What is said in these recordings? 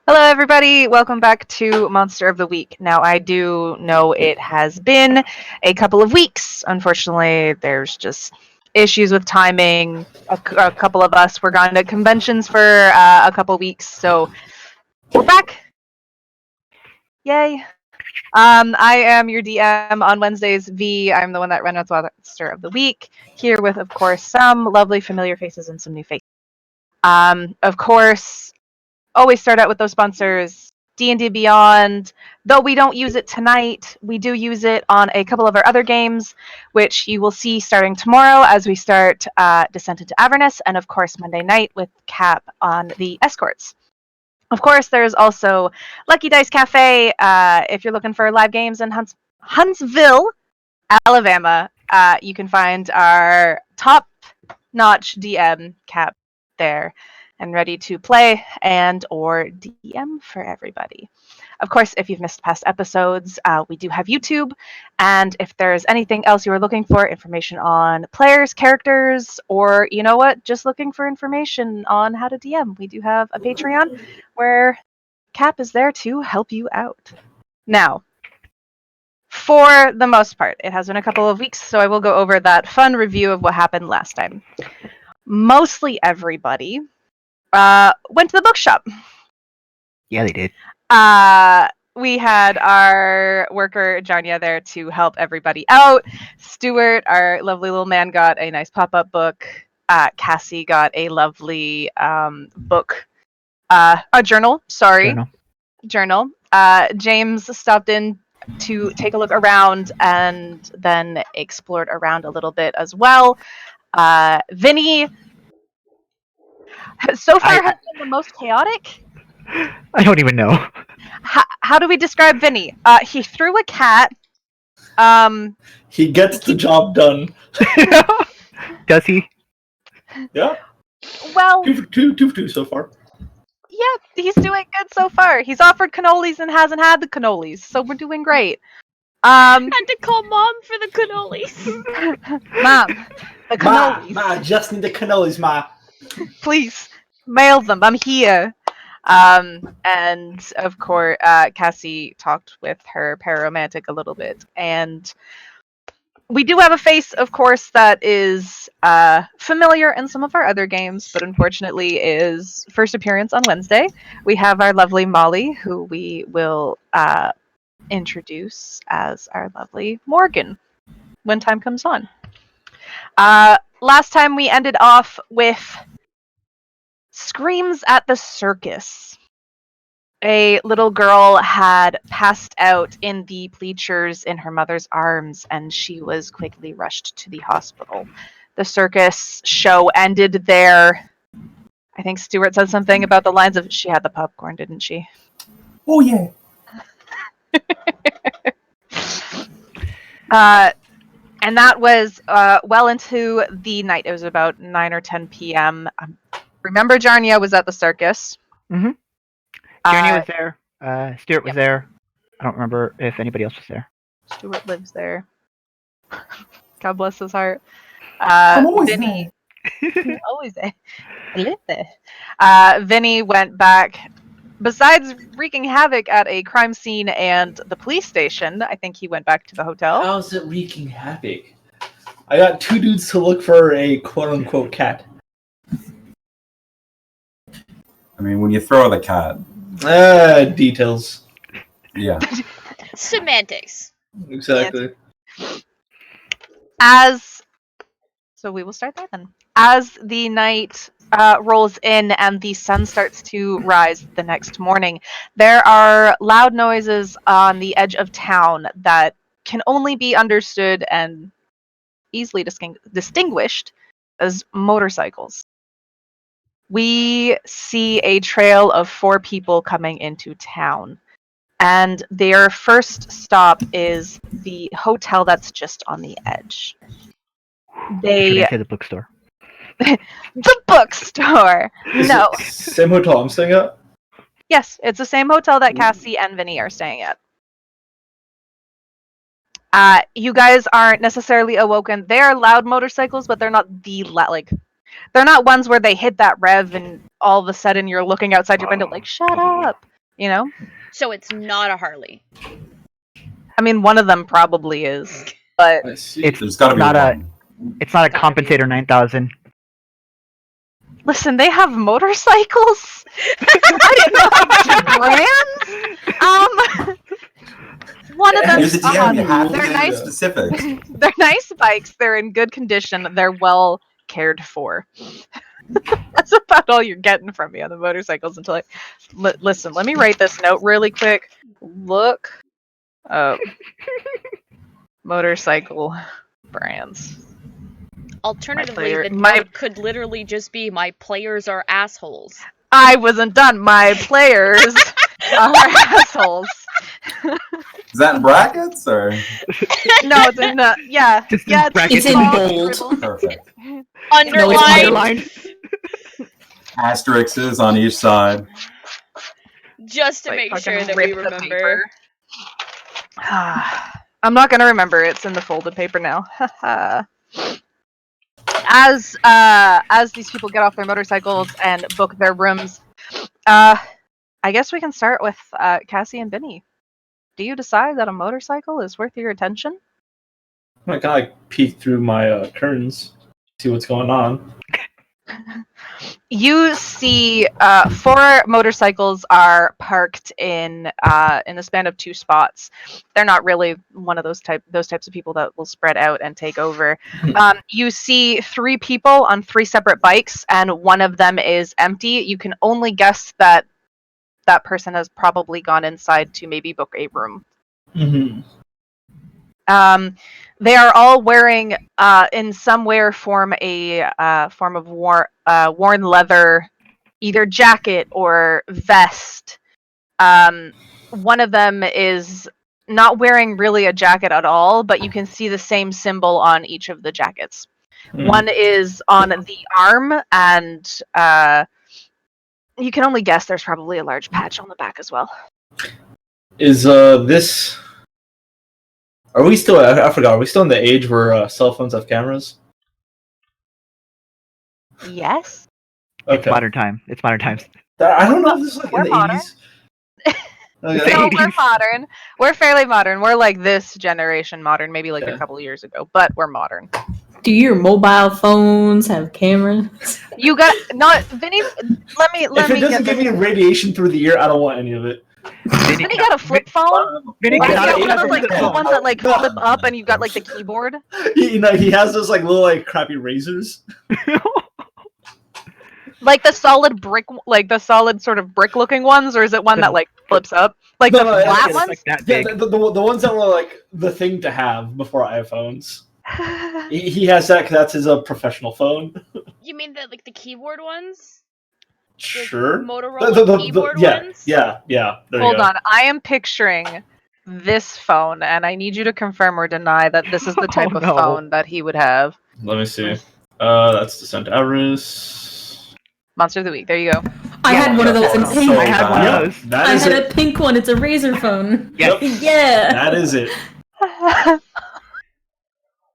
Hello, everybody. Welcome back to Monster of the Week. Now, I do know it has been a couple of weeks. Unfortunately, there's just issues with timing. A couple of us were gone to conventions for a couple weeks, so we're back. Yay. I am your DM on Wednesdays. V. I'm the one that runs Monster of the Week. Here with, of course, some lovely familiar faces and some new faces. Of course, always start out with those sponsors. D&D Beyond, though we don't use it tonight, we do use it on a couple of our other games, which you will see starting tomorrow as we start Descent into Avernus, and of course Monday night with Cap on the Escorts. Of course, there's also Lucky Dice Cafe if you're looking for live games in Huntsville, Alabama. You can find our top-notch DM Cap there and ready to play and or DM for everybody. Of course, if you've missed past episodes, we do have YouTube. And if there's anything else you are looking for, information on players, characters, or you know what, just looking for information on how to DM, we do have a Patreon where Cap is there to help you out. Now, for the most part, it has been a couple of weeks, so I will go over that fun review of what happened last time. Mostly everybody went to the bookshop. Yeah, they did. We had our worker Janya there to help everybody out. Stuart, our lovely little man, got a nice pop-up book. Cassie got a lovely book, a journal. Journal. James stopped in to take a look around and then explored around a little bit as well. Vinny so far has been the most chaotic. I don't even know. How do we describe Vinny? He threw a cat. He gets the job done. Does he? Yeah. Well, two for two so far. Yeah, he's doing good so far. He's offered cannolis and hasn't had the cannolis, so we're doing great. Had to call mom for the cannolis. Mom, the cannolis. Ma, just need the cannolis, Ma. Please, mail them. I'm here. And of course, Cassie talked with her pararomantic a little bit, and we do have a face, of course, that is familiar in some of our other games, but unfortunately is first appearance on Wednesday. We have our lovely Molly, who we will introduce as our lovely Morgan when time comes on. Last time we ended off with screams at the circus. A little girl had passed out in the bleachers in her mother's arms, and she was quickly rushed to the hospital. The circus show ended there. I think Stuart said something about the lines of, she had the popcorn, didn't she? Oh, yeah. And that was well into the night. It was about 9 or 10 p.m. Remember, Jarnia was at the circus. Mm-hmm. Jarnia was there. Stuart was there. I don't remember if anybody else was there. Stuart lives there. God bless his heart. I'm always Vinny, there. always there. I live there. Vinny went back. Besides wreaking havoc at a crime scene and the police station, I think he went back to the hotel. How's it wreaking havoc? I got two dudes to look for a quote-unquote cat. I mean, when you throw the cat. Details. Yeah. Semantics. Exactly. So we will start there then. As the night rolls in and the sun starts to rise the next morning, there are loud noises on the edge of town that can only be understood and easily distinguished as motorcycles. We see a trail of 4 people coming into town, and their first stop is the hotel that's just on the edge. Should I say the bookstore? The bookstore! No. Same hotel I'm staying at? Yes, it's the same hotel that Cassie and Vinny are staying at. You guys aren't necessarily awoken. They are loud motorcycles, but they're not they're not ones where they hit that rev and all of a sudden you're looking outside your window like, shut up. You know? So it's not a Harley. I mean, one of them probably is, but I see. It's There's got to be not a. one. It's not a Gotta be. compensator 9000. listen, they have motorcycles. I didn't know brands. One of them. You're the DM. You have to they're get nice. specifics. They're nice bikes. They're in good condition. They're well cared for. That's about all you're getting from me on the motorcycles until listen. Let me write this note really quick. Look up motorcycle brands. Alternatively, the my- note could literally just be my players are assholes. I wasn't done. My players are assholes. Is that in brackets or No, it's in yeah. Just in Yeah, brackets. It's in small. bold. perfect? Underlined. Underlined. Asterisks on each side. Just to Like, make sure fucking that we rip the remember. paper. I'm not gonna remember. It's in the folded paper now. As these people get off their motorcycles and book their rooms, I guess we can start with Cassie and Vinny. Do you decide that a motorcycle is worth your attention? I kind of like peek through my curtains, see what's going on. You see, 4 motorcycles are parked in the span of 2 spots. They're not really one of those types of people that will spread out and take over. You see 3 people on 3 separate bikes, and one of them is empty. You can only guess that that person has probably gone inside to maybe book a room. Mm-hmm. They are all wearing, in some way or form, a form of worn leather, either jacket or vest. One of them is not wearing really a jacket at all, but you can see the same symbol on each of the jackets. One is on the arm, and you can only guess there's probably a large patch on the back as well. Is this? Are we still? I forgot. Are we still in the age where cell phones have cameras? Yes. It's modern time. It's modern times. I don't know if this is like We're in the modern. 80s. No, Okay. we're modern. We're fairly modern. We're like this generation modern, maybe like Okay. a couple years ago, but we're modern. Do your mobile phones have cameras? You got not Vinny. Let me If it get doesn't give this. me radiation through the ear, I don't want any of it. Vinny got a flip phone. Vinny Or you cannot got one of those afford like the cool phone. ones that like flip up, and you got like the keyboard. He has those like little like crappy razors. Like the solid brick, like the solid sort of brick-looking ones, or is it one that like flips up, like No, the no, flat it's ones? like that Yeah, big. the ones that were like the thing to have before iPhones. He has that 'cause that's his professional phone. You mean the keyboard ones? Sure. Motorola keyboard ones? Yeah. There Hold you go. on, I am picturing this phone, and I need you to confirm or deny that this is the type Oh, of no. phone that he would have. Let me see. That's the Centaurus. Monster of the week. There you go. I Yeah, had one of those in so pink. I had one of Yep, those. that I is had it. a pink one. It's a razor phone. Yes. Yeah. That is it.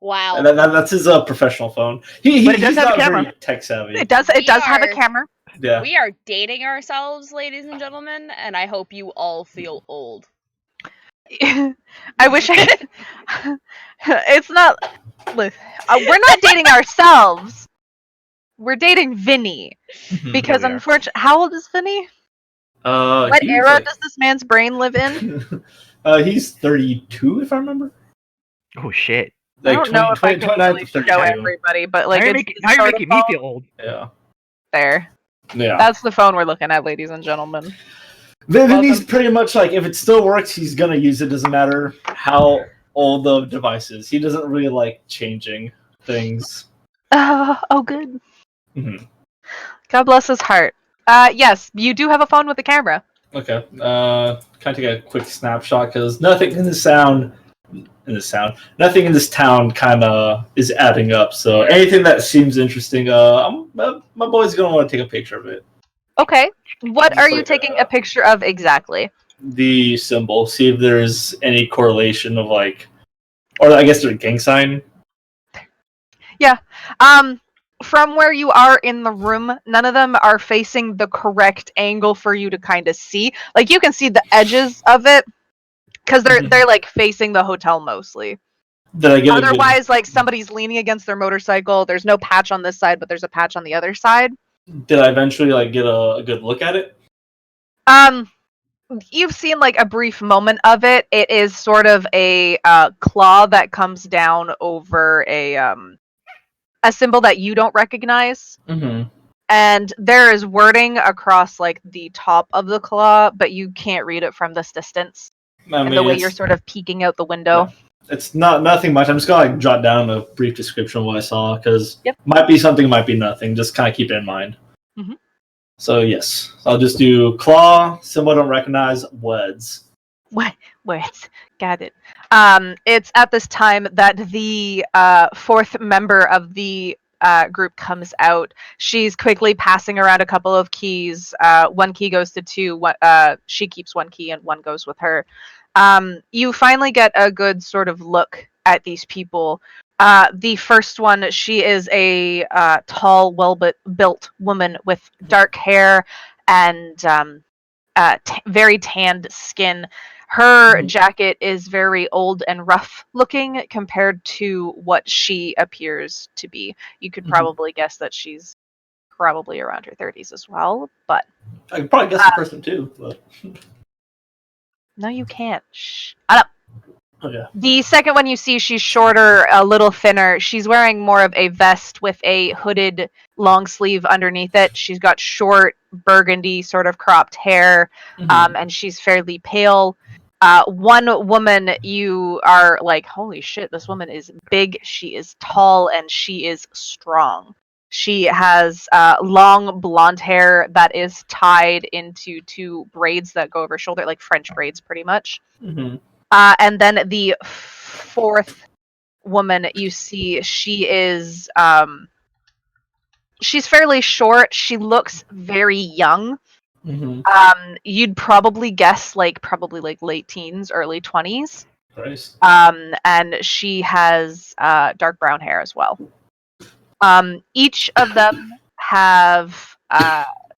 Wow. And that's his professional phone. But it does He's have a not camera. very tech savvy. It does have a camera. Yeah. We are dating ourselves, ladies and gentlemen, and I hope you all feel old. I wish I could. It's not. We're not dating ourselves. We're dating Vinny because, we are. unfortunately, how old is Vinny? What He's era like- does this man's brain live in? He's 32, if I remember. Oh shit. I don't know if I can 29 really to show 32. everybody, but like, Now you're it's now you're sort of making me phone feel old. Yeah. there. Yeah. That's the phone we're looking at, ladies and gentlemen. Vinny's pretty much like, if it still works, he's gonna use it. Doesn't matter how old the device is. He doesn't really like changing things. Oh, good. Mhm. God bless his heart. Yes, you do have a phone with a camera. Okay. Kind of take a quick snapshot because nothing in this town kind of is adding up. So anything that seems interesting, my boy's gonna want to take a picture of it. Okay. What Just are you like, taking a picture of exactly? The symbol. See if there's any correlation of like, or I guess their gang sign. from where you are in the room, none of them are facing the correct angle for you to kind of see. Like you can see the edges of it because they're like facing the hotel mostly. Did I get Otherwise, like somebody's leaning against their motorcycle. There's no patch on this side, but there's a patch on the other side. Did I eventually like get a good look at it? You've seen like a brief moment of it. It is sort of a claw that comes down over a symbol that you don't recognize. Mm-hmm. And there is wording across like the top of the claw, but you can't read it from this distance. And the way you're sort of peeking out the window. Yeah. It's nothing much. I'm just gonna like jot down a brief description of what I saw because Yep. might be something, might be nothing. Just kind of keep it in mind. Mhm. So yes, I'll just do claw, symbol I don't recognize, words. What? Got it. It's at this time that the fourth member of the group comes out. She's quickly passing around a couple of keys. One key goes to two. She keeps one key and one goes with her. You finally get a good sort of look at these people. The first one, she is a tall, well-built woman with dark hair and very tanned skin. Her jacket is very old and rough looking compared to what she appears to be. You could probably guess that she's probably around her 30s as well, but I could probably guess the person too. But... no, you can't. Shh. Shut up. Okay. The second one you see, she's shorter, a little thinner. She's wearing more of a vest with a hooded long sleeve underneath it. She's got short, burgundy, sort of cropped hair, and she's fairly pale. One woman, you are like, holy shit, this woman is big, she is tall, and she is strong. She has long blonde hair that is tied into two braids that go over her shoulder, like French braids, pretty much. Mm-hmm. And then the fourth woman you see, she is she's fairly short. She looks very young. Mm-hmm. You'd probably guess probably late teens, early 20s. Christ. And she has dark brown hair as well. Each of them have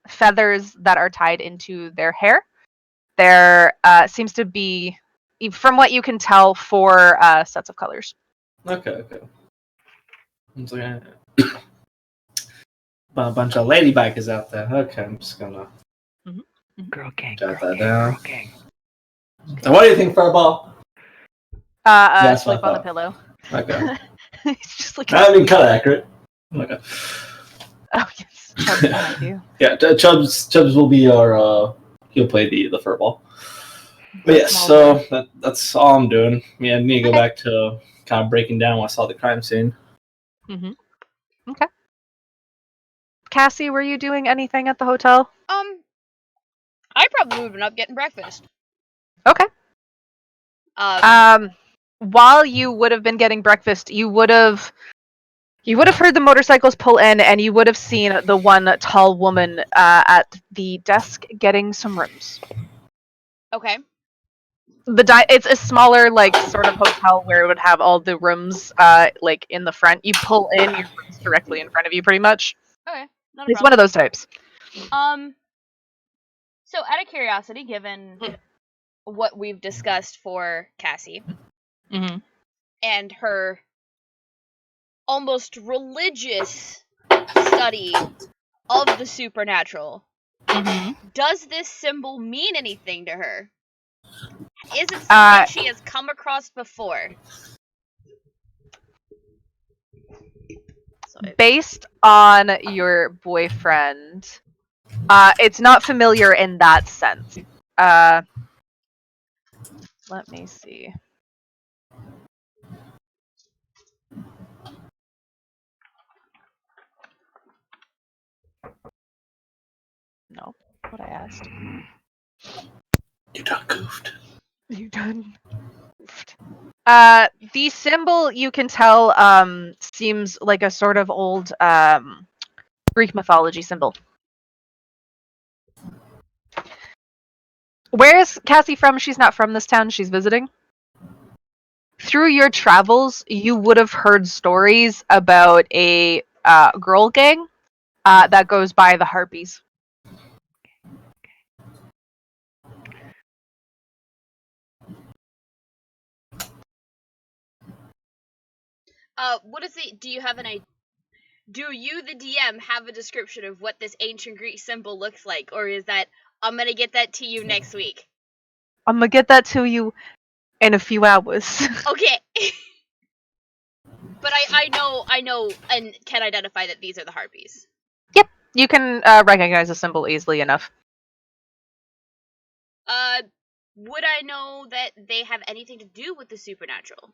feathers that are tied into their hair. There seems to be, from what you can tell, 4 sets of colors. Okay. It's like a bunch of ladybikers out there. Okay, I'm just gonna Girl gang. jot Girl that gang. down. Girl gang. So what do you think, Furball? That's Sleep what I on the thought. pillow. Okay. It's just like, I mean, kind of accurate. Okay. oh yes, Chubb's behind you. Yeah, Chubbs will be our. He'll play the Furball. But yes, Small so that's all I'm doing. Yeah, I need to go Okay. back to kind of breaking down what I saw the crime scene. Mm-hmm. Okay. Cassie, were you doing anything at the hotel? I probably would have been up getting breakfast. Okay. While you would have been getting breakfast, you would have heard the motorcycles pull in, and you would have seen the one tall woman at the desk getting some rooms. Okay. It's a smaller sort of hotel where it would have all the rooms in the front. You pull in, your room's directly in front of you, pretty much. Okay. Not a It's one problem. of those types. So out of curiosity, given what we've discussed for Cassie Mm-hmm. and her almost religious study of the supernatural, Mm-hmm. does this symbol mean anything to her? Is it something she has come across before? Based on your boyfriend, it's not familiar in that sense. Let me see. No, what I asked. You done goofed. You done goofed. The symbol, you can tell, seems like a sort of old Greek mythology symbol. Where is Cassie from? She's not from this town. She's visiting. Through your travels, you would have heard stories about a girl gang that goes by the Harpies. What is it? Do you have an idea? Do you, the DM, have a description of what this ancient Greek symbol looks like, or is that I'm gonna get that to you next week? I'm gonna get that to you in a few hours. Okay. But I know, and can identify that these are the harpies. Yep, you can recognize the symbol easily enough. Would I know that they have anything to do with the supernatural?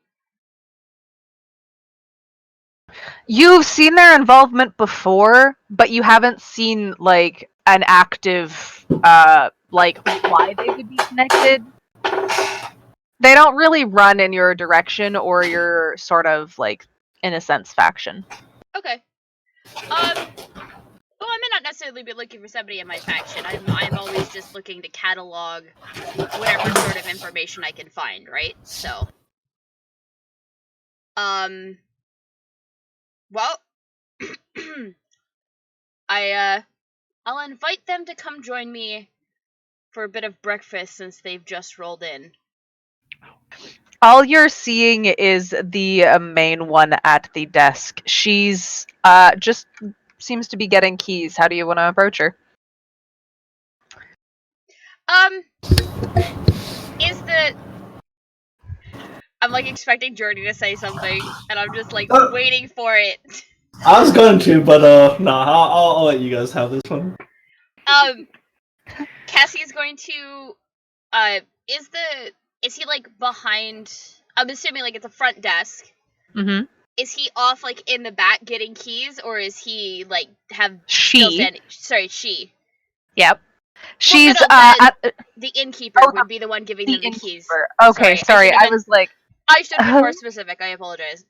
You've seen their involvement before, but you haven't seen like an active like why they would be connected. They don't really run in your direction or your sort of like in a sense faction. Okay. Well, I may not necessarily be looking for somebody in my faction. I'm always just looking to catalog whatever sort of information I can find, right? So, well, I'll invite them to come join me for a bit of breakfast since they've just rolled in. All you're seeing is the main one at the desk. She's just seems to be getting keys. How do you want to approach her? Is the I'm like expecting Jordy to say something, and I'm just like waiting for it. I was going to, but no, I'll let you guys have this one. Cassie is going to. Is he like behind? I'm assuming like it's a front desk. Mm-hmm. Is he off like in the back getting keys, or is he like have She? Sorry, she. Yep. She's the innkeeper would be the one giving them the keys. Okay, sorry. I was like, I should have been more specific. I apologize.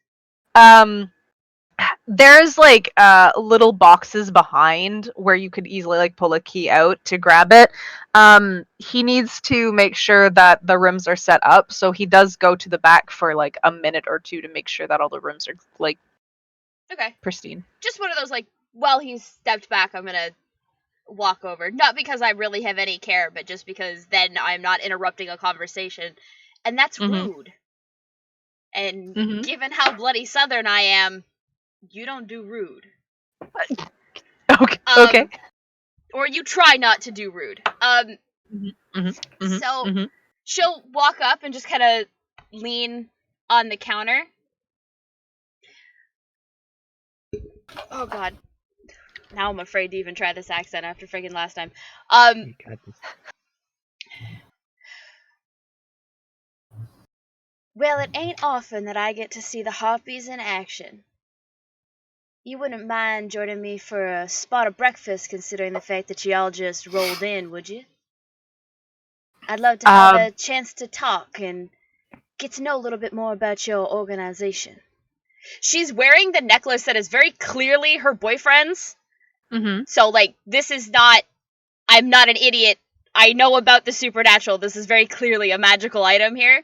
There's like little boxes behind where you could easily like pull a key out to grab it. He needs to make sure that the rooms are set up, so he does go to the back for like a minute or two to make sure that all the rooms are like pristine. Just one of those like, while he's stepped back, I'm gonna walk over. Not because I really have any care, but just because then I'm not interrupting a conversation, and that's rude. And given how bloody Southern I am, you don't do rude. Okay. Or you try not to do rude. So she'll walk up and just kind of lean on the counter. Oh god. Now I'm afraid to even try this accent after friggin' last time. Well, it ain't often that I get to see the harpies in action. You wouldn't mind joining me for a spot of breakfast, considering the fact that y'all just rolled in, would you? I'd love to have a chance to talk and get to know a little bit more about your organization. She's wearing the necklace that is very clearly her boyfriend's. So, like, this is not... I'm not an idiot. I know about the supernatural. This is very clearly a magical item here.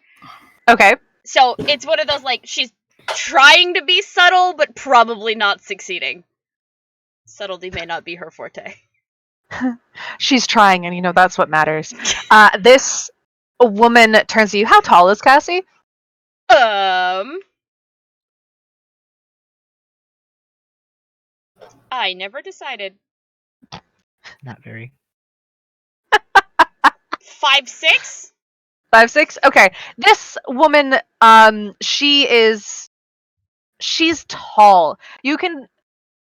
Okay. So, it's one of those, like, she's trying to be subtle, but probably not succeeding. Subtlety may not be her forte. She's trying, and that's what matters. This woman turns to you. How tall is Cassie? I never decided. Not very. 5'6"? 5'6"? Okay. This woman, she's tall. You can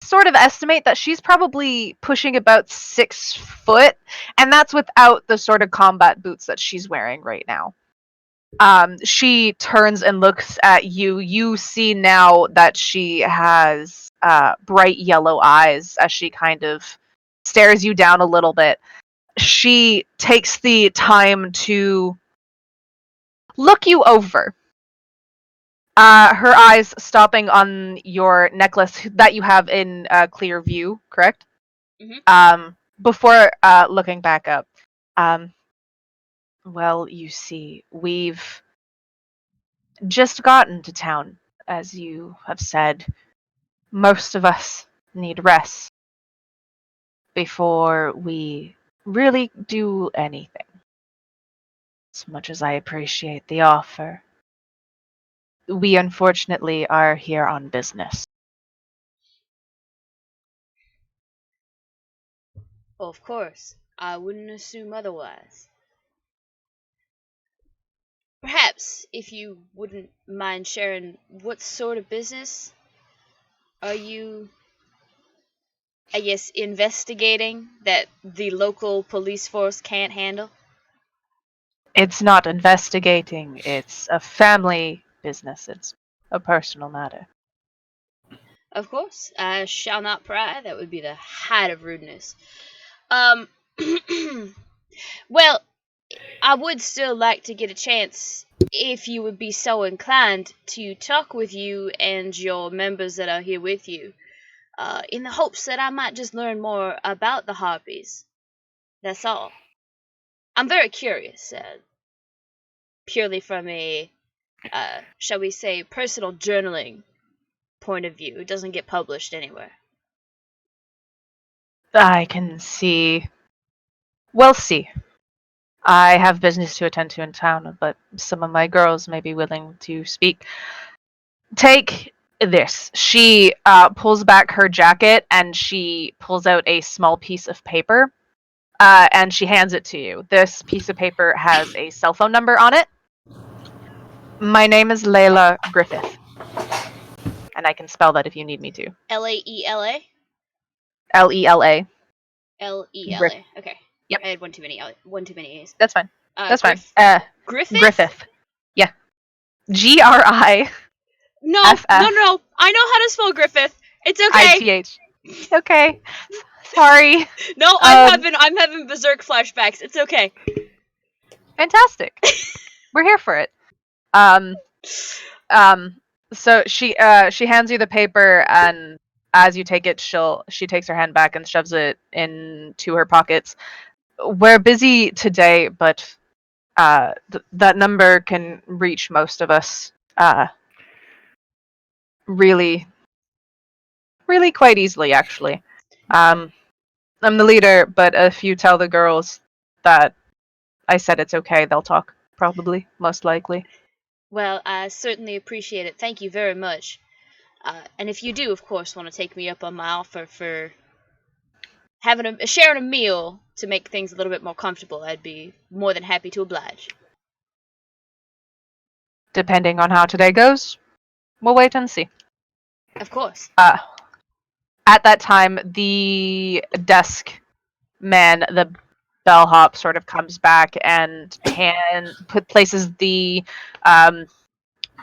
sort of estimate that she's probably pushing about 6 foot, and that's without the sort of combat boots that she's wearing right now. She turns and looks at you. You see now that she has bright yellow eyes as she kind of stares you down a little bit. She takes the time to look you over. Her eyes stopping on your necklace that you have in clear view, correct? Before looking back up. Well, you see, we've just gotten to town, as you have said. Most of us need rest before we really do anything. As much as I appreciate the offer, we unfortunately are here on business. Of course, I wouldn't assume otherwise. Perhaps, if you wouldn't mind sharing, what sort of business are you, I guess, investigating that the local police force can't handle? It's not investigating, it's a family business, it's a personal matter. Of course, I shall not pry. That would be the height of rudeness. Um, well, I would still like to get a chance, if you would be so inclined, to talk with you and your members that are here with you, in the hopes that I might just learn more about the harpies. That's all. I'm very curious, purely from a, shall we say, personal journaling point of view. It doesn't get published anywhere. I can see. We'll see. I have business to attend to in town, but some of my girls may be willing to speak. Take this. She pulls back her jacket and she pulls out a small piece of paper and she hands it to you. This piece of paper has a cell phone number on it. My name is Layla Griffith. And I can spell that if you need me to. Laela? Lela. Lela. Okay. Yep. I had one too many A's. That's fine. That's fine. Griffith? Griffith. Yeah. Griffith. No, FF. no. I know how to spell Griffith. It's okay. ITH. Okay. Sorry. No, I'm having berserk flashbacks. It's okay. Fantastic. We're here for it. So she hands you the paper, and as you take it, she takes her hand back and shoves it into her pockets. We're busy today, but that number can reach most of us. Really quite easily, actually. I'm the leader, but if you tell the girls that I said it's okay, they'll talk. Probably, most likely. Well, I certainly appreciate it. Thank you very much. And if you do, of course, want to take me up on my offer for having sharing a meal to make things a little bit more comfortable, I'd be more than happy to oblige. Depending on how today goes, we'll wait and see. Of course. At that time, the desk man, the bellhop, sort of comes back and places the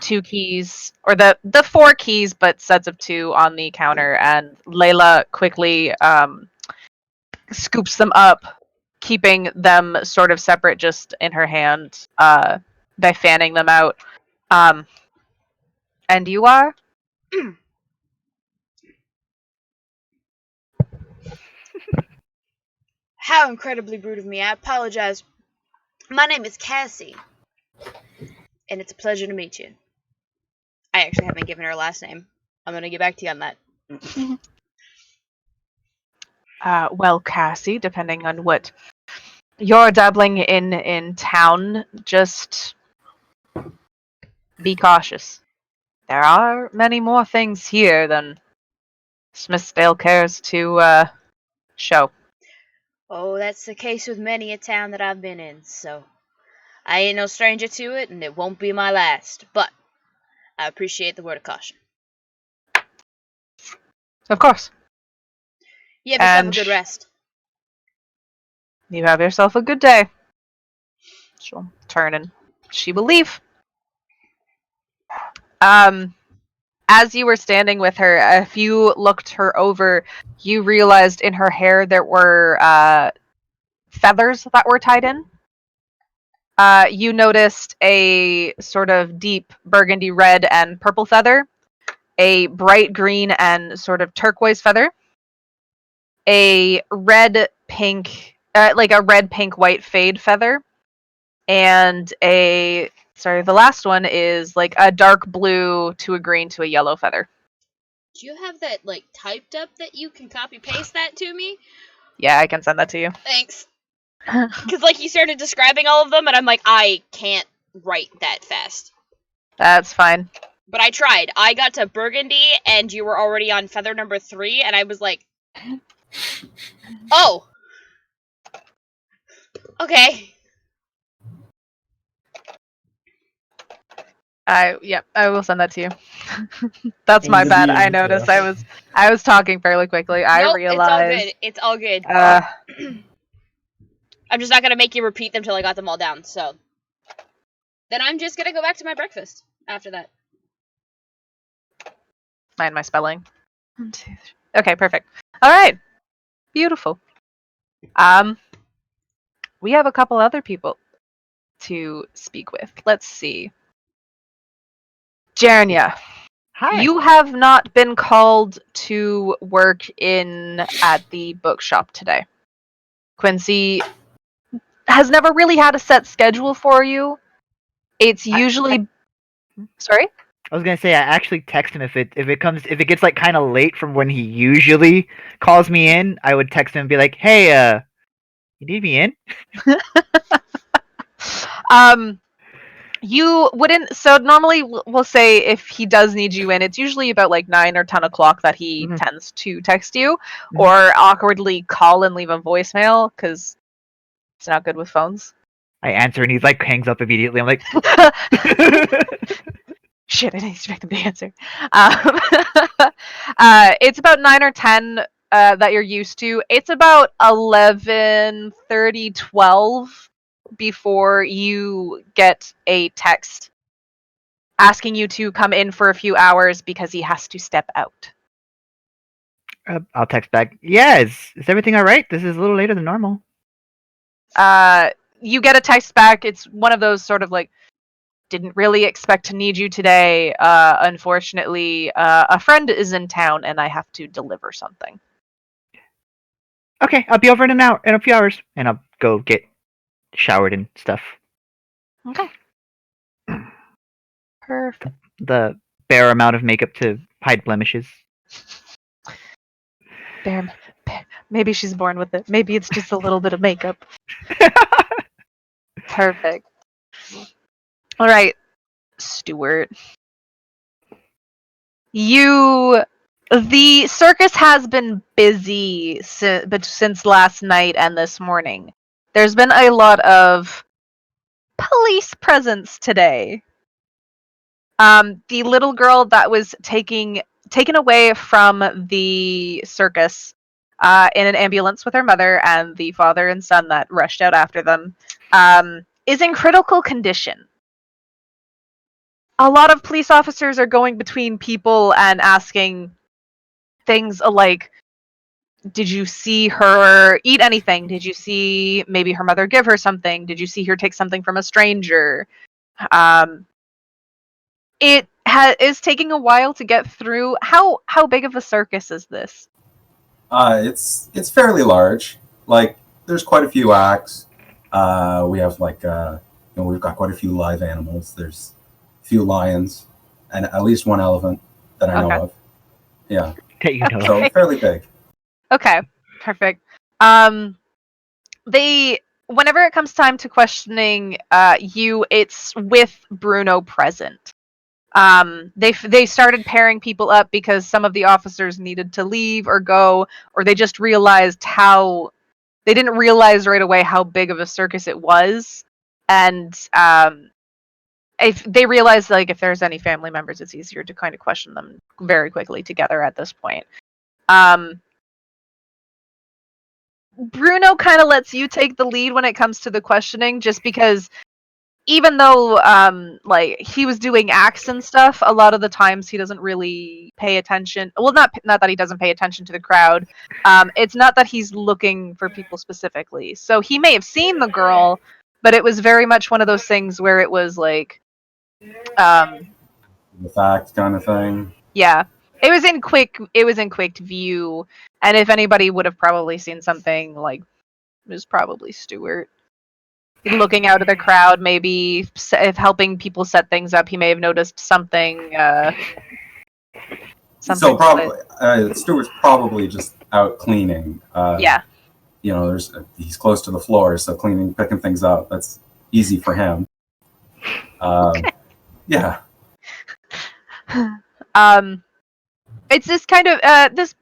2 keys, or the 4 keys, but sets of 2 on the counter, and Layla quickly scoops them up, keeping them sort of separate just in her hand by fanning them out. And you are? How incredibly rude of me. I apologize. My name is Cassie, and it's a pleasure to meet you. I actually haven't given her a last name. I'm going to get back to you on that. Well, Cassie, depending on what you're dabbling in town, just be cautious. There are many more things here than Smithsdale cares to show. Oh, that's the case with many a town that I've been in, so I ain't no stranger to it, and it won't be my last. But I appreciate the word of caution. Of course. You have yourself a good rest. You have yourself a good day. She'll turn and she will leave. As you were standing with her, if you looked her over, you realized in her hair there were feathers that were tied in. You noticed a sort of deep burgundy red and purple feather, a bright green and sort of turquoise feather, a red pink, like a red pink white fade feather, and the last one is like a dark blue to a green to a yellow feather. Do you have that like typed up that you can copy paste that to me? Yeah, I can send that to you. Thanks. Because like you started describing all of them, and I'm like, I can't write that fast. That's fine. But I tried. I got to Burgundy, and you were already on feather number 3, and I was like, oh, okay. I will send that to you. That's my bad. I noticed I was talking fairly quickly. I Nope, realized. it's all good. I'm just not gonna make you repeat them till I got them all down. So then I'm just gonna go back to my breakfast after that. Mind my spelling. 1, 2, 3. Okay, perfect. All right, beautiful. We have a couple other people to speak with. Let's see. Jernia, Hi. you have not been called to work at the bookshop today. Quincy has never really had a set schedule for you. It's usually sorry? I was gonna say I actually text him if it gets like kind of late from when he usually calls me in. I would text him and be like, "Hey, you need me in?" You wouldn't. So normally we'll say if he does need you in, it's usually about like 9 or 10 o'clock that he tends to text you or awkwardly call and leave a voicemail because it's not good with phones. I answer and he's like hangs up immediately. I'm like, shit, I need to make him to answer. It's about 9 or 10 that you're used to. It's about 11:30, 12 before you get a text asking you to come in for a few hours because he has to step out. I'll text back. Yeah, is everything all right? This is a little later than normal. You get a text back. It's one of those sort of like, didn't really expect to need you today. Unfortunately, a friend is in town and I have to deliver something. Okay, I'll be over in a few hours, and I'll go get showered and stuff. Okay. Perfect. The bare amount of makeup to hide blemishes. Maybe she's born with it. Maybe it's just a little bit of makeup. Perfect. All right, Stuart. The circus has been busy since last night and this morning. There's been a lot of police presence today. The little girl that was taken away from the circus in an ambulance with her mother and the father and son that rushed out after them is in critical condition. A lot of police officers are going between people and asking things like, did you see her eat anything? Did you see maybe her mother give her something? Did you see her take something from a stranger? It is taking a while to get through. How big of a circus is this? It's fairly large. Like there's quite a few acts. We have we've got quite a few live animals. There's a few lions and at least one elephant that I know of. Yeah. That you know. So fairly big. Okay, perfect. Whenever it comes time to questioning you, it's with Bruno present. They started pairing people up because some of the officers needed to leave or go, or they just realized they didn't realize right away how big of a circus it was, and if they realized like if there's any family members, it's easier to kind of question them very quickly together at this point. Bruno kind of lets you take the lead when it comes to the questioning, just because even though like he was doing acts and stuff, a lot of the times he doesn't really pay attention. Well, not that he doesn't pay attention to the crowd. It's not that he's looking for people specifically. So he may have seen the girl, but it was very much one of those things where it was like The fact kind of thing. yeah. It was in quick view, and if anybody would have probably seen something, like, it was probably Stuart. Looking out of the crowd, maybe if helping people set things up, he may have noticed something. something. So probably Stuart's probably just out cleaning. Yeah. You know, he's close to the floor, so picking things up. That's easy for him. Yeah. It's this kind of this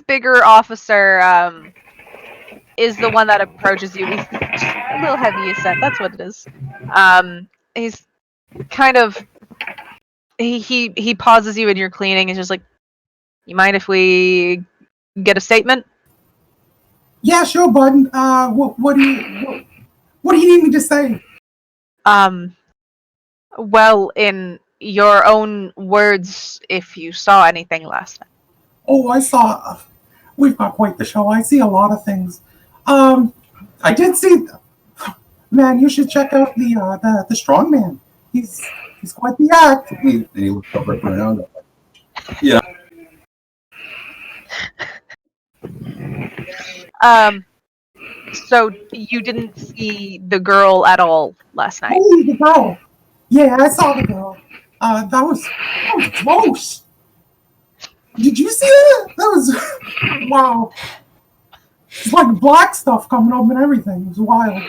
bigger officer is the one that approaches you. He's a little heavy set. That's what it is. He's kind of he pauses you in your cleaning and just like, you mind if we get a statement? Yeah, sure, bud. What do you need me to say? Well, in your own words, if you saw anything last night. Oh, I saw. We've got quite the show. I see a lot of things. I did see. Man, you should check out the strong man. He's quite the act. And he looked over at Bruno. Yeah. So you didn't see the girl at all last night? Oh, the girl. Yeah, I saw the girl. That was close. Did you see that? That was wow. It's like black stuff coming up and everything. It was wild.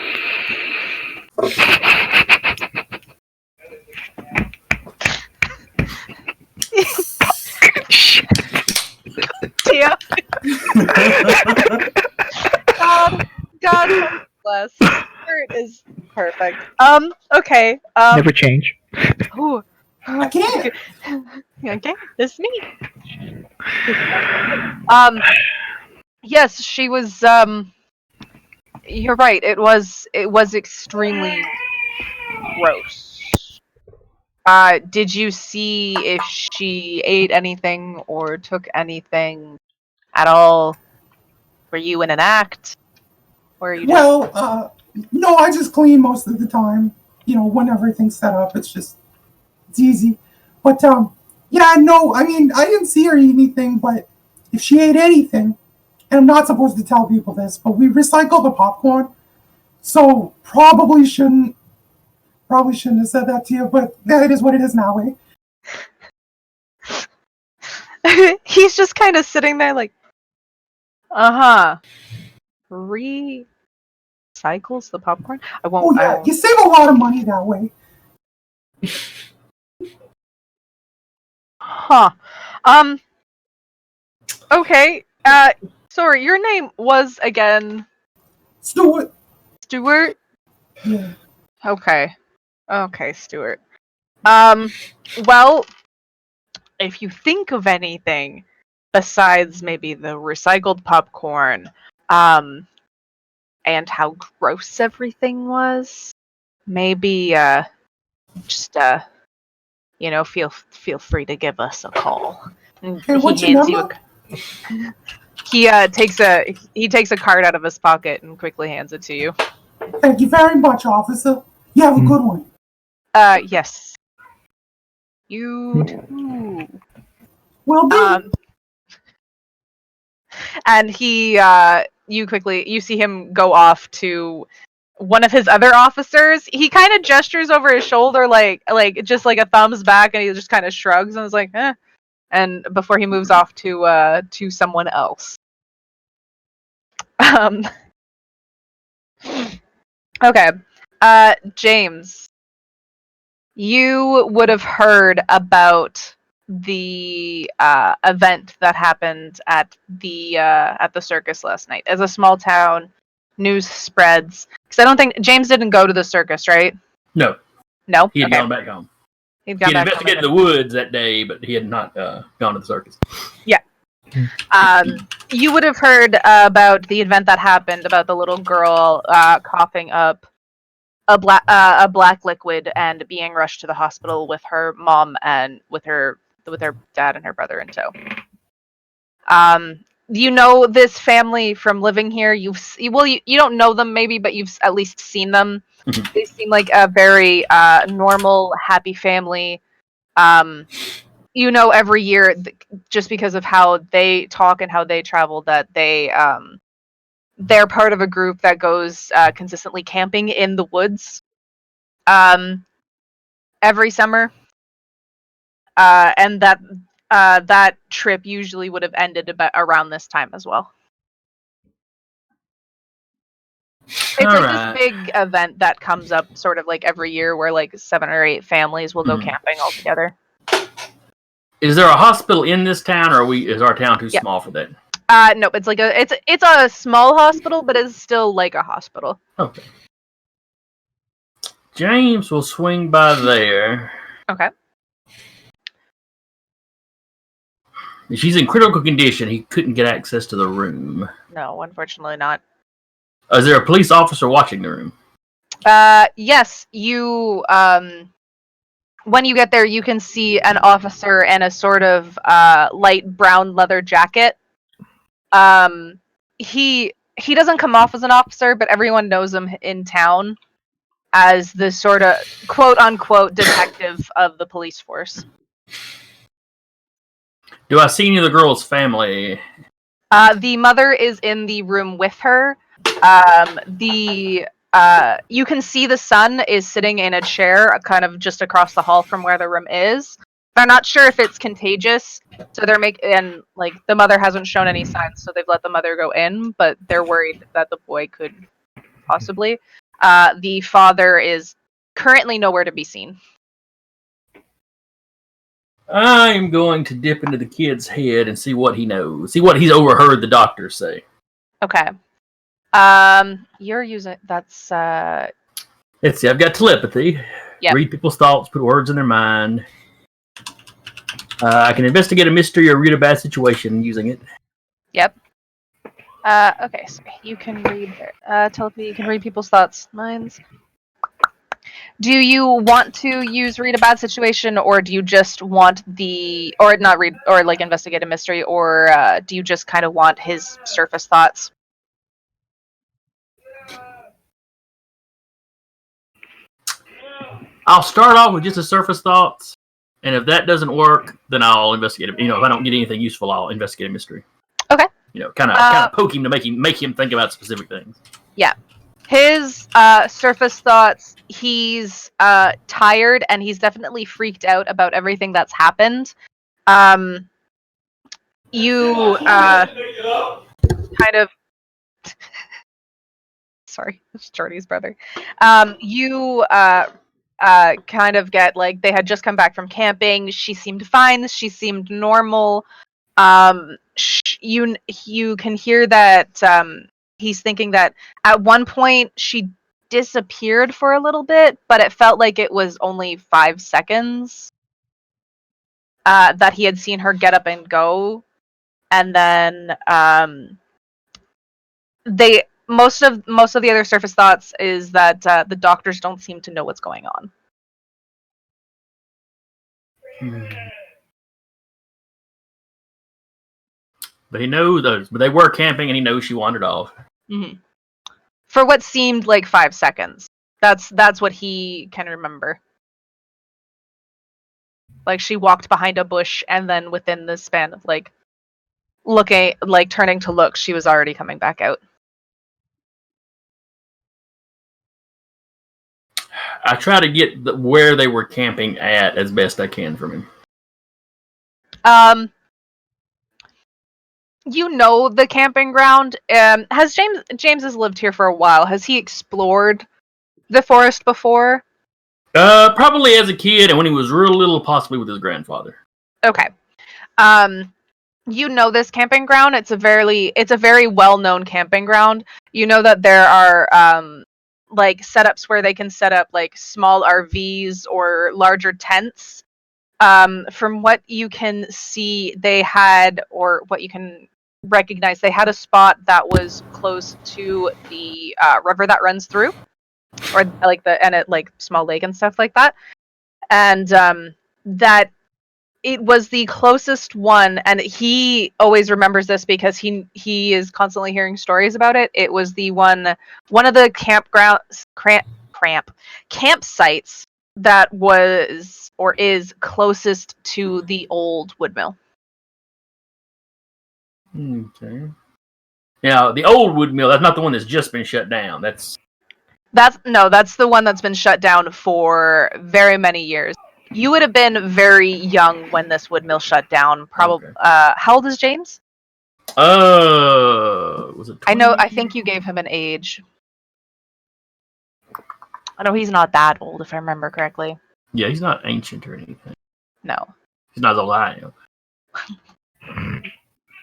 Tia. God bless. Spirit is perfect. Okay. Never change. Ooh. I can't. Okay, this is me. Yes, she was. You're right. It was extremely gross. Did you see if she ate anything or took anything at all? Were you in an act? Or are you just... Well, no, I just clean most of the time. You know, when everything's set up, it's easy. But yeah, no, I mean, I didn't see her eat anything. But if she ate anything, and I'm not supposed to tell people this, but we recycle the popcorn, so probably shouldn't have said that to you. But yeah, it is what it is now, eh? He's just kind of sitting there like, recycles the popcorn? I won't. Oh yeah, you save a lot of money that way. Huh. Okay. Sorry, your name was again Stuart. Stuart? Yeah. Okay. Okay, Stuart. Well, if you think of anything besides maybe the recycled popcorn, and how gross everything was, maybe just feel free to give us a call. And Hey, what's your number? He takes a card out of his pocket and quickly hands it to you. Thank you very much, officer. You have a good one. Yes. You too. Well done. And you see him go off to one of his other officers. He kind of gestures over his shoulder, like just like a thumbs back, and he just kind of shrugs and is like, eh. And before he moves off to someone else. Okay. James, you would have heard about the event that happened at the circus last night. As a small town, news spreads. Because I don't think James didn't go to the circus, right? No. No. He had gone back home. He had investigated the woods that day, but he had not gone to the circus. Yeah. You would have heard about the event that happened, about the little girl coughing up a black liquid and being rushed to the hospital with her mom and with her dad and her brother in tow. You know this family from living here. You don't know them maybe, but you've at least seen them. They seem like a very normal, happy family. Every year, just because of how they talk and how they travel, that they're part of a group that goes consistently camping in the woods every summer, and that that trip usually would have ended about around this time as well. It's All like right. this big event that comes up sort of like every year where like 7 or 8 families will go camping all together. Is there a hospital in this town, or is our town too small for that? Nope, it's like it's a small hospital, but it's still like a hospital. Okay. James will swing by there. Okay. She's in critical condition. He couldn't get access to the room. No, unfortunately not. Is there a police officer watching the room? Yes, you when you get there, you can see an officer in a sort of light brown leather jacket. He doesn't come off as an officer, but everyone knows him in town as the sort of quote unquote detective of the police force. Do I see any of the girl's family? The mother is in the room with her. You can see the son is sitting in a chair kind of just across the hall from where the room is. They're not sure if it's contagious, so and like the mother hasn't shown any signs, so they've let the mother go in, but they're worried that the boy could possibly. The father is currently nowhere to be seen. I'm going to dip into the kid's head and see what he knows. See what he's overheard the doctor say. Okay. You're using that's Let's see, I've got telepathy. Yep. Read people's thoughts, put words in their mind. I can investigate a mystery or read a bad situation using it. Yep. Okay, so you can read telepathy, you can read people's thoughts, minds. Do you want to use read a bad situation, or do you just want or not read, or like investigate a mystery, or do you just kind of want his surface thoughts? I'll start off with just the surface thoughts, and if that doesn't work, then I'll investigate it. If I don't get anything useful, I'll investigate a mystery. Okay. Kind of poke him to make him think about specific things. Yeah. His surface thoughts, he's tired and he's definitely freaked out about everything that's happened. You kind of sorry, it's Jordy's brother. You kind of get like they had just come back from camping. She seemed fine. She seemed normal. You can hear that he's thinking that at one point she disappeared for a little bit, but it felt like it was only 5 seconds that he had seen her get up and go, and then most of the other surface thoughts is that the doctors don't seem to know what's going on. But he knows those. But they were camping, and he knows she wandered off. Mm-hmm. For what seemed like 5 seconds. That's what he can remember. Like she walked behind a bush, and then within the span of like looking, like turning to look, she was already coming back out. I try to get where they were camping at as best I can from him. You know the camping ground. Has James has lived here for a while. Has he explored the forest before? Probably as a kid, and when he was real little, possibly with his grandfather. Okay. You know this camping ground. It's a very well-known camping ground. You know that there are like setups where they can set up like small RVs or larger tents. From what you can see, they had, or what you can recognize, they had a spot that was close to the river that runs through, or like like small lake and stuff like that, and that it was the closest one, and he always remembers this because he is constantly hearing stories about it. It was the one of the campsites that was or is closest to the old woodmill. Okay. Now, the old wood mill, that's not the one that's just been shut down. That's the one that's been shut down for very many years. You would have been very young when this wood mill shut down. Probably. Okay. How old is James? Was it 20? I think you gave him an age. I know he's not that old, if I remember correctly. Yeah, he's not ancient or anything. No. He's not as old as I am.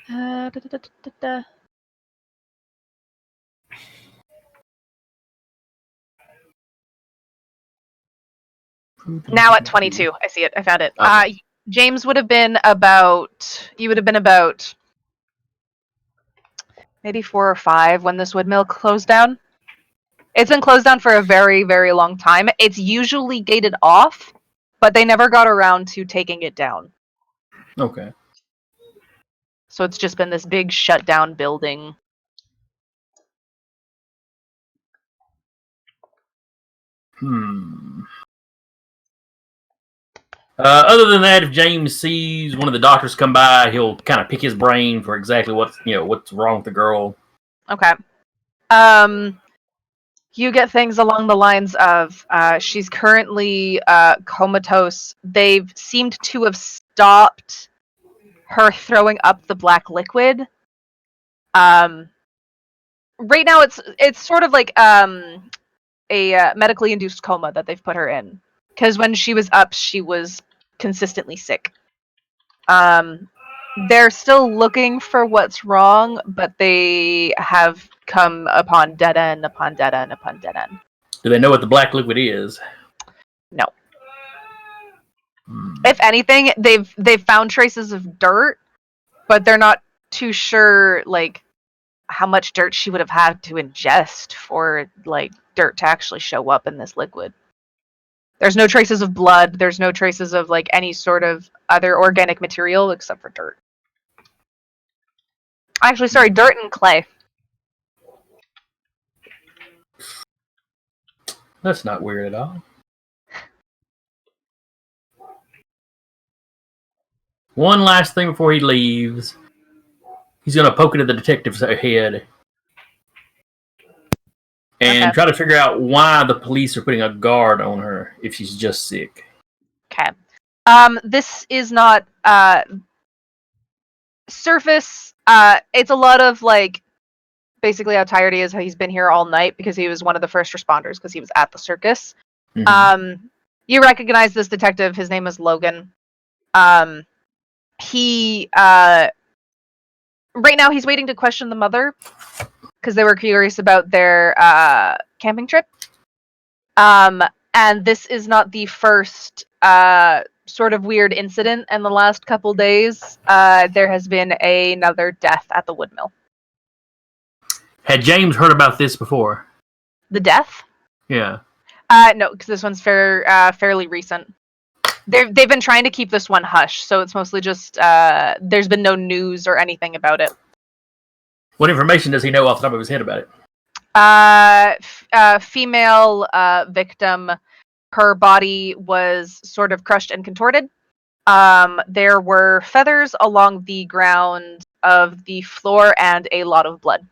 Da, da, da, da, da. Now at 22, I see it. I found it. Okay. James would have been about. You would have been about maybe 4 or 5 when this wood mill closed down. It's been closed down for a very, very long time. It's usually gated off, but they never got around to taking it down. Okay. So it's just been this big shut down building. Other than that, if James sees one of the doctors come by, he'll kind of pick his brain for exactly what's wrong with the girl. Okay. You get things along the lines of she's currently comatose. They've seemed to have stopped her throwing up the black liquid. Right now, it's sort of like a medically induced coma that they've put her in, because when she was up, she was consistently sick. They're still looking for what's wrong, but they have come upon dead end upon dead end upon dead end. Do they know what the black liquid is? No. If anything, they've found traces of dirt, but they're not too sure like how much dirt she would have had to ingest for like dirt to actually show up in this liquid. There's no traces of blood. There's no traces of like any sort of other organic material except for dirt. Actually, sorry, dirt and clay. That's not weird at all. One last thing before he leaves. He's going to poke it at the detective's head and try to figure out why the police are putting a guard on her if she's just sick. Okay. This is not surface. It's a lot of like basically how tired he is, how he's been here all night because he was one of the first responders because he was at the circus. Mm-hmm. You recognize this detective. His name is Logan. He right now he's waiting to question the mother because they were curious about their camping trip. And this is not the first sort of weird incident in the last couple days. There has been another death at the woodmill. Had James heard about this before? The death? Yeah. No, because this one's fairly recent. They've been trying to keep this one hush, so it's mostly just there's been no news or anything about it. What information does he know off the top of his head about it? Female victim. Her body was sort of crushed and contorted. There were feathers along the ground of the floor and a lot of blood.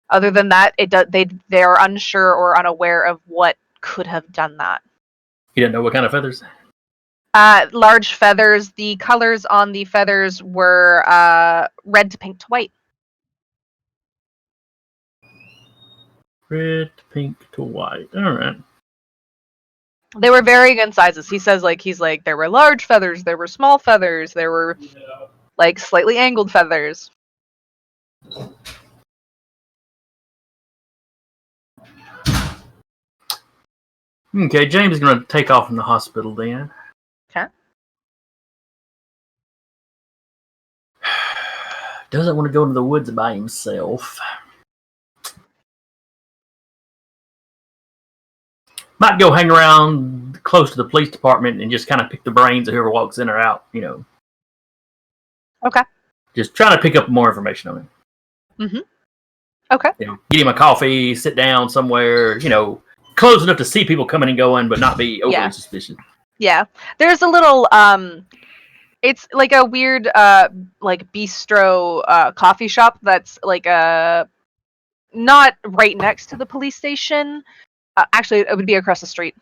Other than that, they are unsure or unaware of what could have done that. You didn't know what kind of feathers? Large feathers. The colors on the feathers were red to pink to white. Red, pink to white. All right. They were varying in sizes. He's like there were large feathers, there were small feathers, there were like slightly angled feathers. Okay, James is going to take off from the hospital then. Okay. Doesn't want to go into the woods by himself. Might go hang around close to the police department and just kind of pick the brains of whoever walks in or out, Okay. Just trying to pick up more information on him. Mm-hmm. Okay. Get him a coffee, sit down somewhere, close enough to see people coming and going, but not be overly suspicious. Yeah. There's a little it's like a weird like bistro coffee shop that's like not right next to the police station. Actually, it would be across the street.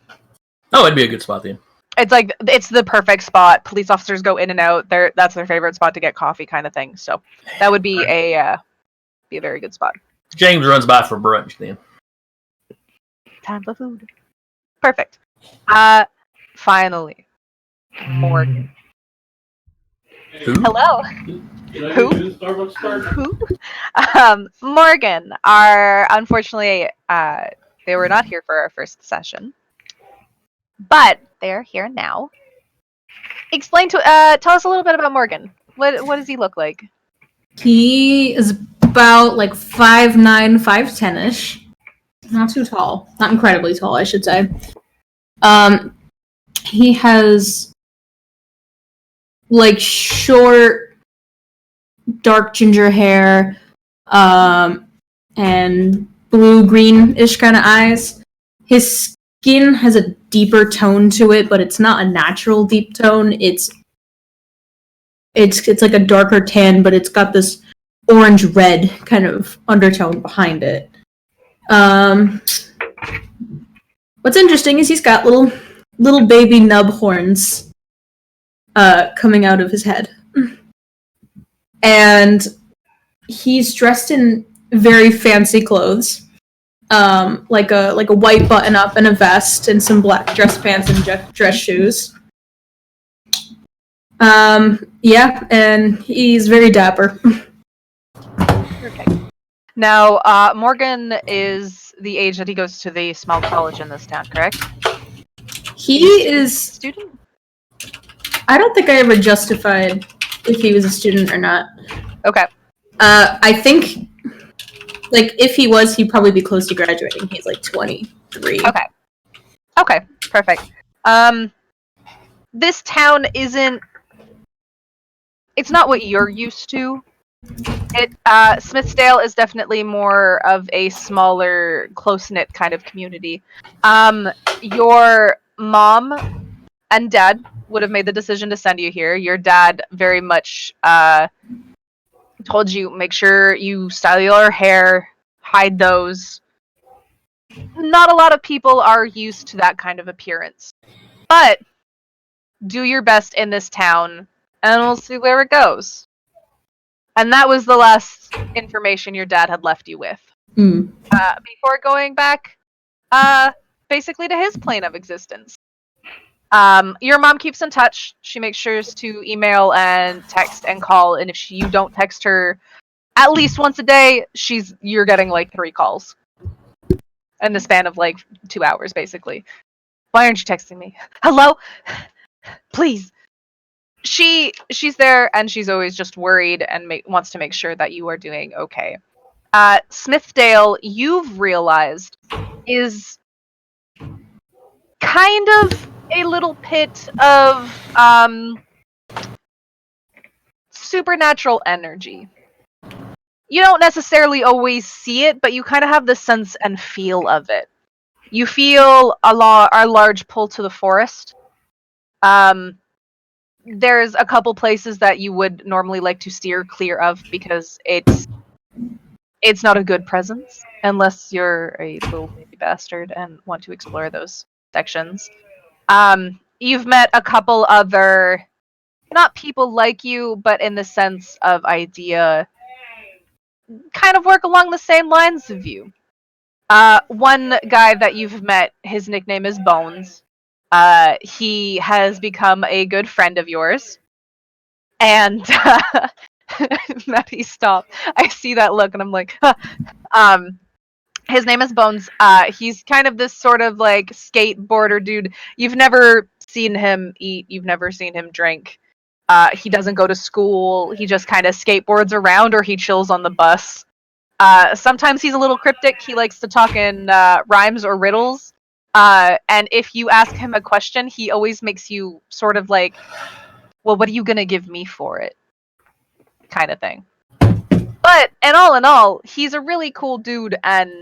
Oh, it'd be a good spot then. It's like it's the perfect spot. Police officers go in and out. That's their favorite spot to get coffee, kind of thing. So that would be a very good spot. James runs by for brunch then. Time for food. Perfect. Finally, Morgan. Who? Hello. Who? Morgan are unfortunately they were not here for our first session, but they're here now. Explain to tell us a little bit about Morgan. What does he look like? He is about like 5'9", 5'10"-ish. Not too tall. Not incredibly tall, I should say. He has like short, dark ginger hair, and blue-green-ish kind of eyes. His skin has a deeper tone to it, but it's not a natural deep tone. It's like a darker tan, but it's got this orange-red kind of undertone behind it. What's interesting is he's got little baby nub horns coming out of his head. And he's dressed in very fancy clothes. Like a white button up and a vest and some black dress pants and dress shoes. Yeah, and he's very dapper. Okay. Now, Morgan is the age that he goes to the small college in this town, correct? He is... Student? I don't think I ever justified if he was a student or not. Okay. I think, like, if he was, he'd probably be close to graduating. He's, like, 23. Okay, perfect. This town isn't... It's not what you're used to. Smithsdale is definitely more of a smaller, close-knit kind of community. Your mom and dad would have made the decision to send you here. Your dad very much told you, make sure you style your hair, hide those. Not a lot of people are used to that kind of appearance. But do your best in this town, and we'll see where it goes. And that was the last information your dad had left you with. Before going back, basically to his plane of existence. Your mom keeps in touch. She makes sure to email and text and call, and if you don't text her at least once a day, you're getting like 3 calls. In the span of like 2 hours, basically. Why aren't you texting me? Hello? Please. She's there, and she's always just worried and wants to make sure that you are doing okay. Smithdale, you've realized, is kind of a little pit of supernatural energy. You don't necessarily always see it, but you kind of have the sense and feel of it. You feel a large pull to the forest. There's a couple places that you would normally like to steer clear of because it's not a good presence unless you're a little baby bastard and want to explore those sections. You've met a couple other, not people like you, but in the sense of idea, kind of work along the same lines of you. One guy that you've met, his nickname is Bones. He has become a good friend of yours. And Matty, stop. I see that look and I'm like, huh. His name is Bones. He's kind of this sort of like skateboarder dude. You've never seen him eat, you've never seen him drink. He doesn't go to school. He just kind of skateboards around or he chills on the bus. Sometimes he's a little cryptic. He likes to talk in rhymes or riddles. And if you ask him a question, he always makes you sort of like, well, what are you going to give me for it? Kind of thing. But, in all, he's a really cool dude, and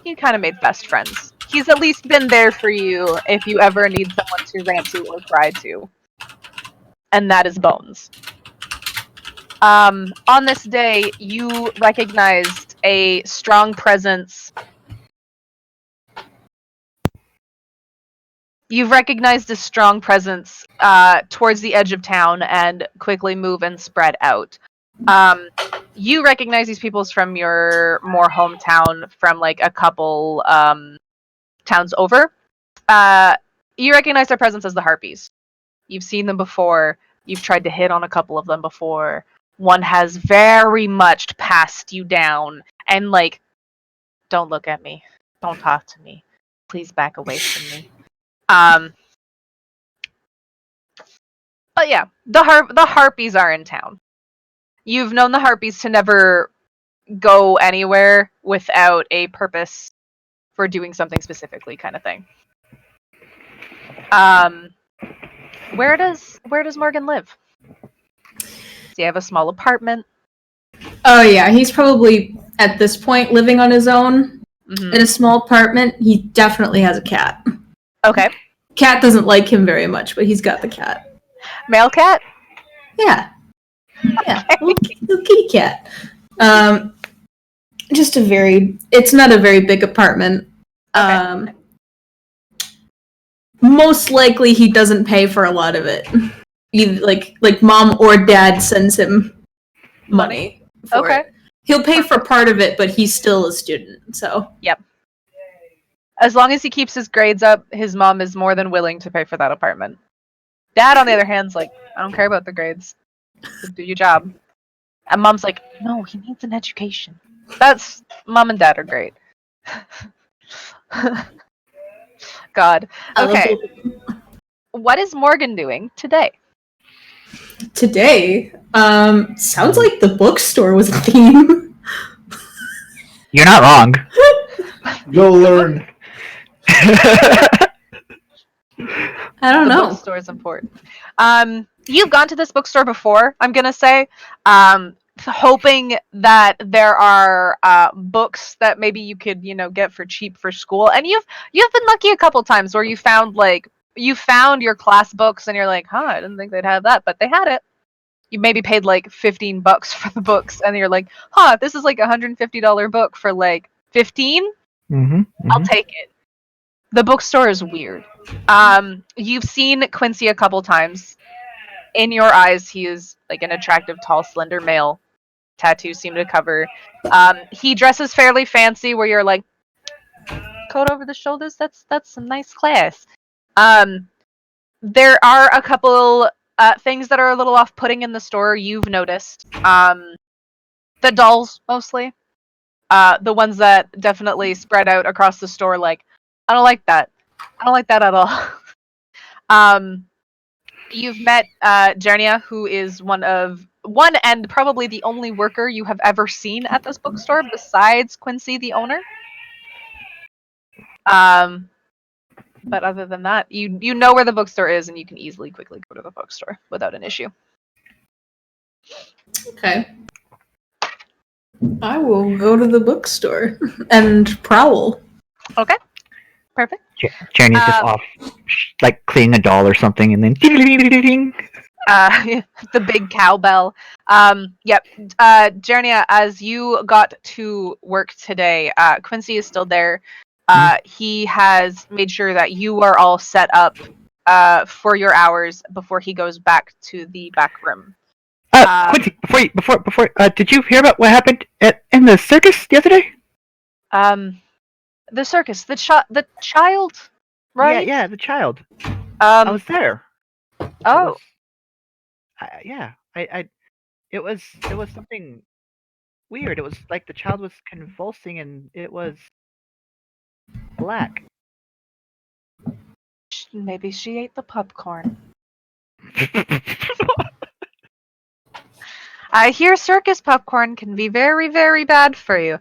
he kind of made best friends. He's at least been there for you if you ever need someone to rant to or cry to. And that is Bones. On this day, you recognized a strong presence You've recognized a strong presence towards the edge of town and quickly move and spread out. You recognize these peoples from your more hometown from like a couple towns over. You recognize their presence as the Harpies. You've seen them before. You've tried to hit on a couple of them before. One has very much passed you down and like, don't look at me. Don't talk to me. Please back away from me. But yeah, the Harpies are in town. You've known the Harpies to never go anywhere without a purpose for doing something specifically, kind of thing. Where does Morgan live? Does he have a small apartment? Oh yeah, he's probably at this point living on his own Mm-hmm. in a small apartment. He definitely has a cat. Okay. Cat doesn't like him very much, but he's got the cat. Male cat? Yeah. Yeah. Little kitty cat. It's not a very big apartment. Okay. Most likely he doesn't pay for a lot of it. Either like mom or dad sends him money for Okay. it. He'll pay for part of it, but he's still a student, so. Yep. As long as he keeps his grades up, his mom is more than willing to pay for that apartment. Dad, on the other hand, is like, I don't care about the grades. Just do your job. And mom's like, no, he needs an education. That's mom and dad are great. God. Okay. What is Morgan doing today? Today, sounds like the bookstore was a theme. You're not wrong. Go learn. I don't The know. bookstore is important. You've gone to this bookstore before, I'm gonna say, hoping that there are books that maybe you could, get for cheap for school. And you've been lucky a couple times where you found your class books and you're like, huh, I didn't think they'd have that, but they had it. You maybe paid like $15 for the books, and you're like, huh, this is like $150 book for like 15. I'll take it. The bookstore is weird. You've seen Quincy a couple times. In your eyes, he is like an attractive, tall, slender male. Tattoos seem to cover. He dresses fairly fancy, where you're like, coat over the shoulders. That's some nice class. There are a couple things that are a little off-putting in the store. You've noticed. The dolls mostly. The ones that definitely spread out across the store. Like, I don't like that. I don't like that at all. You've met Jernia, who is one and probably the only worker you have ever seen at this bookstore besides Quincy, the owner. But other than that, you know where the bookstore is, and you can quickly go to the bookstore without an issue. Okay. I will go to the bookstore and prowl. Okay. Perfect. Journey's just off, like cleaning a doll or something, and then ding. The big cowbell. Yep. Jernia, as you got to work today, Quincy is still there. He has made sure that you are all set up for your hours before he goes back to the back room. Quincy, before, did you hear about what happened in the circus yesterday? The circus, the child, right? Yeah, the child. I was there. Oh. It was something weird. It was like the child was convulsing, and it was black. Maybe she ate the popcorn. I hear circus popcorn can be very, very bad for you.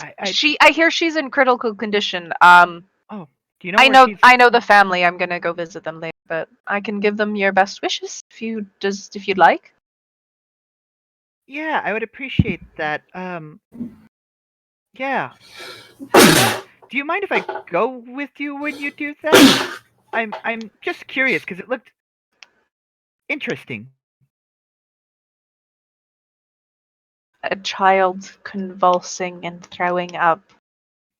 I hear she's in critical condition. Do you know? I know the family. I'm gonna go visit them later, but I can give them your best wishes if you'd like. Yeah, I would appreciate that. Yeah. Do you mind if I go with you when you do that? I'm just curious because it looked interesting. A child convulsing and throwing up.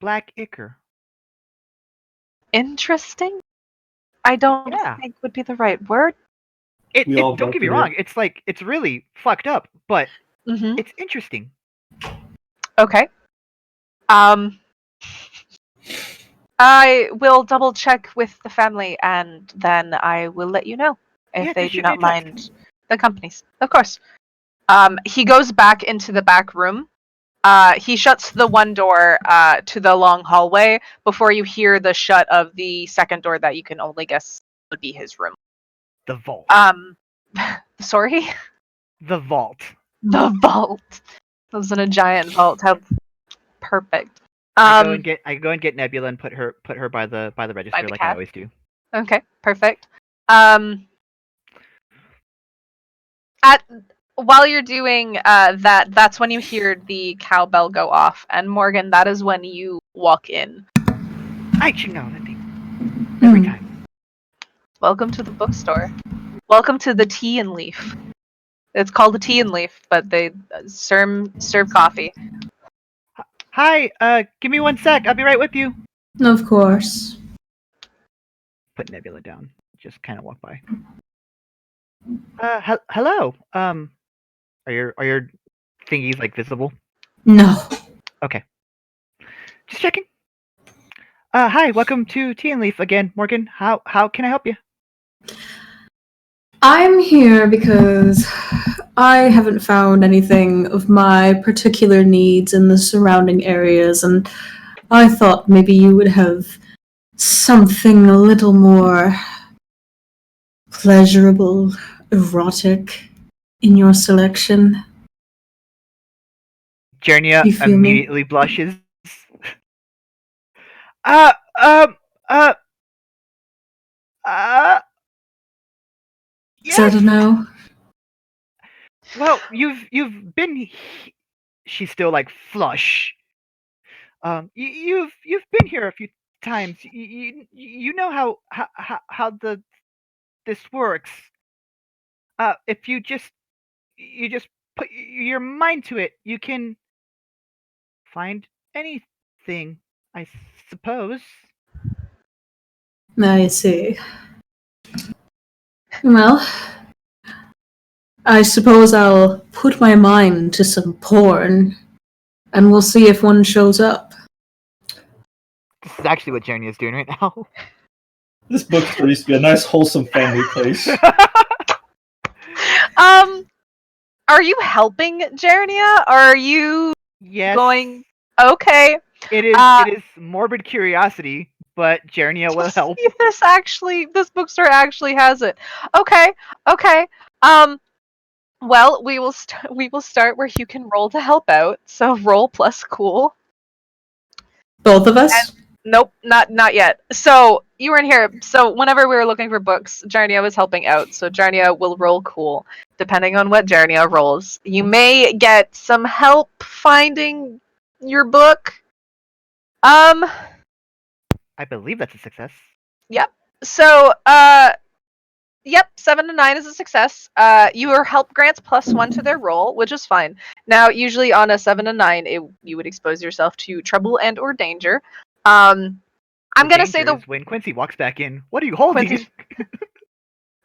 Black ichor. interesting. I don't Yeah. think would be the right word. We all Don't get me voted wrong. It's really fucked up, but Mm-hmm. it's interesting. Okay. I will double check with the family, and then I will let you know if Yeah, they just do shoot me not a text. mind the companies. Of course. He goes back into the back room. He shuts the one door to the long hallway before you hear the shut of the second door that you can only guess would be his room. The vault. Sorry? The vault. The vault. It was in a giant vault. How perfect. I go and get Nebula and put her by the register the like cat? I always do. Okay, perfect. At while you're doing that's when you hear the cowbell go off, and Morgan, that is when you walk in. I should know that thing. Every time. Welcome to the bookstore. Welcome to the Tea and Leaf. It's called the Tea and Leaf, but they serve coffee. Hi, give me 1 sec. I'll be right with you. Of course. Put Nebula down. Just kind of walk by. Hello. Are your thingies like visible? No. Okay. Just checking. Hi, welcome to Tea and Leaf again, Morgan. How can I help you? I'm here because I haven't found anything of my particular needs in the surrounding areas, and I thought maybe you would have something a little more pleasurable, erotic in your selection. Jernia You feel me? immediately blushes. Uh, um, uh, Is that a no? Well, you've been. She's still like flush. You've been here a few times. You know how this works. If you just put your mind to it, you can find anything, I suppose. I see. Well, I suppose I'll put my mind to some porn, and we'll see if one shows up. This is actually what Jernia is doing right now. This bookstore used to be a nice, wholesome family place. Are you helping Jernia? Or are you Yes. going? Okay. It is morbid curiosity, but Jernia will help. This bookstore actually has it. Okay. Well, we will start where you can roll to help out. So roll plus cool. Both of us? Nope, not yet. So you were in here. So whenever we were looking for books, Jarnia was helping out. So Jarnia will roll cool, depending on what Jarnia rolls. You may get some help finding your book. I believe that's a success. Yep. So, yep, 7 to 9 is a success. Your help grants +1 to their roll, which is fine. Now, usually on a 7 to 9, you would expose yourself to trouble and or danger. I'm gonna say the when Quincy walks back in. What are you holding? Quincy.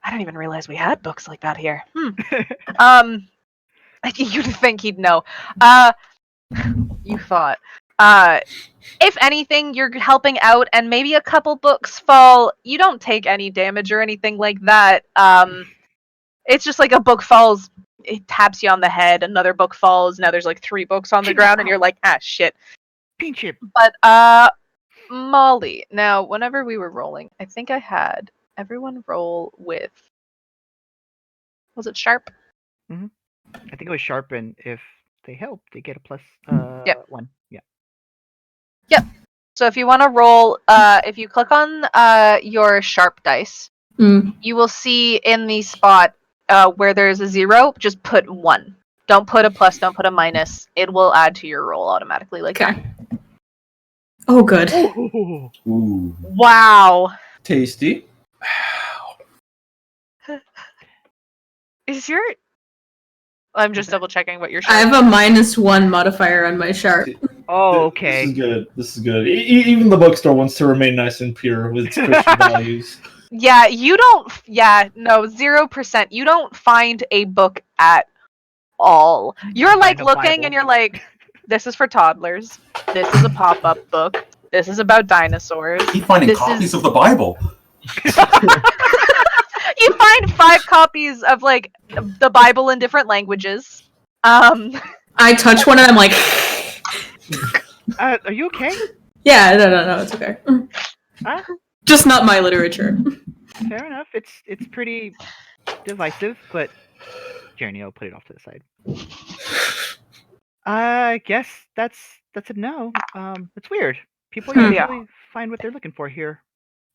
I didn't even realize we had books like that here. You'd think he'd know. You thought. If anything, you're helping out, and maybe a couple books fall. You don't take any damage or anything like that. It's just like a book falls, it taps you on the head. Another book falls. Now there's like 3 books on the ground, and you're like, ah, shit. Pinch. But Molly. Now, whenever we were rolling, I think I had everyone roll with. Was it sharp? Mm-hmm. I think it was sharp, and if they help, they get a plus Yep. 1. Yeah. Yep. So if you want to roll, if you click on your sharp dice, you will see in the spot where there's a 0, just put 1. Don't put a plus, don't put a minus. It will add to your roll automatically like that. Oh, good. Ooh. Wow. Tasty. Is your I'm just double checking what you're I showing. have a -1 modifier on my sharp. Oh, This okay. is good. This is good. Even the bookstore wants to remain nice and pure with its Christian values. Yeah, you don't. Yeah, no, 0%. You don't find a book at all. You're like find a looking Bible. and you're like, this is for toddlers. This is a pop-up book. This is about dinosaurs. Keep finding This copies is- of the Bible. You find 5 copies of like the Bible in different languages. I touch one and I'm like, Are you okay? yeah, no, it's okay. Huh? Just not my literature. Fair enough. It's pretty divisive, but Jeremy, I'll put it off to the side. I guess that's a no. It's weird. People Hmm. usually find what they're looking for here,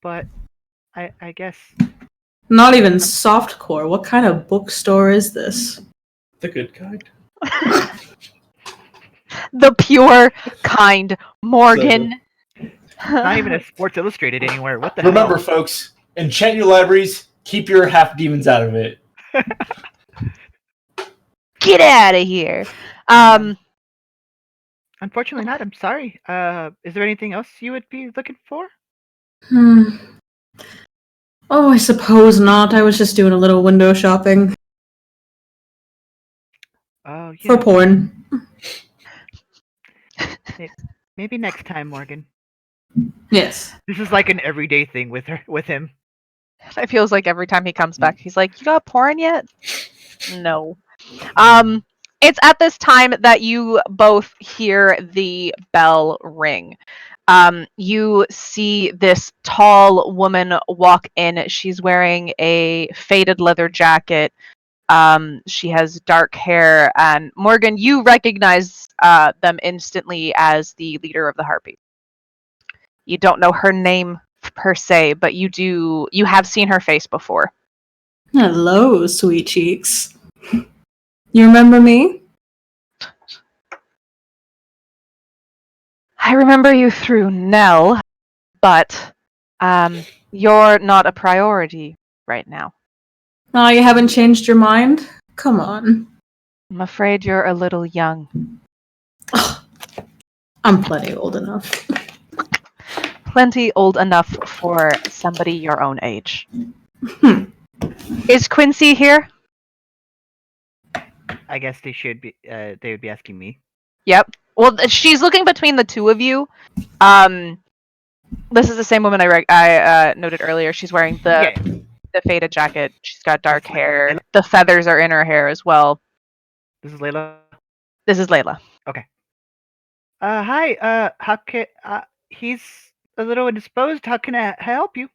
but I guess Not even softcore. What kind of bookstore is this? The good kind. the pure kind, Morgan. not even a Sports Illustrated anywhere. What the Remember, hell? folks, enchant your libraries. Keep your half demons out of it. Get out of here. Unfortunately, not. I'm sorry. Is there anything else you would be looking for? Oh, I suppose not. I was just doing a little window shopping Oh, for yeah. porn. Maybe next time, Morgan. Yes. This is like an everyday thing with him. It feels like every time he comes back, he's like, "You got porn yet?" No. It's at this time that you both hear the bell ring. You see this tall woman walk in. She's wearing a faded leather jacket. She has dark hair, and Morgan, you recognize them instantly as the leader of the Harpies. You don't know her name per se, but you have seen her face before. Hello, sweet cheeks. You remember me? I remember you through Nell, but you're not a priority right now. Oh, you haven't changed your mind? Come on. I'm afraid you're a little young. I'm plenty old enough. Plenty old enough for somebody your own age. Hmm. Is Quincy here? I guess they should be. They would be asking me. Yep. Well, she's looking between the two of you. This is the same woman I noted earlier. She's wearing the faded jacket. She's got dark hair. The feathers are in her hair as well. This is Layla. This is Layla. Okay. Hi. How can he's a little indisposed. How can I help you?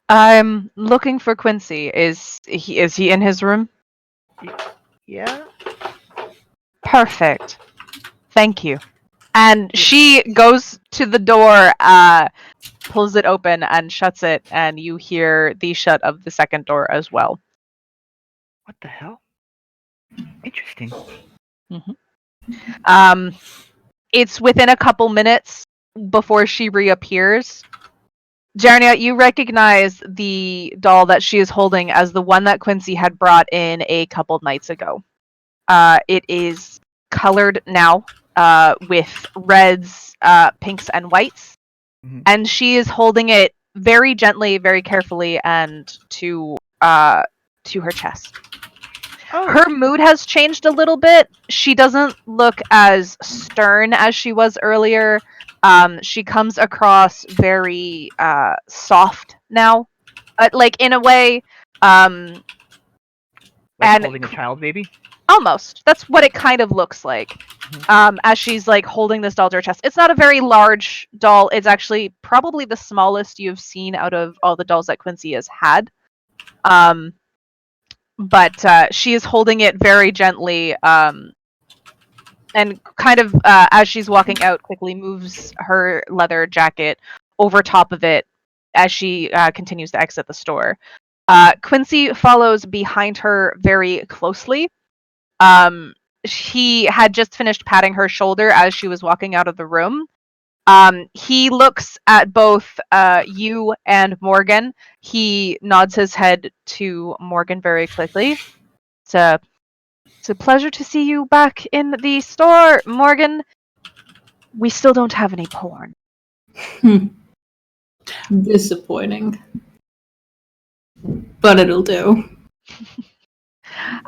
I'm looking for Quincy. Is he in his room? Yeah. Perfect. Thank you. And she goes to the door, pulls it open and shuts it, and you hear the shut of the second door as well. What the hell? Interesting. It's within a couple minutes before she reappears. Jarnia, you recognize the doll that she is holding as the one that Quincy had brought in a couple nights ago. It is colored now with reds, pinks, and whites. Mm-hmm. And she is holding it very gently, very carefully, and to her chest. Oh. Her mood has changed a little bit. She doesn't look as stern as she was earlier. She comes across very soft now, like in a way. Like and holding a child, maybe. Almost. That's what it kind of looks like. As she's like holding this doll to her chest. It's not a very large doll. It's actually probably the smallest you've seen out of all the dolls that Quincy has had. But she is holding it very gently, and kind of as she's walking out, quickly moves her leather jacket over top of it as she continues to exit the store. Quincy follows behind her very closely. He had just finished patting her shoulder as she was walking out of the room. He looks at both you and Morgan. He nods his head to Morgan very quickly. It's It's a pleasure to see you back in the store, Morgan. We still don't have any porn. Disappointing. But it'll do.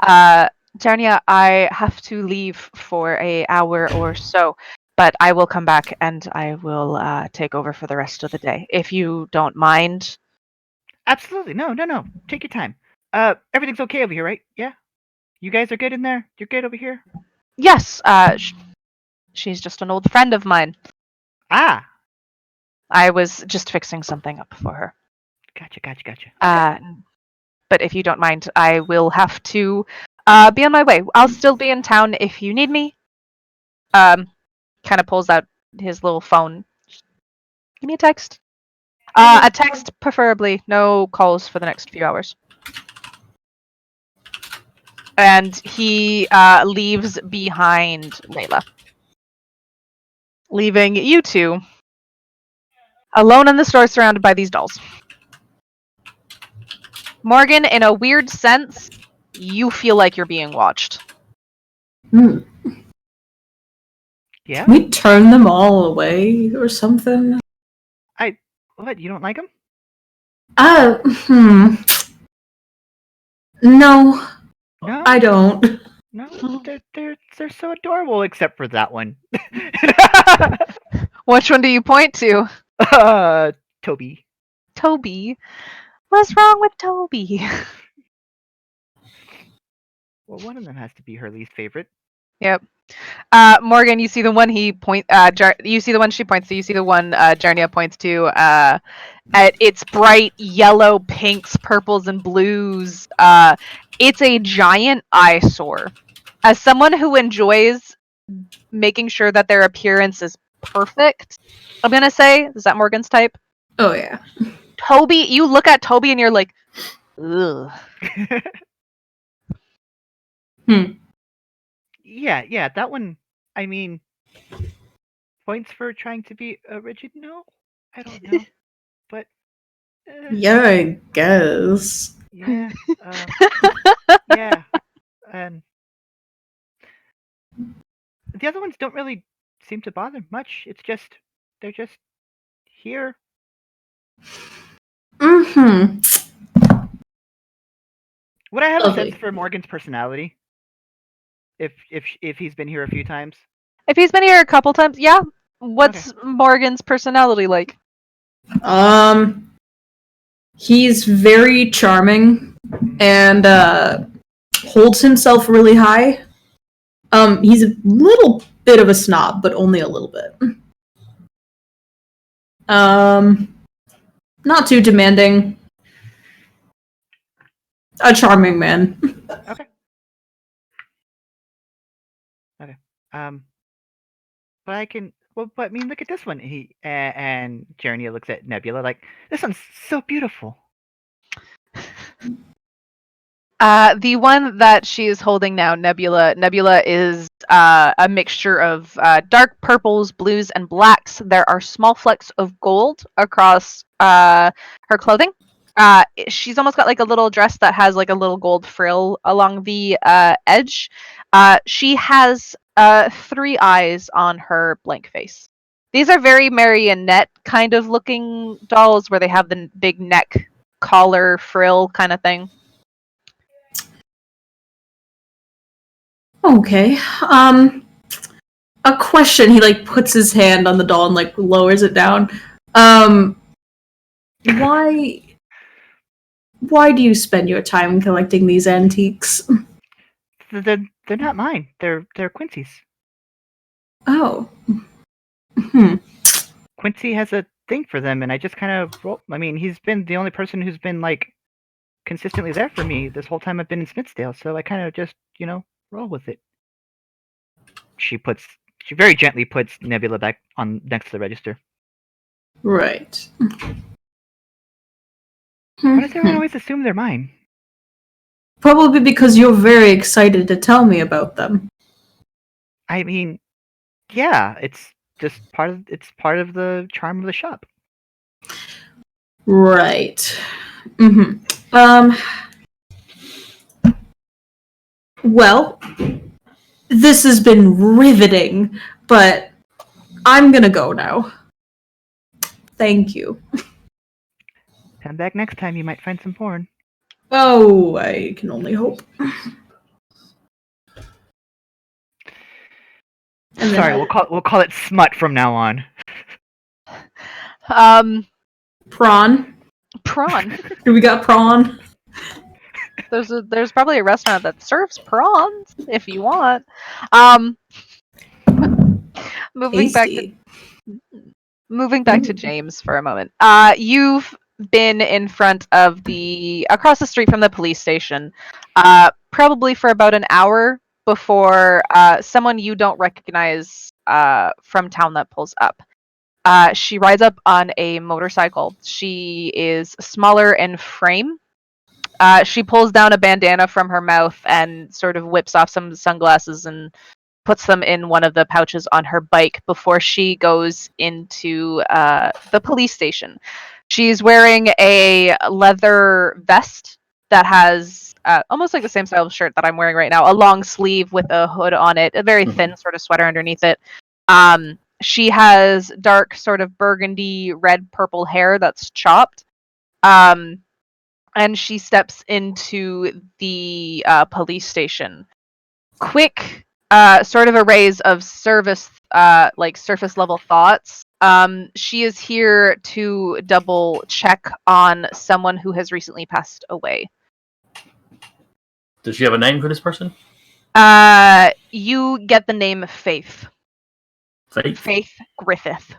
Jarnia, I have to leave for an hour or so, but I will come back and I will take over for the rest of the day, if you don't mind. Absolutely. No. Take your time. Everything's okay over here, right? Yeah? You guys are good in there? You're good over here? Yes, she's just an old friend of mine. Ah! I was just fixing something up for her. Gotcha. But if you don't mind, I will have to be on my way. I'll still be in town if you need me. Kind of pulls out his little phone. Give me a text. A text, preferably. No calls for the next few hours. And he leaves behind Layla, leaving you two alone in the store surrounded by these dolls. Morgan, in a weird sense, you feel like you're being watched. Hmm. Yeah? Can we turn them all away or something? What? You don't like them? No, No? I don't. No? They're so adorable, except for that one. Which one do you point to? Toby. Toby. What's wrong with Toby? Well, one of them has to be her least favorite. Yep. Morgan, you see the one you see the one she points to. You see the one Jarnia points to. At its bright yellow, pinks, purples, and blues. It's a giant eyesore. As someone who enjoys making sure that their appearance is perfect, I'm gonna say, is that Morgan's type? Oh yeah. Toby, you look at Toby and you're like, ugh. Yeah, that one, I mean, points for trying to be original? I don't know. But, Yeah, I guess. yeah, yeah, and the other ones don't really seem to bother much. It's just, they're just here. Mm-hmm. Would I have Lovely. a sense for Morgan's personality? If he's been here a few times? If he's been here a couple times, yeah. What's Morgan's personality like? He's very charming and holds himself really high. He's a little bit of a snob, but only a little bit. Not too demanding. A charming man. Okay. But I can. Well, but I mean, look at this one. And Jernia looks at Nebula like, this one's so beautiful. The one that she is holding now, Nebula. Nebula is a mixture of dark purples, blues, and blacks. There are small flecks of gold across her clothing. She's almost got like a little dress that has like a little gold frill along the edge. She has 3 eyes on her blank face. These are very marionette kind of looking dolls where they have the big neck collar frill kind of thing. Okay. A question. He like puts his hand on the doll and like lowers it down. Why do you spend your time collecting these antiques? They're not mine. They're Quincy's. Oh. Quincy has a thing for them, and I just kind of. I mean, he's been the only person who's been like consistently there for me this whole time I've been in Smithsdale. So I kind of just roll with it. She very gently puts Nebula back on next to the register. Right. Why does everyone always assume they're mine? Probably because you're very excited to tell me about them. I mean, yeah, it's just part of the charm of the shop. Right. Well, This has been riveting, but I'm gonna go now. Thank you. Come back next time, you might find some porn. Oh, I can only hope. And then Sorry, we'll call it smut from now on. prawn. Prawn. Do we got prawn? There's probably a restaurant that serves prawns if you want. Moving back to Tasty. moving back to James for a moment. You've been in front of across the street from the police station, probably for about an hour before someone you don't recognize from town that pulls up. She rides up on a motorcycle. She is smaller in frame. She pulls down a bandana from her mouth and sort of whips off some sunglasses and puts them in one of the pouches on her bike before she goes into the police station. She's wearing a leather vest that has almost like the same style of shirt that I'm wearing right now, a long sleeve with a hood on it, a very thin sort of sweater underneath it. She has dark sort of burgundy red purple hair that's chopped. And she steps into the police station. Quick sort of a raise of surface level thoughts. She is here to double check on someone who has recently passed away. Does she have a name for this person? You get the name Faith. Faith? Faith Griffith.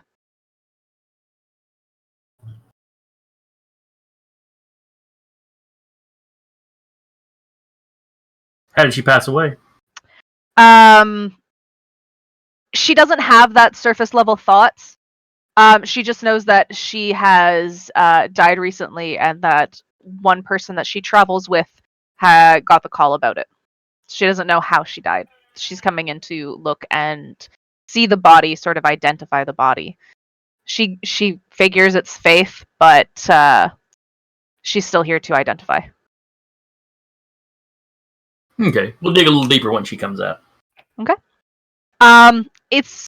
How did she pass away? She doesn't have that surface level thoughts. She just knows that she has died recently and that one person that she travels with got the call about it. She doesn't know how she died. She's coming in to look and see the body, sort of identify the body. She figures it's Faith, but she's still here to identify. Okay, we'll dig a little deeper when she comes out. Okay. It's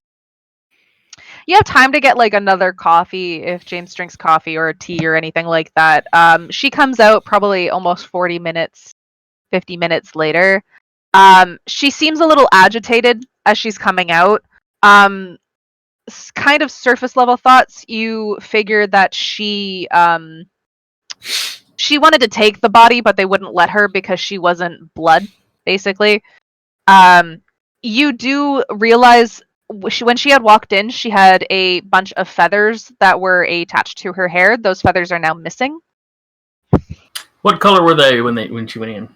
you have time to get like another coffee if James drinks coffee or tea or anything like that. She comes out probably almost 40 minutes, 50 minutes later. She seems a little agitated as she's coming out. Kind of surface level thoughts. You figure that she wanted to take the body, but they wouldn't let her because she wasn't blood, basically. You do realize when she had walked in, she had a bunch of feathers that were attached to her hair. Those feathers are now missing. What color were they when she went in?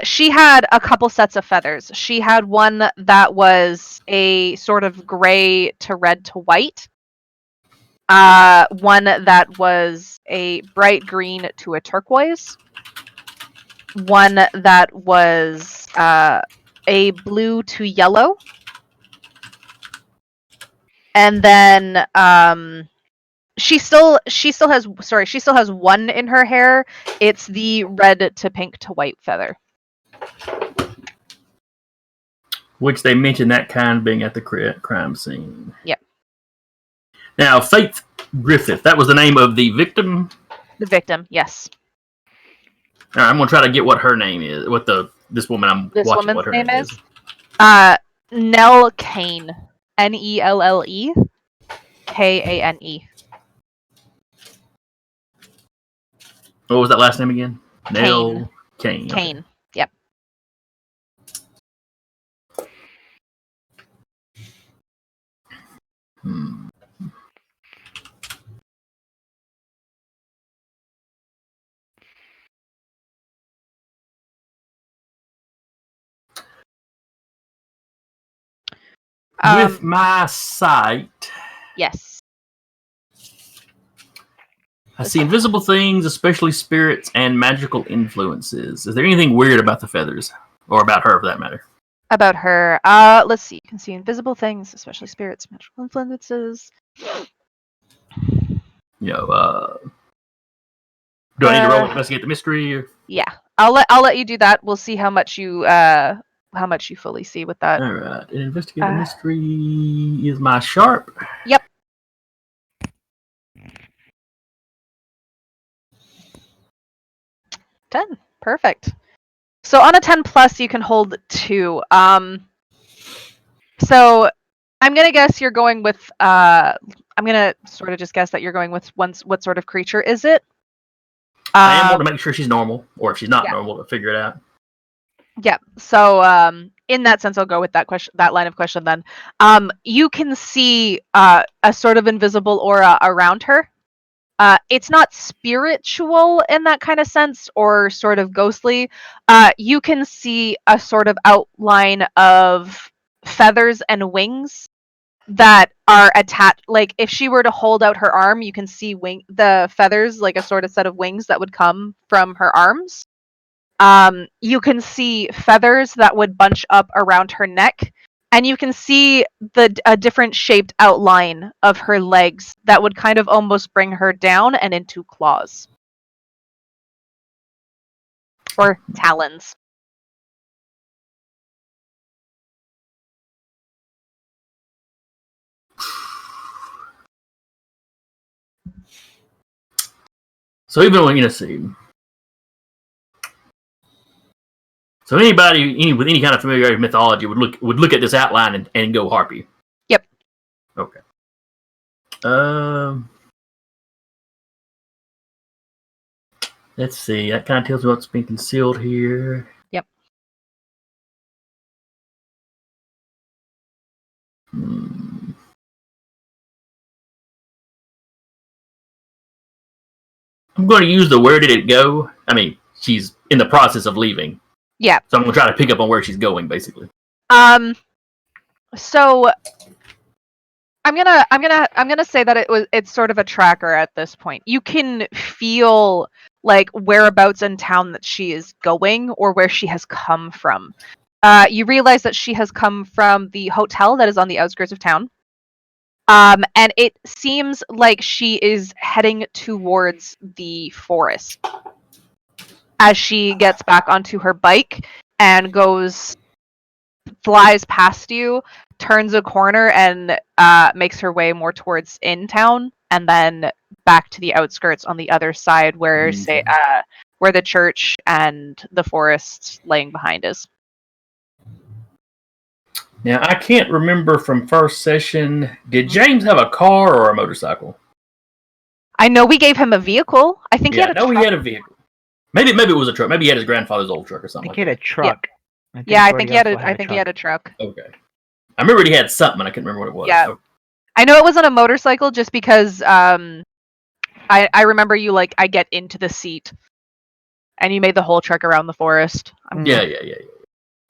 She had a couple sets of feathers. She had one that was a sort of gray to red to white. One that was a bright green to a turquoise. One that was a blue to yellow. And then she still has one in her hair. It's the red to pink to white feather. Which they mentioned that kind being at the crime scene. Yep. Now, Faith Griffith, that was the name of the victim? The victim, yes. All right, I'm going to try to get what her name is, what this woman I'm This watching, woman's what her name is. Nell Kane. Nelle Kane. What was that last name again? Kane. Nell Kane. Kane. Okay. Yep. With my sight, Yes. I see invisible things, especially spirits and magical influences. Is there anything weird about the feathers? Or about her, for that matter? About her. Let's see. You can see invisible things, especially spirits, magical influences. Do I need to roll to investigate the mystery? Or? Yeah. I'll let you do that. We'll see how much you much you fully see with that. All right. Investigate the mystery is my sharp. Yep. $10. Perfect. So on a 10 plus, you can hold 2. So I'm gonna guess you're going with. I'm gonna sort of just guess that you're going with what sort of creature is it? I am want to make sure she's normal, or if she's not normal, to figure it out. Yeah. So in that sense, I'll go with that question, that line of question. Then, you can see a sort of invisible aura around her. It's not spiritual in that kind of sense, or sort of ghostly. You can see a sort of outline of feathers and wings that are attached. Like if she were to hold out her arm, you can see the feathers, like a sort of set of wings that would come from her arms. You can see feathers that would bunch up around her neck, and you can see a different shaped outline of her legs that would kind of almost bring her down and into claws. Or talons. So even when so anybody with any kind of familiarity with mythology would look at this outline and go harpy. Yep. Okay. Let's see. That kind of tells me what's being concealed here. Yep. I'm going to use the where did it go? I mean, she's in the process of leaving. Yeah. So I'm going to try to pick up on where she's going, basically. So I'm gonna say that it's sort of a tracker at this point. You can feel like whereabouts in town that she is going or where she has come from. You realize that she has come from the hotel that is on the outskirts of town. And it seems like she is heading towards the forest as she gets back onto her bike and flies past you, turns a corner, and makes her way more towards in town, and then back to the outskirts on the other side, where where the church and the forest laying behind is. Now, I can't remember from first session. Did James have a car or a motorcycle? I know we gave him a vehicle. I think he had a truck. He had a vehicle. Maybe it was a truck. Maybe he had his grandfather's old truck or I something. think he had a truck. Yeah, I think he had a truck. Okay. I remember he had something. I couldn't remember what it was. Yeah. Okay. I know it wasn't a motorcycle just because I remember you I get into the seat and you made the whole trek around the forest. Yeah.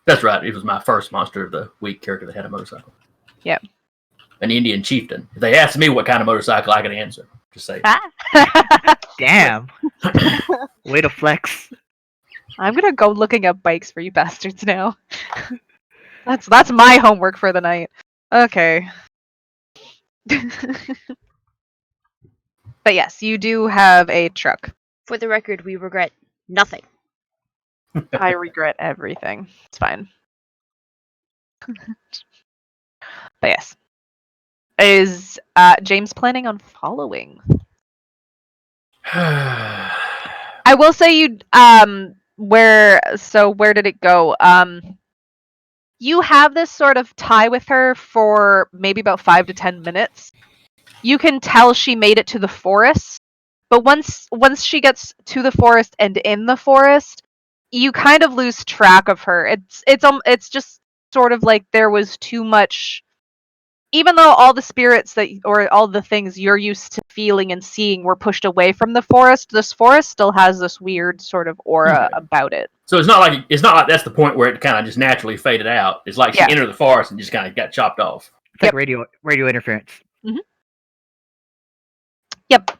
That's right. It was my first Monster of the Week character that had a motorcycle. Yeah. An Indian chieftain. If they asked me what kind of motorcycle, I could answer. Just say. Damn. Way to flex. I'm gonna go looking up bikes for you bastards now. That's my homework for the night. Okay. But yes, you do have a truck. For the record, we regret nothing. I regret everything. It's fine. But yes. Is James planning on following? I will say you where did it go? You have this sort of tie with her for maybe about 5 to 10 minutes. You can tell she made it to the forest, but once she gets to the forest and in the forest, you kind of lose track of her. It's just sort of like there was too much. Even though all the spirits or all the things you're used to feeling and seeing were pushed away from the forest, this forest still has this weird sort of aura about it. So it's not like that's the point where it kind of just naturally faded out. It's like she entered the forest and just kind of got chopped off. It's like radio interference. Mm-hmm. Yep.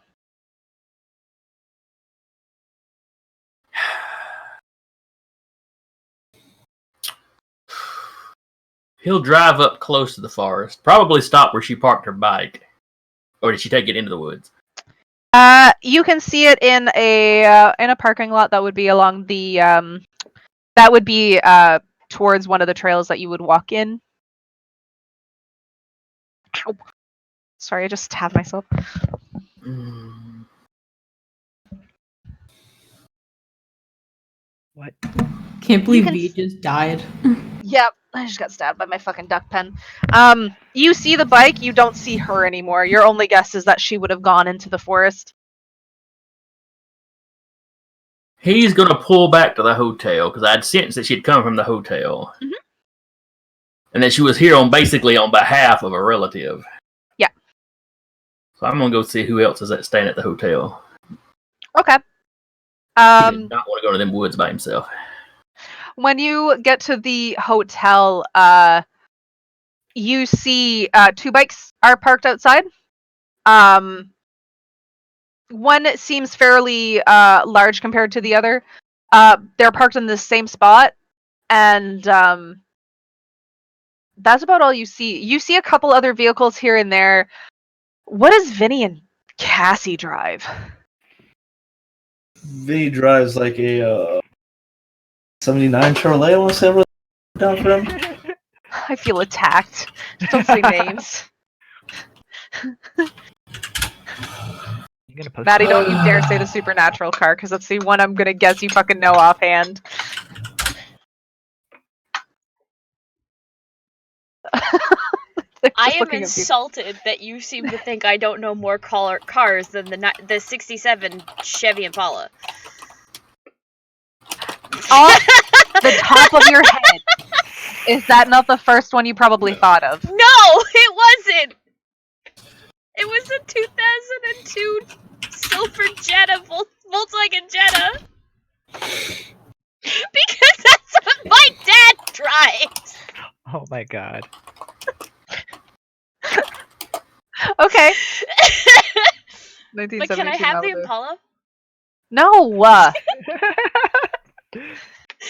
He'll drive up close to the forest. Probably stop where she parked her bike. Or did she take it into the woods? You can see it in a parking lot that would be along the that would be towards one of the trails that you would walk in. Ow. Sorry, I just stabbed myself. What? Can't believe can V just died. Yep, I just got stabbed by my fucking duck pen. You see the bike, you don't see her anymore. Your only guess is that she would have gone into the forest. He's gonna pull back to the hotel because I'd sensed that she'd come from the hotel, and that she was here on behalf of a relative. Yeah. So I'm gonna go see who else is staying at the hotel. Okay. He did not want to go to them woods by himself. When you get to the hotel, you see 2 bikes are parked outside. One seems fairly large compared to the other. They're parked in the same spot, and that's about all you see. You see a couple other vehicles here and there. What does Vinny and Cassie drive? Vinny drives like a 79 Chevrolet. I want to say I down for him. I feel attacked. Don't say names. You gonna post Maddie, it? don't you dare say the supernatural car, because that's the one I'm gonna guess you fucking know offhand. I am insulted that you seem to think I don't know more cars than the 67 Chevy Impala. Off the top of your head, is that not the first one you probably thought of? No, it wasn't! It was a 2002 Silver Jetta, Volkswagen Jetta. Because that's what my dad drives! Oh my god. Okay. But can I have the Malibu. Impala? No!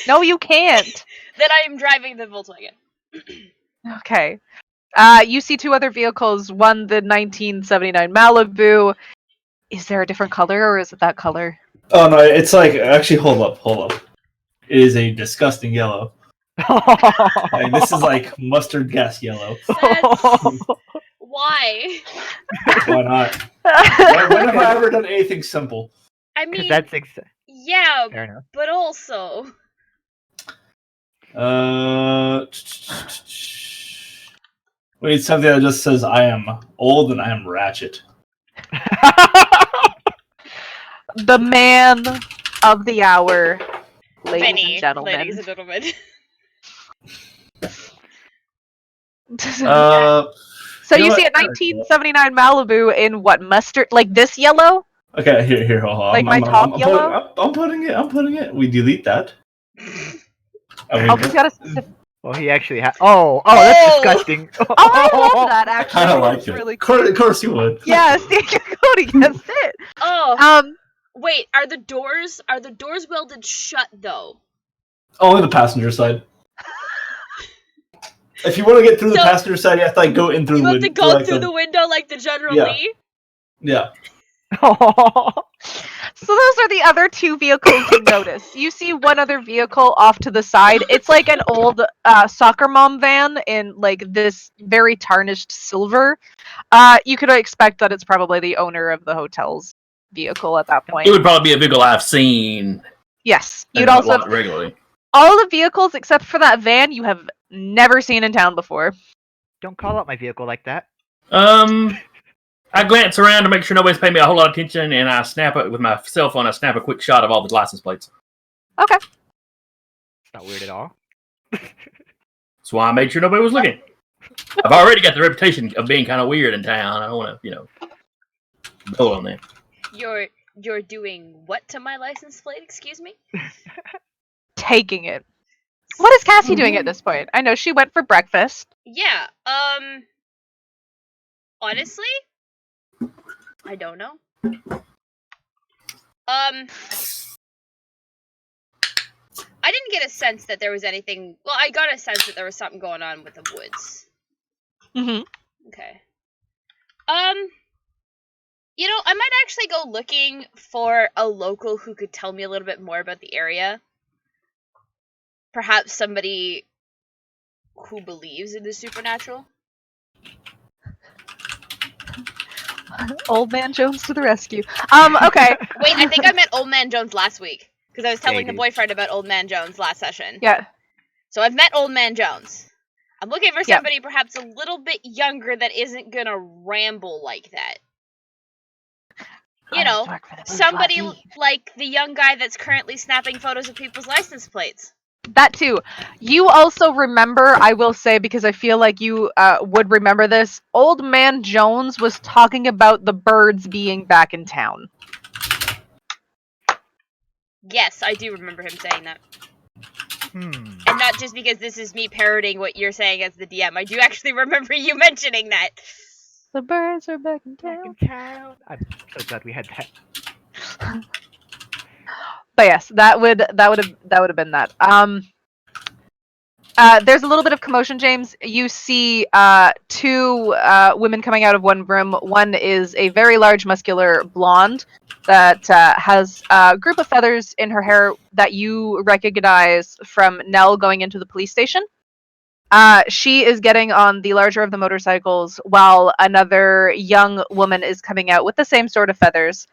No, you can't! Then I am driving the Volkswagen. Okay. You see 2 other vehicles. One, the 1979 Malibu. Is there a different color, or is it that color? Oh no, it's like actually hold up. It is a disgusting yellow. Like, this is like mustard gas yellow. Why? Why not? When have I ever done anything simple? I mean, That's yeah, fair enough. but also... We need something that just says I am old and I am ratchet. The man of the hour, ladies Benny, and gentlemen. ladies and gentlemen. So you see a 1979 Malibu in what, mustard? Like this yellow? Okay, here, hold on. Like my top yellow? I'm putting it. We delete that. Oh, he's got a specific... Well, he actually has. Oh, that's disgusting. Oh, I love that, actually. I kinda like it's it. really cool. Of course you would. Yes, Cody gets it. Oh, wait, are the doors welded shut, though? Only the passenger side. If you want to get through the passenger side, you have to like go in through the window. You have to go through the window like the General Lee? Yeah. So those are the other 2 vehicles you notice. You see one other vehicle off to the side. It's like an old soccer mom van in like this very tarnished silver. You could expect that it's probably the owner of the hotel's vehicle at that point. It would probably be a vehicle I've seen. Yes, you'd also have regularly. all the vehicles except for that van you have never seen in town before. Don't call out my vehicle like that. I glance around to make sure nobody's paying me a whole lot of attention, and I snap it with my cell phone. I snap a quick shot of all the license plates. Okay. It's not weird at all. That's why I made sure nobody was looking. I've already got the reputation of being kind of weird in town. I don't want to, go on that. You're doing what to my license plate? Excuse me. Taking it. What is Cassie doing at this point? I know she went for breakfast. Yeah. Honestly, I don't know. I didn't get a sense that there was anything. Well, I got a sense that there was something going on with the woods. Mm-hmm. Okay. I might actually go looking for a local who could tell me a little bit more about the area. Perhaps somebody who believes in the supernatural. Old Man Jones to the rescue. Okay. Wait, I think I met Old Man Jones last week because I was telling the Dated. boyfriend about Old Man Jones last session. Yeah. So I've met Old Man Jones. I'm looking for Yeah. somebody perhaps a little bit younger that isn't gonna ramble like that. You know, somebody like the young guy that's currently snapping photos of people's license plates. That too. You also remember, I will say, because I feel like you would remember this, Old Man Jones was talking about the birds being back in town. Yes, I do remember him saying that. Hmm. And not just because this is me parroting what you're saying as the DM. I do actually remember you mentioning that. The birds are back in Back town. in town. I'm so glad we had that. But yes, that would have been that. There's a little bit of commotion, James. You see two women coming out of one room. One is a very large, muscular blonde that has a group of feathers in her hair that you recognize from Nell going into the police station. She is getting on the larger of the motorcycles, while another young woman is coming out with the same sort of feathers,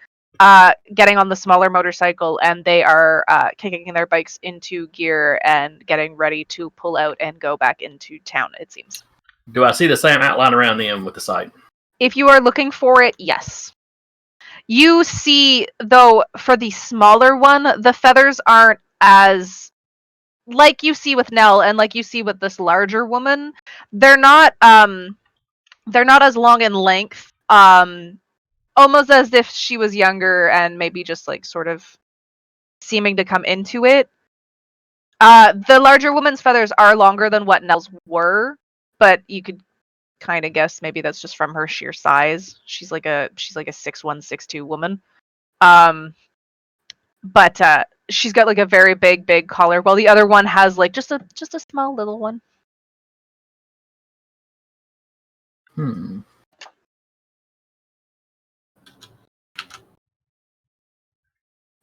getting on the smaller motorcycle, and they are kicking their bikes into gear and getting ready to pull out and go back into town, it seems. Do I see the same outline around them with the sight? If you are looking for it, yes. You see, though, for the smaller one, the feathers aren't as like you see with Nell and like you see with this larger woman. They're not as long in length. Almost as if she was younger and maybe just like sort of seeming to come into it. The larger woman's feathers are longer than what Nell's were, but you could kind of guess maybe that's just from her sheer size. She's like a 6'1", 6'2" woman. But she's got like a very big collar, while the other one has like just a small little one.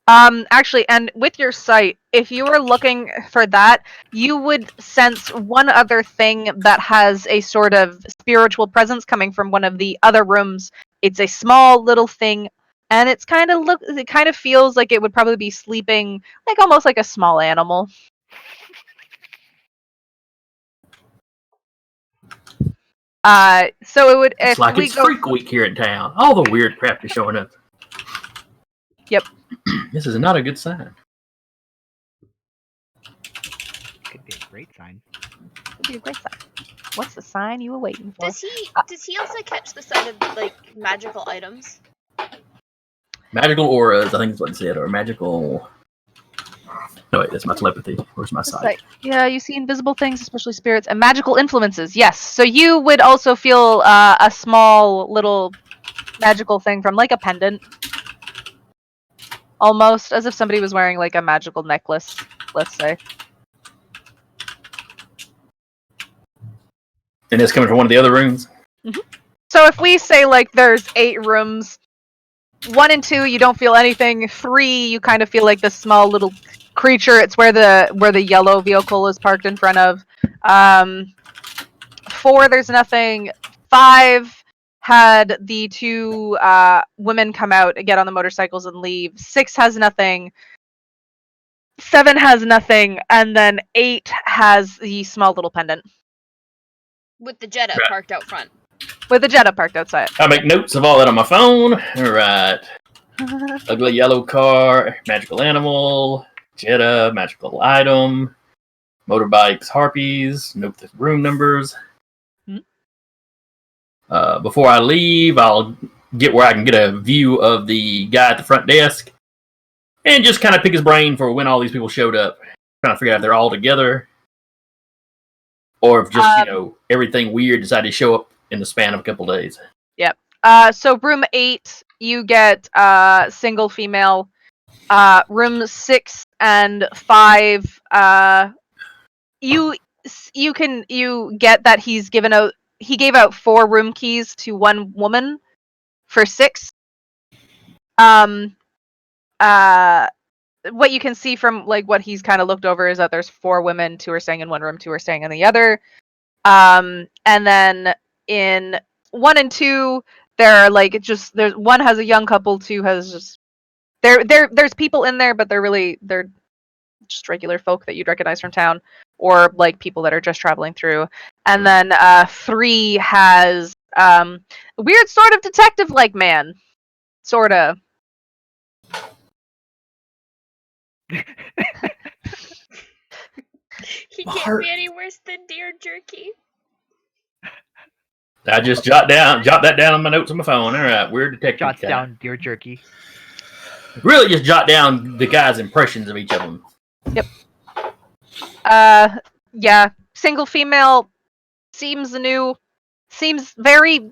Actually, and with your sight, if you were looking for that, you would sense one other thing that has a sort of spiritual presence coming from one of the other rooms. It's a small little thing, and it kind of feels like it would probably be sleeping, like almost like a small animal. So it would. It's If like we it's go, Freak Week here in town. All the weird crap is showing up. Yep. This is not a good sign. Could be a great sign. It'd be a great sign. What's the sign you were waiting for? Does he also catch the sight of like magical items? Magical auras, I think is what it said, or magical. No, wait, that's my telepathy. Where's my sight? Yeah, you see invisible things, especially spirits, and magical influences. Yes, so you would also feel a small little magical thing from like a pendant, almost as if somebody was wearing like a magical necklace. Let's say. And it's coming from one of the other rooms. So if we say like there's 8 rooms, 1 and 2 you don't feel anything. 3 you kind of feel like this small little creature. It's where the yellow vehicle is parked in front of. 4 there's nothing. 5 had the 2 women come out, get on the motorcycles and leave. 6 has nothing. 7 has nothing, and then 8 has the small little pendant With the Jetta Right. parked out front. with the Jetta parked outside. I make notes of all that on my phone. All right. Ugly yellow car, magical animal, Jetta, magical item, motorbikes, harpies, note the room numbers. Before I leave, I'll get where I can get a view of the guy at the front desk and just kind of pick his brain for when all these people showed up. Trying to figure out if they're all together or if just, everything weird decided to show up in the span of a couple days. Yep. So room 8, you get single female. Room 6 and 5, you get that he gave out 4 room keys to 1 woman for 6. What you can see from like what he's kind of looked over is that there's 4 women, 2 are staying in one room, 2 are staying in the other. And then in 1 and 2, there are like there's one has a young couple, 2 has just there's people in there, but they're just regular folk that you'd recognize from town, or like people that are just traveling through. And then 3 has a weird sort of detective like man, sorta. He My can't heart- be any worse than Deer Jerky. I just jot that down on my notes on my phone. All right, weird detective. Jots guy. down Deer Jerky. Really, just jot down the guy's impressions of each of them. Yeah, single female, seems very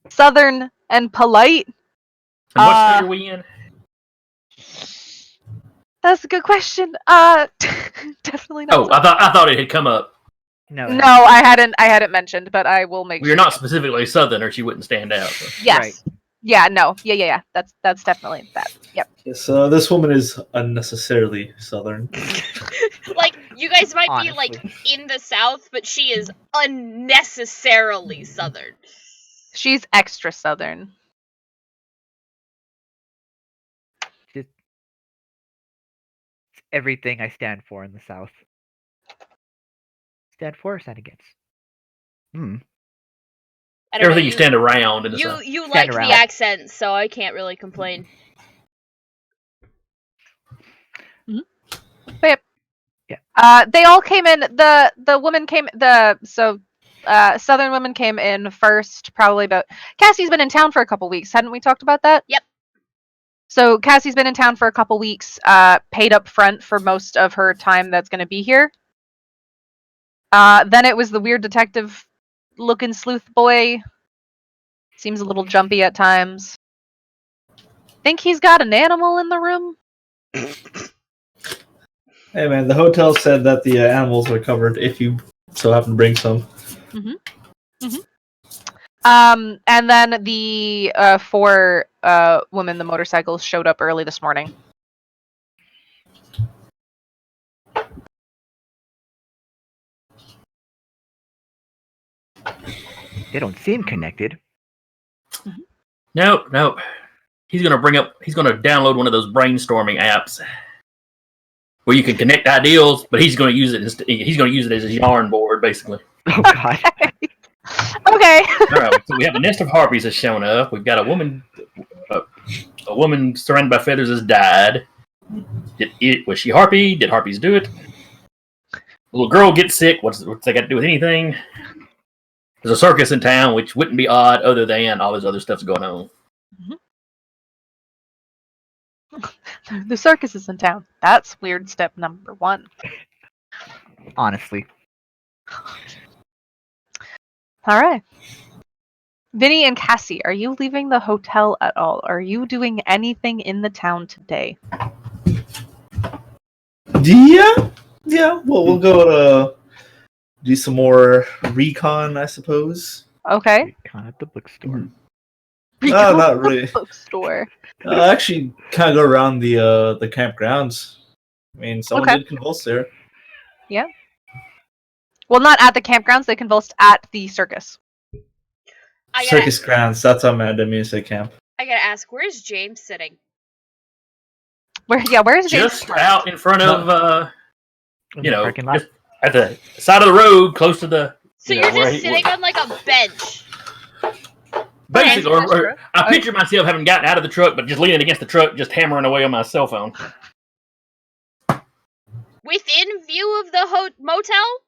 southern and polite. And what state are we in? That's a good question. Definitely not. Oh, I thought it had come up. No. No, I hadn't mentioned, but I will make We're sure. not specifically Southern, or she wouldn't stand out. So. Yes. Right. Yeah. No. Yeah. That's definitely that. Yep. Yes, this woman is unnecessarily southern. Like, you guys might be, Honestly. like, in the South, but she is unnecessarily Southern. She's extra southern. Just everything I stand for in the South. Stand for or stand against? I don't Everything know, you stand around in the You South. you Stand like around. the accent, so I can't really complain. They all came in. The woman came. Southern woman came in first. Probably about. Cassie's been in town for a couple weeks. Hadn't we talked about that? Yep. So Cassie's been in town for a couple weeks. Paid up front for most of her time that's going to be here. Then it was the weird detective-looking sleuth boy. Seems a little jumpy at times. Think he's got an animal in the room? Hey man, the hotel said that the animals are covered if you so happen to bring some. And then the 4 women, the motorcycles, showed up early this morning. They don't seem connected. Nope. He's gonna download one of those brainstorming apps where you can connect ideals, but he's gonna use it as his yarn board, basically. Oh God. Okay. All right, so we have a nest of harpies has shown up. We've got a woman surrounded by feathers has died. Was she harpy? Did harpies do it? A little girl gets sick. What's they got to do with anything? There's a circus in town, which wouldn't be odd other than all this other stuff's going on. The circus is in town. That's weird step number 1. Honestly. All right. Vinny and Cassie, are you leaving the hotel at all? Are you doing anything in the town today? Yeah. Well, we'll go to do some more recon, I suppose. Okay. Recon at the bookstore. No, not really. Bookstore. Actually, kind of go around the campgrounds. I mean, someone Okay. did convulse there. Well, not at the campgrounds. They convulsed at the circus. I gotta, Circus grounds. That's how mad I mean to say camp. I gotta ask, where's James sitting? Where is James? Just out in front of, In the parking lot. just at the side of the road, close to the. So you you're know, where just he- sitting on like a bench. Basically, Okay, or I picture myself having gotten out of the truck, but just leaning against the truck, just hammering away on my cell phone. Within view of the motel?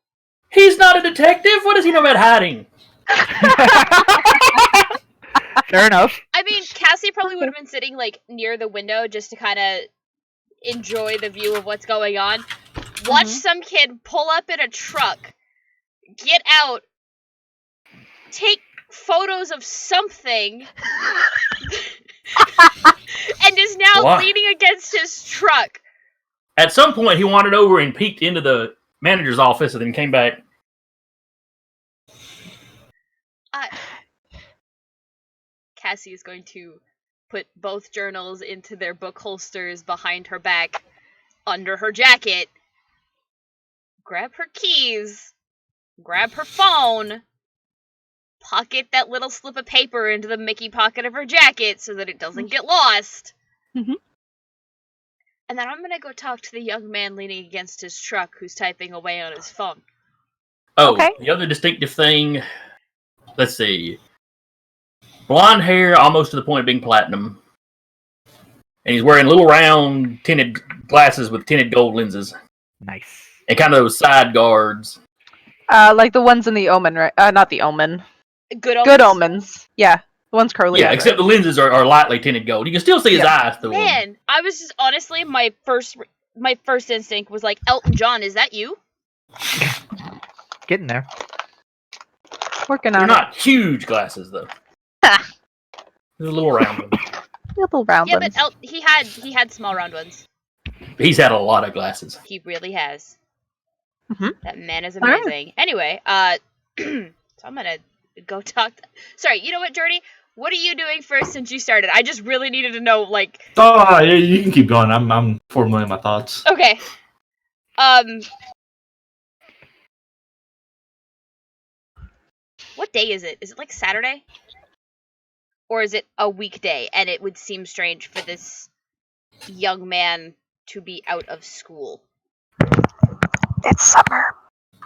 He's not a detective. What does he know about hiding? Fair enough. I mean, Cassie probably would have been sitting like near the window just to kind of enjoy the view of what's going on. Watch some kid pull up in a truck, get out, take photos of something, and is now What? leaning against his truck. At some point, he wandered over and peeked into the manager's office, and then came back. Cassie is going to put both journals into their book holsters behind her back, under her jacket, grab her keys, grab her phone, pocket that little slip of paper into the Mickey pocket of her jacket so that it doesn't get lost. Mhm. And then I'm gonna go talk to the young man leaning against his truck who's typing away on his phone. Oh, Okay. the other distinctive thing. Let's see. Blonde hair, almost to the point of being platinum, and he's wearing little round tinted glasses with tinted gold lenses, Nice. and kind of those side guards. Like the ones in the Omen, right? Not the Omen. Good omens. Good Omens. Yeah, the ones Curly. Yeah, had, except the lenses are lightly tinted gold. You can still see his eyes through them. Man, I was just honestly my first instinct was like, Elton John, is that you? Getting there. right? Working They're on not huge glasses though. Ha. They're a little round ones. it. Little round Yeah, ones. but he had small round ones. He's had a lot of glasses. He really has. Mhm. That man is Alright. amazing. Anyway, so I'm gonna go talk. Sorry, you know what, Jordy? What are you doing first since you started? I just really needed to know, like. Oh, yeah, you can keep going. I'm formulating my thoughts. Okay. What day is it? Is it like Saturday? Or is it a weekday? And it would seem strange for this young man to be out of school. It's summer.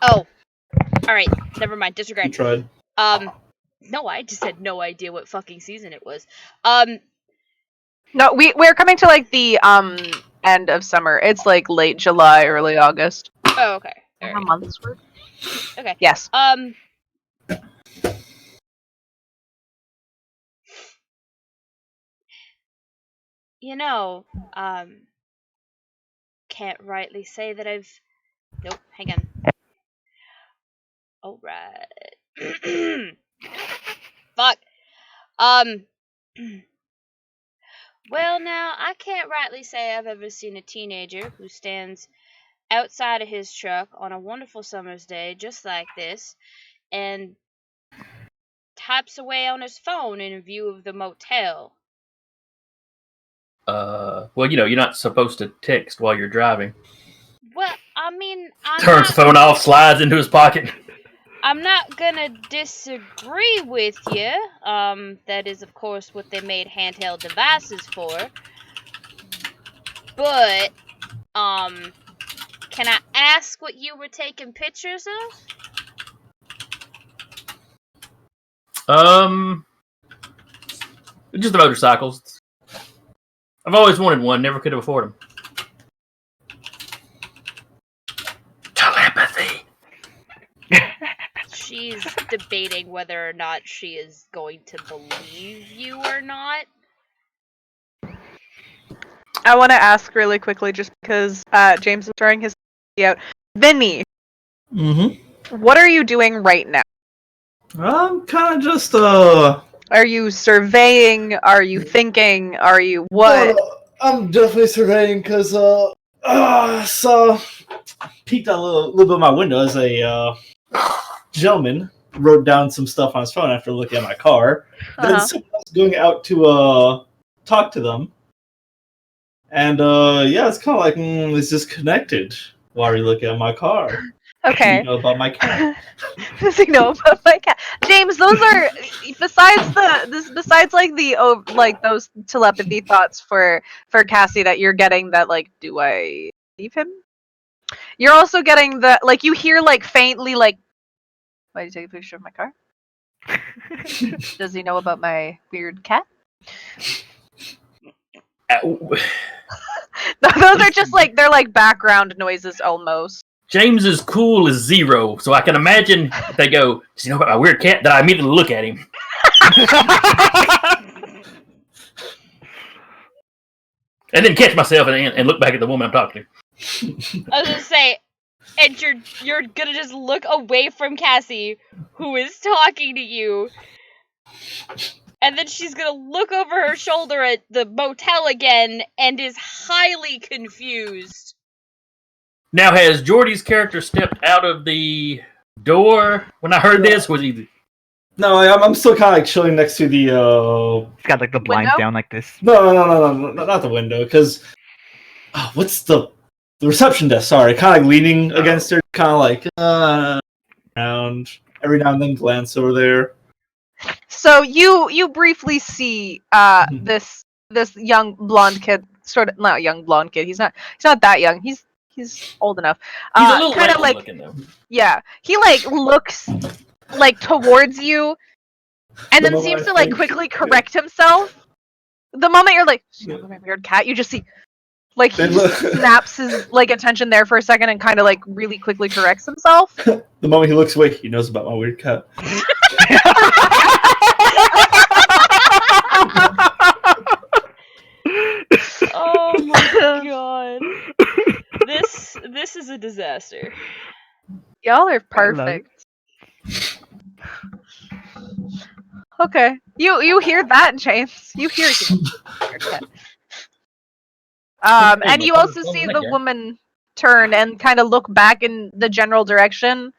Oh. Alright, never mind. You Disregard. tried. No, I just had no idea what fucking season it was. No, we're coming to like the end of summer. It's like late July, early August. Oh, okay. How Alright. months work? Okay. Yes. You know, can't rightly say that I've. Nope, hang on. Alright. Fuck. Well, now, I can't rightly say I've ever seen a teenager who stands outside of his truck on a wonderful summer's day, just like this, and types away on his phone in view of the motel. Well, you're not supposed to text while you're driving. Well, I mean, Turns the phone off, slides into his pocket. I'm not gonna disagree with you. That is, of course, what they made handheld devices for. But, can I ask what you were taking pictures of? Just the motorcycles. I've always wanted one, never could afford them. Telepathy. She's debating whether or not she is going to believe you or not. I want to ask really quickly, just because James is throwing his out. Vinny, what are you doing right now? I'm kind of just Are you surveying? Are you thinking? Are you what? I'm definitely surveying because so peeked out a little bit of my window as a gentleman wrote down some stuff on his phone after looking at my car. Then someone else going out to talk to them, and yeah, it's kind of like it's just connected. Why are you looking at my car? Okay. You know about my cat. Does he know about my cat? James, those are besides like those telepathy thoughts for Cassie that you're getting that like, do I leave him? You're also getting the like you hear like faintly like, why did you take a picture of my car? Does he know about my weird cat? Those are just like they're like background noises almost. James is cool as zero, so I can imagine if they go, does he know about my weird cat? That I immediately look at him. And then catch myself and look back at the woman I'm talking to. I was gonna say, and you're gonna just look away from Cassie, who is talking to you, and then she's gonna look over her shoulder at the motel again and is highly confused. Now, has Jordy's character stepped out of the door when I heard this? Was he? No, I'm still kind of like chilling next to the. It's got like the blinds Window? down like this. No, not the window, because what's the reception desk? Sorry, kind of like leaning against her, kind of like around. Every now and then glance over there. So you briefly see this young blonde kid, sort of not young blonde kid. He's not that young. He's old enough. He's a little kind of lanky like looking though. yeah. He like looks like towards you, and The then moment seems I to like think- quickly correct himself. The moment you're like, my weird cat, you just see like he Then look- snaps his like attention there for a second and kind of like really quickly corrects himself. The moment he looks away, he knows about my weird cat. Oh my god. This is a disaster. Y'all are I love it. perfect. Okay, you hear that, James? You hear it. And you also see the woman turn and kind of look back in the general direction.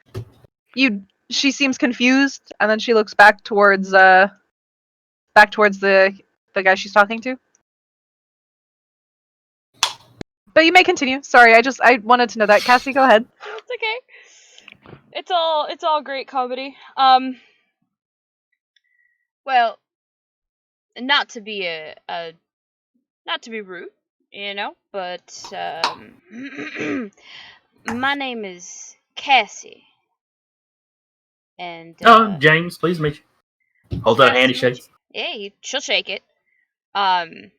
She seems confused, and then she looks back towards the guy she's talking to. But you may continue. Sorry, I wanted to know that. Cassie, go ahead. It's okay. It's all great comedy. Well, not to be not to be rude, but my name is Cassie. And James, please meet you. Hold out a hand, he shakes. Yeah, she'll shake it. I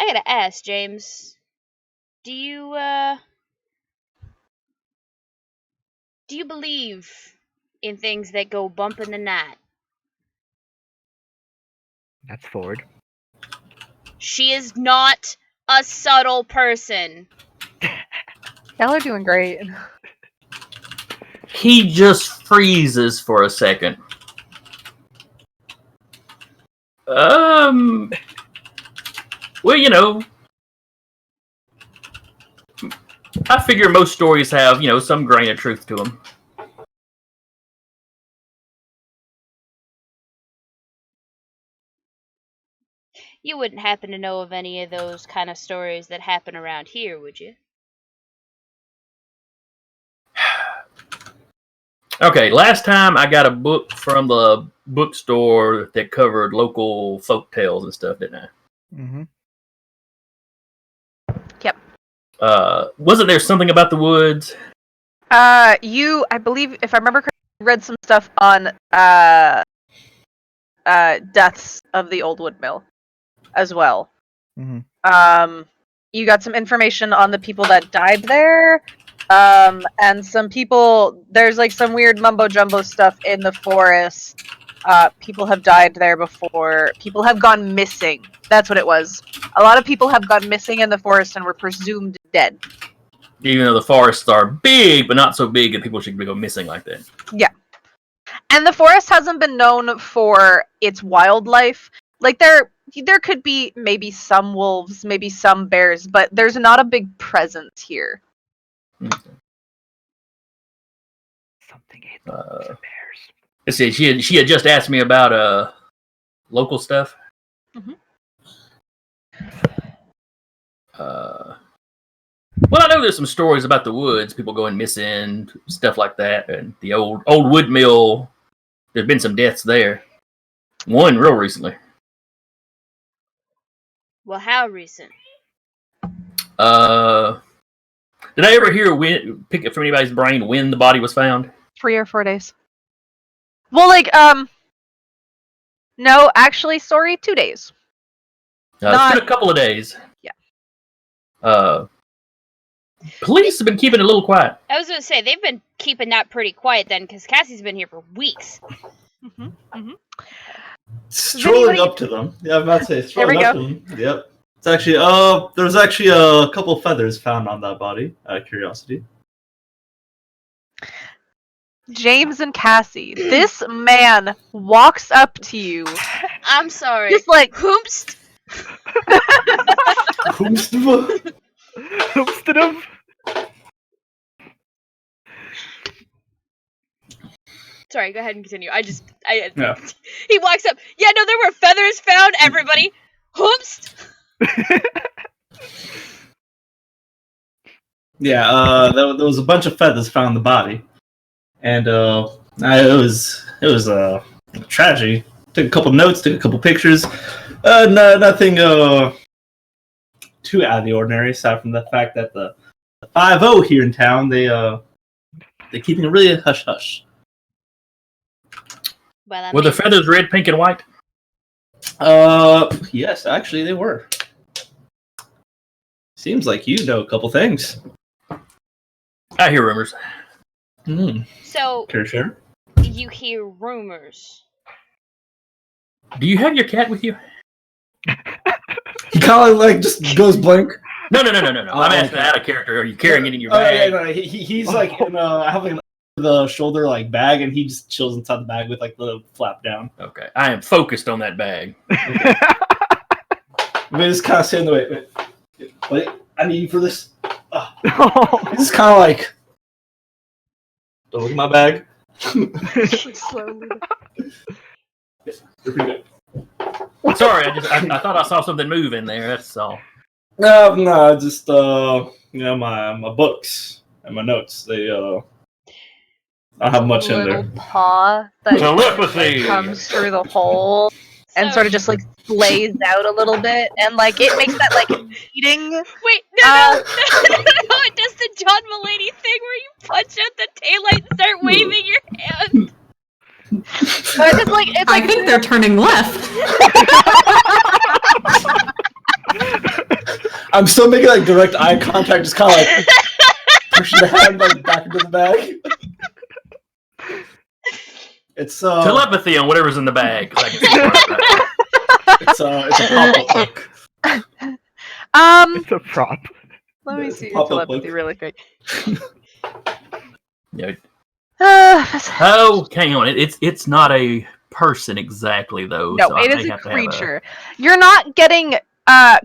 gotta ask, James, do you believe in things that go bump in the night? That's Ford. She is not a subtle person. Y'all are doing great. He just freezes for a second. Well, I figure most stories have, some grain of truth to them. You wouldn't happen to know of any of those kind of stories that happen around here, would you? Okay, last time I got a book from the bookstore that covered local folk tales and stuff, didn't I? Mm-hmm. Yep. Wasn't there something about the woods? I believe, if I remember correctly, read some stuff on deaths of the old wood mill as well. Mm-hmm. You got some information on the people that died there, and some people. There's like some weird mumbo jumbo stuff in the forest. People have died there before. People have gone missing. That's what it was. A lot of people have gone missing in the forest and were presumed dead. Even though the forests are big, but not so big that people should go missing like that. Yeah. And the forest hasn't been known for its wildlife. Like there could be maybe some wolves, maybe some bears, but there's not a big presence here. Okay. Something ate the bears. Let's see, she had just asked me about local stuff. Mhm. Well, I know there's some stories about the woods, people going missing, stuff like that, and the old wood mill. There's been some deaths there. One real recently. Well, how recent? Did I ever hear pick up from anybody's brain when the body was found? 3 or 4 days. Well, no, actually, sorry, 2 days. It's been a couple of days. Yeah. Police have been keeping it a little quiet. I was gonna say they've been keeping that pretty quiet then, because Cassie's been here for weeks. Mm-hmm. Mm-hmm. Strolling up to them. Yeah, I'm about to say strolling up to them. Yep. It's actually there's actually a couple feathers found on that body. Out of curiosity. James and Cassie, this man walks up to you. I'm sorry. Just like, Hoomst. Hoomstedom. Sorry, go ahead and continue. Yeah. He walks up. Yeah, no, there were feathers found, everybody. Hoomst. Yeah, there was a bunch of feathers found in the body. and it was a tragedy. Took a couple notes, took a couple pictures. Nothing too out of the ordinary, aside from the fact that the 5-0 here in town, they're keeping it really hush hush. Well, I Were the mean, feathers red, pink, and white? Yes, actually they were. Seems like you know a couple things. I hear rumors. so Care to share? you hear rumors. Do you have your cat with you? He kind of like just goes blank. No. I'm asking okay. out of character. Are you carrying it in your Oh yeah, bag? no, he's like in I have like the shoulder like bag, and he just chills inside the bag with like the flap down. Okay, I am focused on that bag. We just kind of stand in the way. Wait, I need you for this. It's just kind of like, don't look at my bag. Slowly. You're pretty good. Sorry, I thought I saw something move in there. That's all. No, just my books and my notes. They I don't have much in Little there. paw that Telepathy. comes through the hole and sort of just like splays out a little bit, and like it makes that like eating. Wait, no, it does the John Mulaney thing where you punch out the taillight and start waving your hand. It's I like think they're turning left. I'm still making like direct eye contact, just kind of like pushing the hand like back into the bag. It's Telepathy on whatever's in the bag. 'Cause I can see right it's a pop-up book. It's a prop. Let me see your Pop-up telepathy book. really quick. Yeah. Uh, Oh, hang on. It's not a person exactly though. no, so I it may is a have to have creature. You're not getting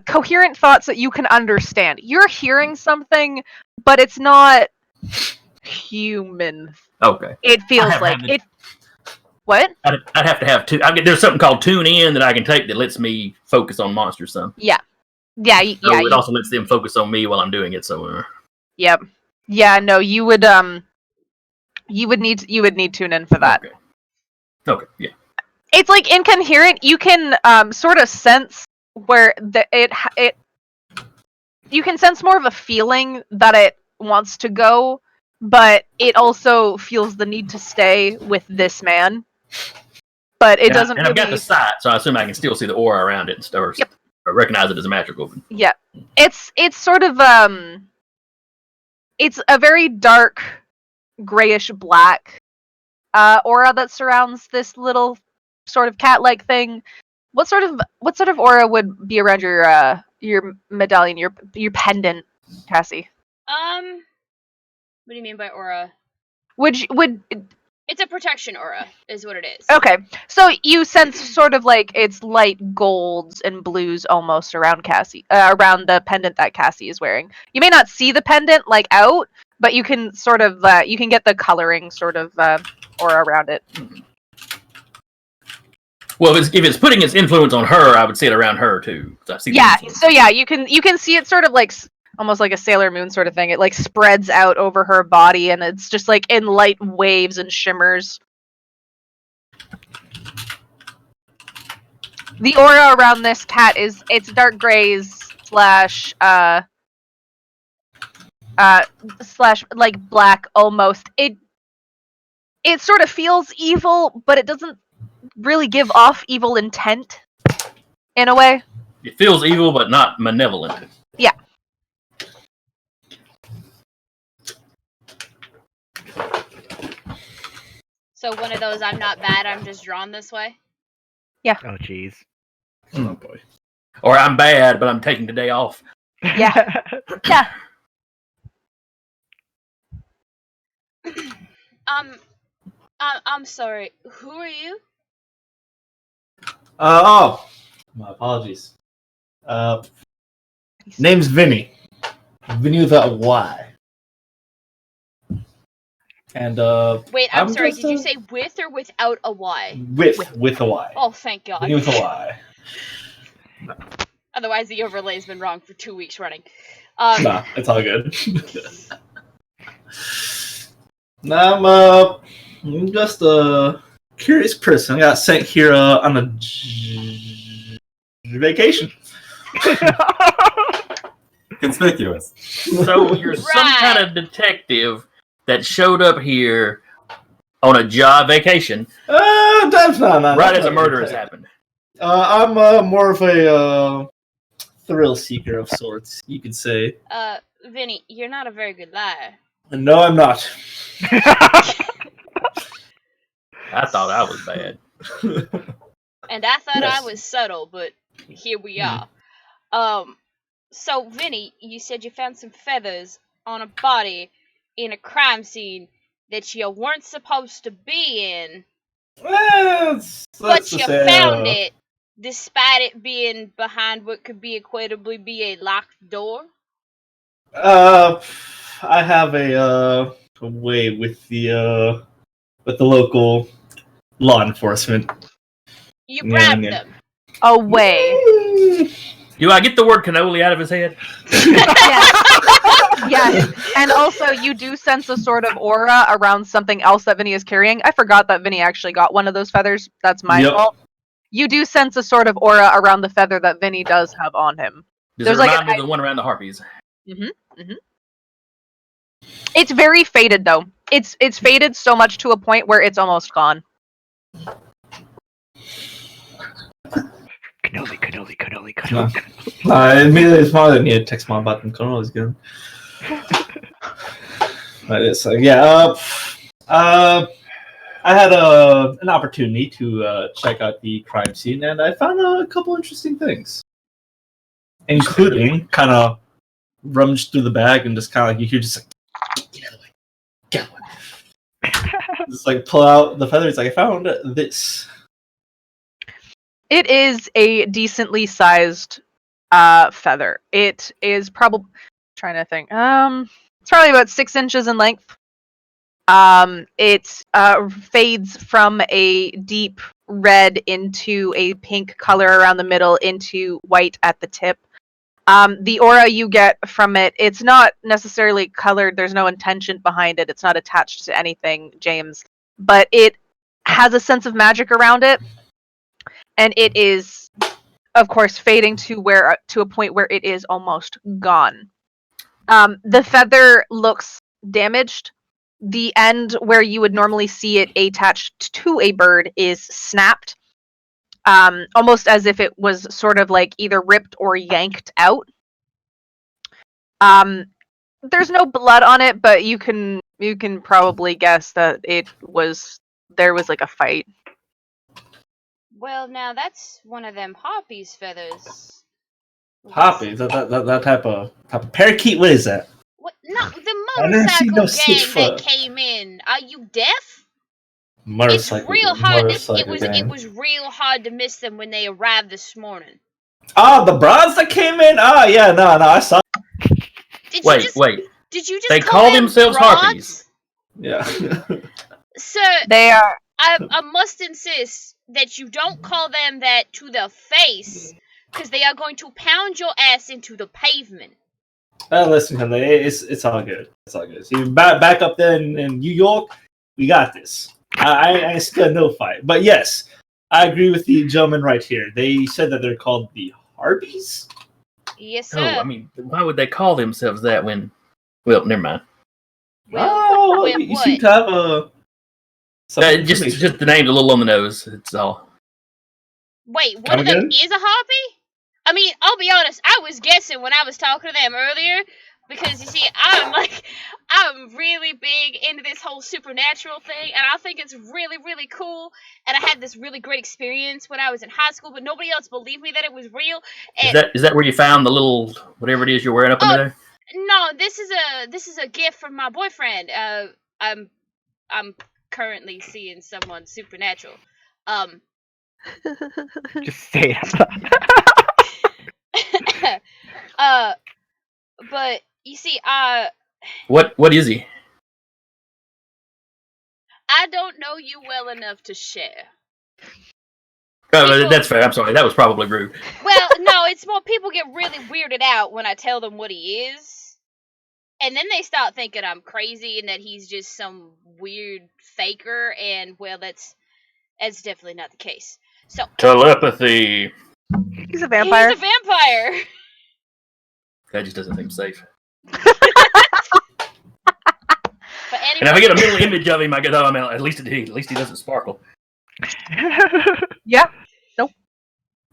coherent thoughts that you can understand. You're hearing something, but it's not human. Okay. It feels have like had it. What? I'd have to have two. There's something called Tune In that I can take that lets me focus on monsters some. Yeah. So it also lets them focus on me while I'm doing it. So. Yep. Yeah. No, you would need tune in for that. Okay. Yeah. It's like incoherent. You can sort of sense where you can sense more of a feeling that it wants to go, but it also feels the need to stay with this man. But it doesn't. And I've got the sight, so I assume I can still see the aura around it and stuff. Yep. Or recognize it as a magical. Yeah. It's sort of it's a very dark grayish black aura that surrounds this little sort of cat-like thing. What sort of aura would be around your medallion, your pendant, Cassie? What do you mean by aura? Would It's a protection aura, is what it is. okay. So you sense sort of like it's light golds and blues almost around Cassie, around the pendant that Cassie is wearing. You may not see the pendant like out, but you can sort of you can get the coloring sort of aura around it. Well, if it's putting its influence on her, I would see it around her too. I see Yeah. So yeah, you can see it sort of like almost like a Sailor Moon sort of thing. It like spreads out over her body, and it's just like in light waves and shimmers. The aura around this cat it's dark grays slash like black almost. It sort of feels evil, but it doesn't really give off evil intent in a way. It feels evil, but not malevolent. Yeah. So one of those I'm not bad, I'm just drawn this way? Oh, jeez. Oh boy. Or I'm bad, but I'm taking the day off. Yeah. Yeah. I'm sorry. Who are you? My apologies. Name's Vinny. Vinny without a Y. And Wait, I'm sorry. just, Did you say with or without a Y? with a Y. Oh, thank God. Vinny with a Y. Otherwise, the overlay's been wrong for 2 weeks running. Nah, it's all good. I'm just a curious person. I got sent here on a vacation. Conspicuous. So you're some kind of detective that showed up here on a job vacation That's not right as a murder has happened. I'm more of a thrill seeker of sorts, you could say. Vinny, you're not a very good liar. No, I'm not. I thought I was bad. And I thought I Yes. was subtle, but here we are. So Vinny, you said you found some feathers on a body in a crime scene that you weren't supposed to be in, but you found it despite it being behind what could be equitably be a locked door. I have a way with the local law enforcement. You bribed Yeah. them. Away. Do I get the word cannoli out of his head? Yes. And also, you do sense a sort of aura around something else that Vinny is carrying. I forgot that Vinny actually got one of those feathers. That's my fault. You do sense a sort of aura around the feather that Vinny does have on him. Does There's it like remind me of the one around the harpies? It's very faded though. It's faded so much to a point where it's almost gone. Cannoli. I immediately thought I need to text mom about them. Cannoli's good. But it's I had an opportunity to check out the crime scene, and I found a couple interesting things, including kind of rummaged through the bag and just kind of like you hear just like get away. Just like pull out the feathers. Like I found this. It is a decently sized feather. It is probably trying to think. It's probably about 6 inches in length. It fades from a deep red into a pink color around the middle into white at the tip. The aura you get from it, it's not necessarily colored. There's no intention behind it. It's not attached to anything, James. But it has a sense of magic around it. And it is, of course, fading to a point where it is almost gone. The feather looks damaged. The end where you would normally see it attached to a bird is snapped, almost as if it was sort of like either ripped or yanked out. There's no blood on it, but you can probably guess that there was like a fight. Well, now that's one of them harpies feathers. Hoppy, that type of parakeet. What is that? What? No, the I never seen motorcycle no gang 6 that foot. came in. Are you deaf? Motorcycle. It's real hard. Motorcycle It gang. was real hard to miss them when they arrived this morning. Oh, the bronze that came in. Oh yeah, no, I saw. Wait. Did you just They call call them themselves bronze? harpies. Yeah. Sir, They are. I must insist that you don't call them that to the face, because they are going to pound your ass into the pavement. Listen, it's all good. It's all good. See, back up there in New York, we got this. I still no fight, but yes, I agree with the gentleman right here. They said that they're called the Harpies. Yes, sir. Oh, I mean, why would they call themselves that when? Well, never mind. Well, you seem to have a. Just the name's a little on the nose. It's all. Wait, one of them is a harpy? I mean, I'll be honest, I was guessing when I was talking to them earlier, because you see, I'm really big into this whole supernatural thing, and I think it's really, really cool, and I had this really great experience when I was in high school, but nobody else believed me that it was real. And Is that where you found the little whatever it is you're wearing up under there? no, this is a gift from my boyfriend. I'm currently seeing someone supernatural. Just say it. But you see, What is he? I don't know you well enough to share. Oh, that's fair. I'm sorry. That was probably rude. Well, no, it's more people get really weirded out when I tell them what he is. and then they start thinking I'm crazy and that he's just some weird faker, and well, that's definitely not the case. So Telepathy. He's a vampire. he's a vampire. That just doesn't seem safe. But anyway, And if I get a mental image of him, I get, oh, man, at least he doesn't sparkle. Yeah.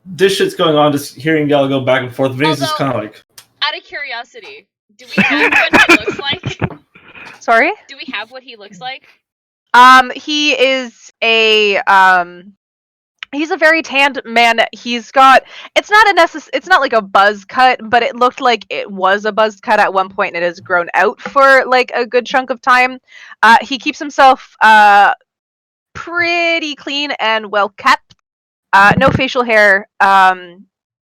This shit's going on, just hearing y'all go back and forth. Vinny's just kind of like, out of curiosity, do we have what he looks like? Sorry? Do we have what he looks like? He is a he's a very tanned man. He's got it's not like a buzz cut, but it looked like it was a buzz cut at one point and it has grown out for like a good chunk of time. He keeps himself pretty clean and well kept. No facial hair.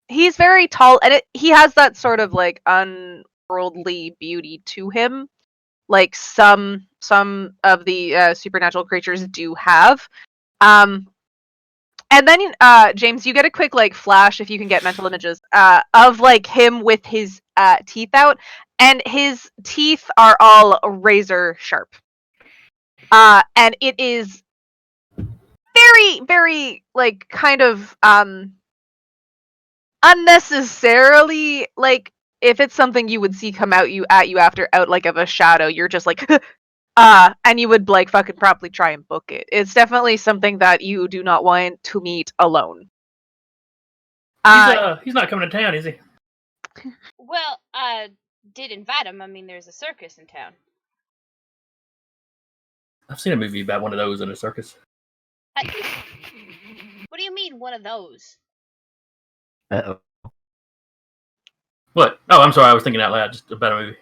He's very tall and he has that sort of like unworldly beauty to him. Like some of the supernatural creatures do have. And then James, you get a quick like flash if you can get mental images of like him with his teeth out, and his teeth are all razor sharp. And it is very, very like kind of unnecessarily like if it's something you would see come at you after out like of a shadow, you're just like and you would like fucking probably try and book it. It's definitely something that you do not want to meet alone. He's not coming to town, is he? Well, I did invite him. I mean, there's a circus in town. I've seen a movie about one of those in a circus. What do you mean, one of those? Uh-oh. What? Oh, I'm sorry. I was thinking out loud just about a movie.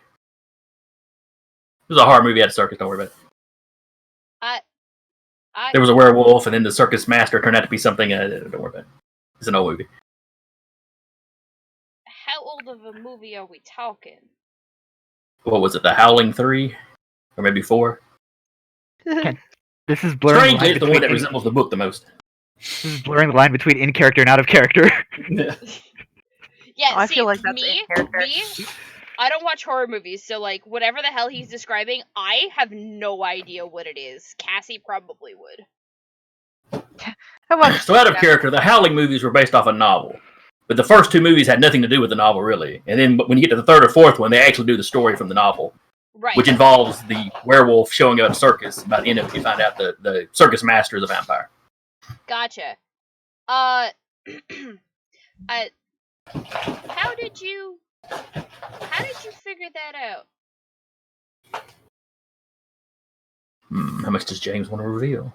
It was a horror movie at a circus. Don't worry about it. There was a werewolf, and then the circus master turned out to be something. Don't worry about it. It's an old movie. How old of a movie are we talking? What was it? The Howling 3? Or maybe 4? This is blurring the Strangely, line it's the one that between resembles the book the most. this is blurring the line between in character and out of character. yeah. Yeah, I see, feel like that's me, in character. I don't watch horror movies, so like whatever the hell he's describing, I have no idea what it is. Cassie probably would. So out of character, the Howling movies were based off a novel. But the first 2 movies had nothing to do with the novel, really. And then when you get to the 3rd or 4th one, they actually do the story from the novel. Right. Which involves the werewolf showing up at a circus. By the end of it, you find out the circus master is a vampire. Gotcha. How did you figure that out? How much does James want to reveal?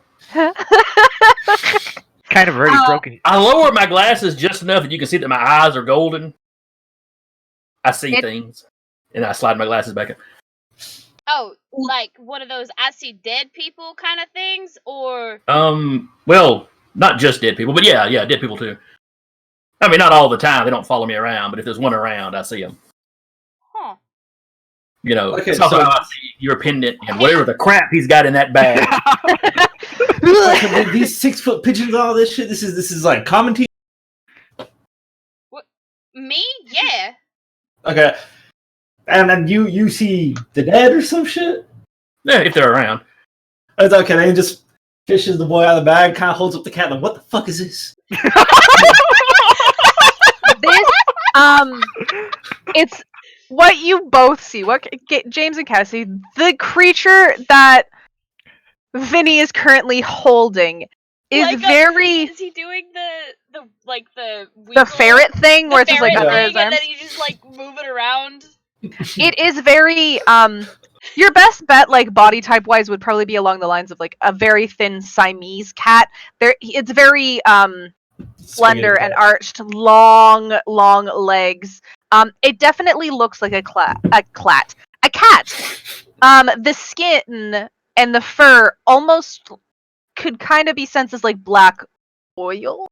Kind of already broken. I lower my glasses just enough that you can see that my eyes are golden. I see things. And I slide my glasses back up. Oh, like one of those I see dead people kind of things, or well, not just dead people, but yeah, dead people too. I mean, not all the time. They don't follow me around, but if there's one around, I see them. huh? You know, Okay, it's also so- how I see your pendant and whatever the crap he's got in that bag. Like, these 6-foot pigeons, all this shit. This is like commenting. What? Me? Yeah. Okay, and then you see the dead or some shit. Yeah, if they're around. It's okay. Then he just fishes the boy out of the bag, kind of holds up the cat. Like, what the fuck is this? This it's what you both see. James and Cassie, the creature that Vinny is currently holding is Like very is he doing the the wiggle, ferret thing the where it's just like ferret under thing, his and arms. then he just like moving around? It is very your best bet like body type wise would probably be along the lines of like a very thin Siamese cat. It's very slender and arched, long legs. It definitely looks like a cat. The skin and the fur almost could kind of be sensed as like black oil.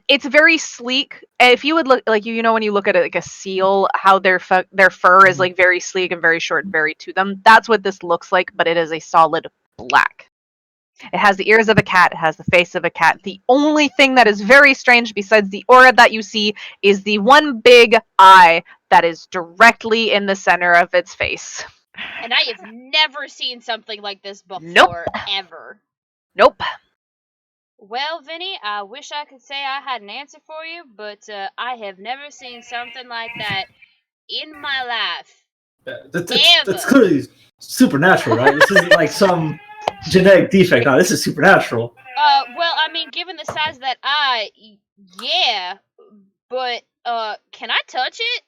It's very sleek. If you would look like when you look at it like a seal, how their fur is like very sleek and very short and very to them. That's what this looks like, but it is a solid black. It has the ears of a cat. It has the face of a cat. The only thing that is very strange besides the aura that you see is the one big eye that is directly in the center of its face. And I have never seen something like this before, Nope. ever. Nope. Well, Vinny, I wish I could say I had an answer for you, but I have never seen something like that in my life. That's clearly supernatural, right? This isn't like some genetic defect. No, this is supernatural. Well, I mean, given the size of that eye, yeah, but can I touch it?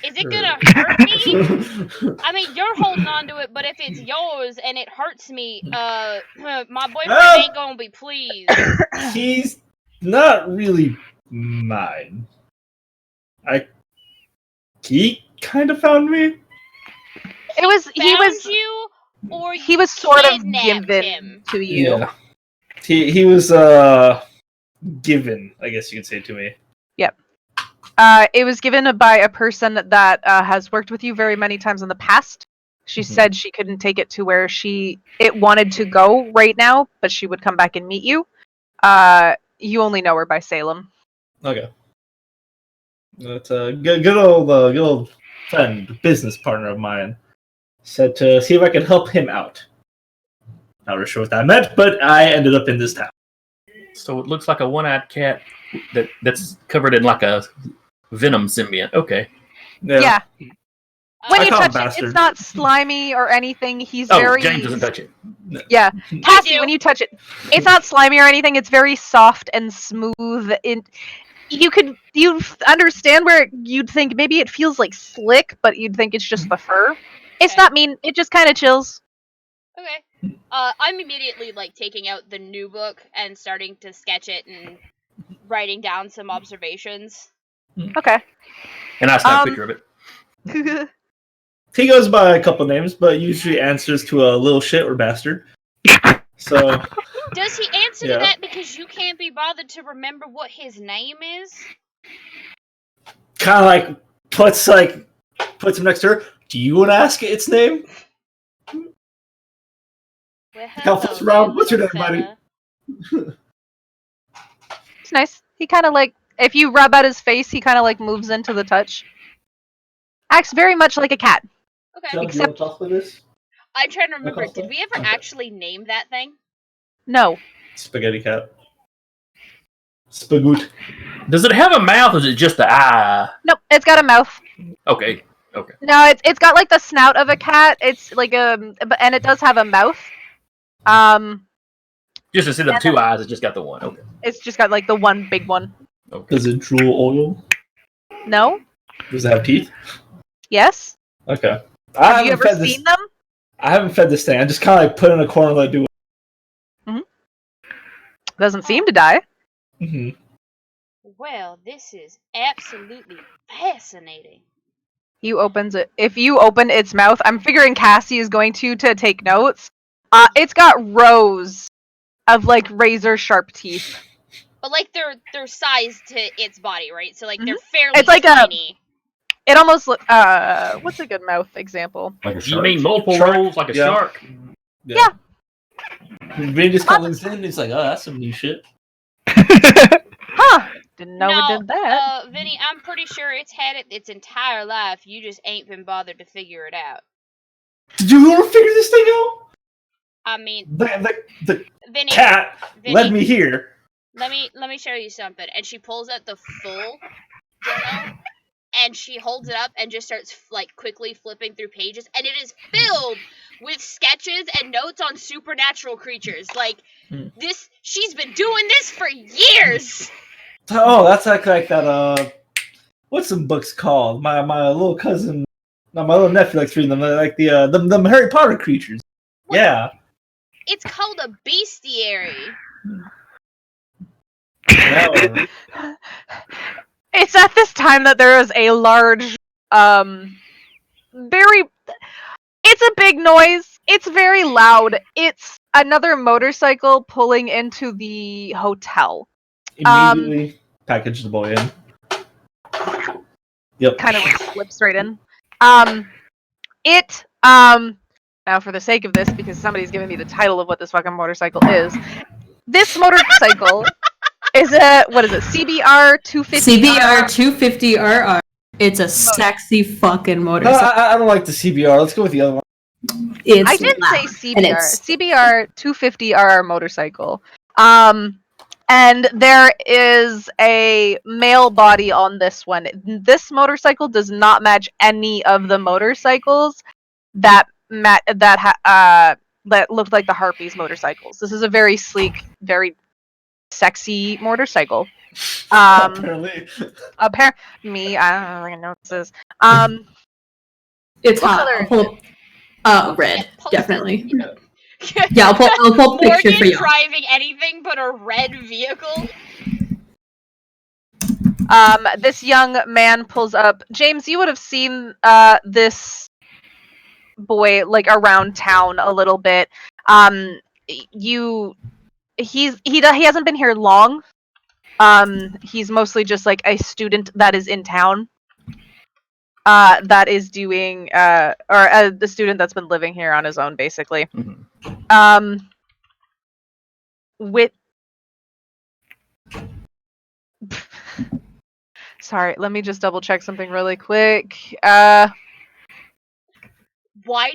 Is it gonna hurt me? I mean, you're holding on to it, but if it's yours and it hurts me, my boyfriend ain't gonna be pleased. He's not really mine. He kind of found me. It was he was Found you, or he was sort of kidnapped given him? to you. Yeah. He was given, I guess you could say, to me. Yep. It was given by a person that has worked with you very many times in the past. She said she couldn't take it to where it wanted to go right now, but she would come back and meet you. You only know her by Salem. Okay. That's a good old friend, business partner of mine. Said to see if I could help him out. Not really sure what that meant, but I ended up in this town. So it looks like a one-eyed cat that's covered in like a venom symbiont. Okay. Yeah. When I you call him touch it, bastard. it's not slimy or anything. He's Oh, very... James doesn't touch it. Yeah. Cassie, do. when you touch it, it's not slimy or anything. It's very soft and smooth. You understand where you'd think maybe it feels like slick, but you'd think it's just the fur. It's Okay. not mean. It just kind of chills. Okay. I'm immediately like taking out the new book and starting to sketch it and writing down some observations. Okay. And I snapped a picture of it. He goes by a couple names, but usually answers to a little shit or bastard. So Does he answer Yeah. to that because you can't be bothered to remember what his name is? kind of like puts him next to her. Do you want to ask it its name? Well, Help us around. What's your little name, buddy? fella. It's nice. He kind of like, if you rub out his face, he kind of like moves into the touch. Acts very much like a cat. Okay. John, do you want to talk about this? I'm trying to remember, Okay. did we ever actually name that thing? No. Spaghetti cat. Spagoot. Does it have a mouth or is it just the eye? Nope. It's got a mouth. Okay. No, it's got like the snout of a cat. It's like and it does have a mouth. Just instead of two eyes, it just got the one. Okay. It's just got like the one big one. Okay. Does it drool oil? No. Does it have teeth? Yes. Okay. Have you ever seen them? I haven't fed this thing. I just kind of like put it in a corner and let it do it. Doesn't seem to die. Mm-hmm. Well, this is absolutely fascinating. He opens it. If you open its mouth, I'm figuring Cassie is going to take notes. It's got rows of like razor sharp teeth. But like they're sized to its body, right? So like they're Mhm. fairly It's like tiny. It almost what's a good mouth example? Like a Do you shark. mean multiple Shark? rolls like a Yeah. shark? Yeah. Vinny just comes in and he's like, oh, that's some new shit. Huh. Didn't know we did that. Vinny, I'm pretty sure it's had it its entire life. You just ain't been bothered to figure it out. Did you want to figure this thing out? I mean, The Vinny, cat Vinny, led me here. let me show you something. And she pulls out the full journal, and she holds it up and just starts like quickly flipping through pages, and it is filled with sketches and notes on supernatural creatures. Like this, she's been doing this for years. Oh, that's like that. What's some books called? My little cousin, no, my little nephew likes reading them. They're like the Harry Potter creatures. What? Yeah. It's called a bestiary. That one. It's at this time that there is a large, it's a big noise. It's very loud. It's another motorcycle pulling into the hotel. Immediately package the boy in. Yep. Kind of slips right in. Now for the sake of this, because somebody's giving me the title of what this fucking motorcycle is. This motorcycle Is it what is it? CBR 250. CBR 250RR. It's a sexy fucking No, motorcycle. I don't like the CBR. Let's go with the other one. It's I did say loud, and CBR. it's CBR 250RR motorcycle. And there is a male body on this one. This motorcycle does not match any of the motorcycles that that looked like the Harpies motorcycles. This is a very sleek, very sexy motorcycle. Apparently. Me, I don't really know what this is. it's What hot. color I'll is pull red, Yeah, post it. definitely. Yeah, I'll pull a picture for Morgan you. driving anything but a red vehicle. This young man pulls up. James, you would have seen this boy like around town a little bit. He hasn't been here long. He's mostly just like a student that is in town. That is doing the student that's been living here on his own, basically. Mhm. With sorry, let me just double check something really quick. Why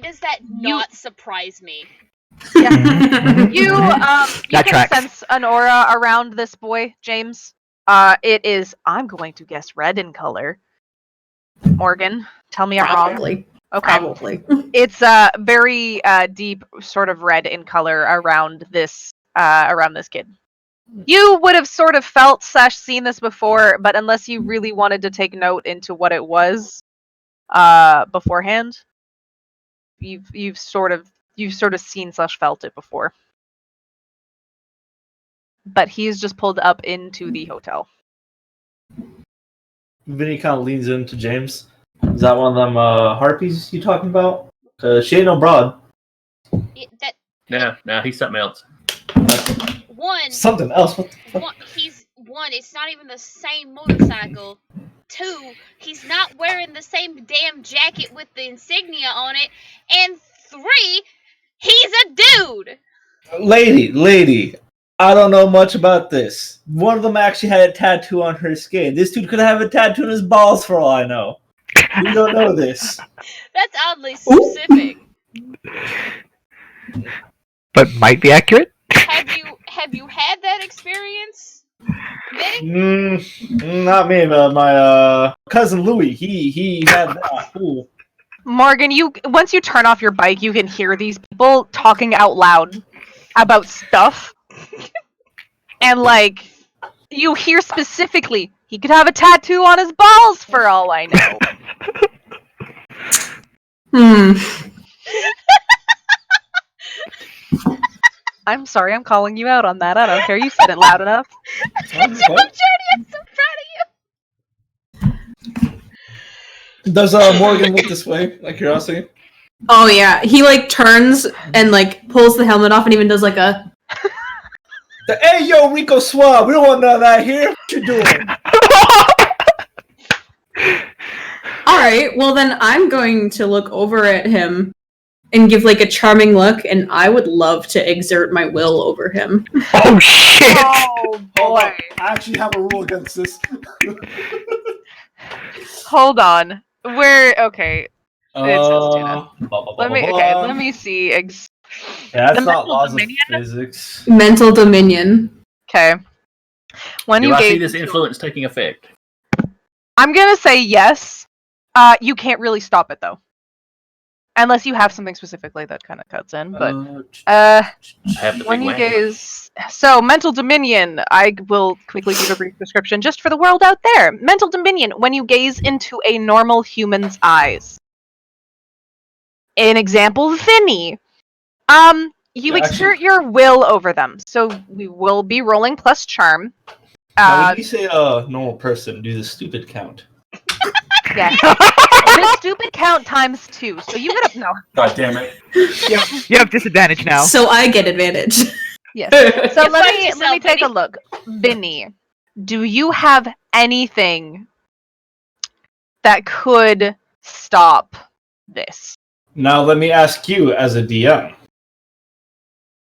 does that not surprise me? You That can tracks. sense an aura around this boy, James. It is, I'm going to guess, red in color. Morgan, tell me I'm wrong. Probably. Okay. Probably. It's very deep, sort of red in color around this kid. You would have sort of felt / seen this before, but unless you really wanted to take note into what it was beforehand, you've sort of seen / felt it before. But he's just pulled up into the hotel. Vinny kind of leans into James. Is that one of them harpies you talking about? She ain't no broad. No, he's something else. One, Something else. What the fuck? It's not even the same motorcycle. 2, he's not wearing the same damn jacket with the insignia on it. And 3, he's a dude. Lady, I don't know much about this. One of them actually had a tattoo on her skin. This dude could have a tattoo on his balls for all I know. We don't know this. That's oddly specific. But might be accurate. Have you had that experience, Vinny? Not me, but my cousin Louis. He had that. Ooh. Morgan, once you turn off your bike, you can hear these people talking out loud about stuff. And like, you hear specifically, he could have a tattoo on his balls for all I know. I'm sorry, I'm calling you out on that. I don't care. You said it loud enough. Jody, I'm so proud of you. Does Morgan look this way? Like curiosity? Oh yeah, he like turns and like pulls the helmet off and even does like a. Hey yo, Rico Suave, we don't want none of that here. What you doing? All right, well then I'm going to look over at him and give like a charming look, and I would love to exert my will over him. Oh shit! Oh boy. I actually have a rule against this. Hold on. Okay. Let me see. Yeah, that's The not mental laws of dominion? physics. Mental dominion. Okay. When Do you I see gaze this into- influence taking effect? I'm gonna say yes. You can't really stop it though, unless you have something specifically that kind of cuts in. But I have the when big you wagon. gaze, so mental dominion. I will quickly give a brief description just for the world out there. Mental dominion: when you gaze into a normal human's eyes. An example, Vinny. You exert your will over them. So we will be rolling plus charm. Now, when you say normal person, do the stupid count. Yes. The stupid count times 2. So you gotta no. God damn it. You have disadvantage now. So I get advantage. Yes. So You let fucked me yourself, take a Vinny. look. Vinny, do you have anything that could stop this? Now, let me ask you as a DM.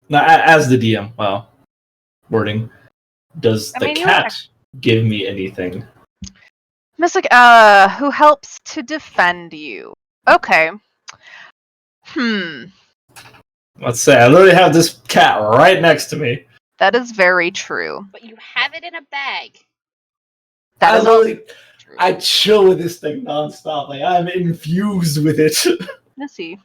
Now, as the DM, well, wording. Does I the mean, you cat give me anything? Mystic, who helps to defend you? Okay. Let's say I literally have this cat right next to me. That is very true. But you have it in a bag. That is also true. I chill with this thing nonstop. Like I'm infused with it. Let's see.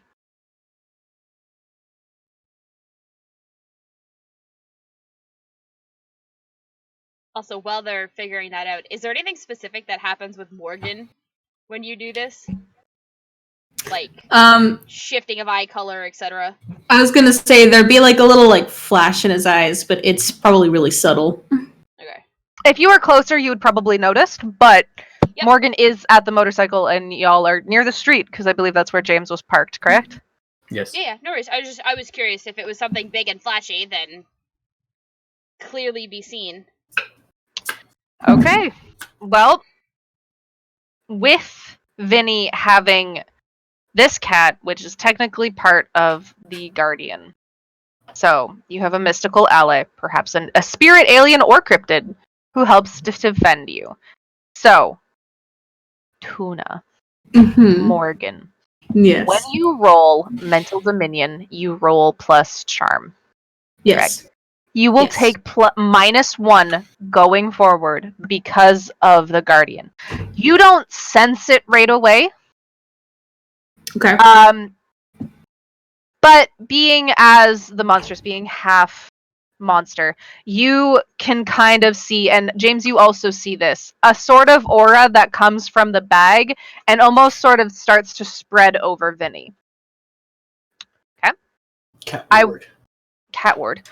Also, while they're figuring that out, is there anything specific that happens with Morgan when you do this? Like shifting of eye color, etc. I was gonna say there'd be like a little like flash in his eyes, but it's probably really subtle. Okay. If you were closer, you would probably notice, but Yep. Morgan is at the motorcycle and y'all are near the street, because I believe that's where James was parked, correct? Yes. Yeah, no worries. I was curious if it was something big and flashy, then clearly be seen. Okay. Well, with Vinny having this cat, which is technically part of the Guardian. So, you have a mystical ally, perhaps a spirit alien or cryptid, who helps to defend you. So, Tuna, Morgan. Yes. When you roll Mental Dominion, you roll plus Charm. Yes. Correct. You will Yes. take -1 going forward because of the Guardian. You don't sense it right away. Okay. But being as the monsters, being half monster, you can kind of see, and James, you also see this, a sort of aura that comes from the bag and almost sort of starts to spread over Vinny. Okay? Cat word.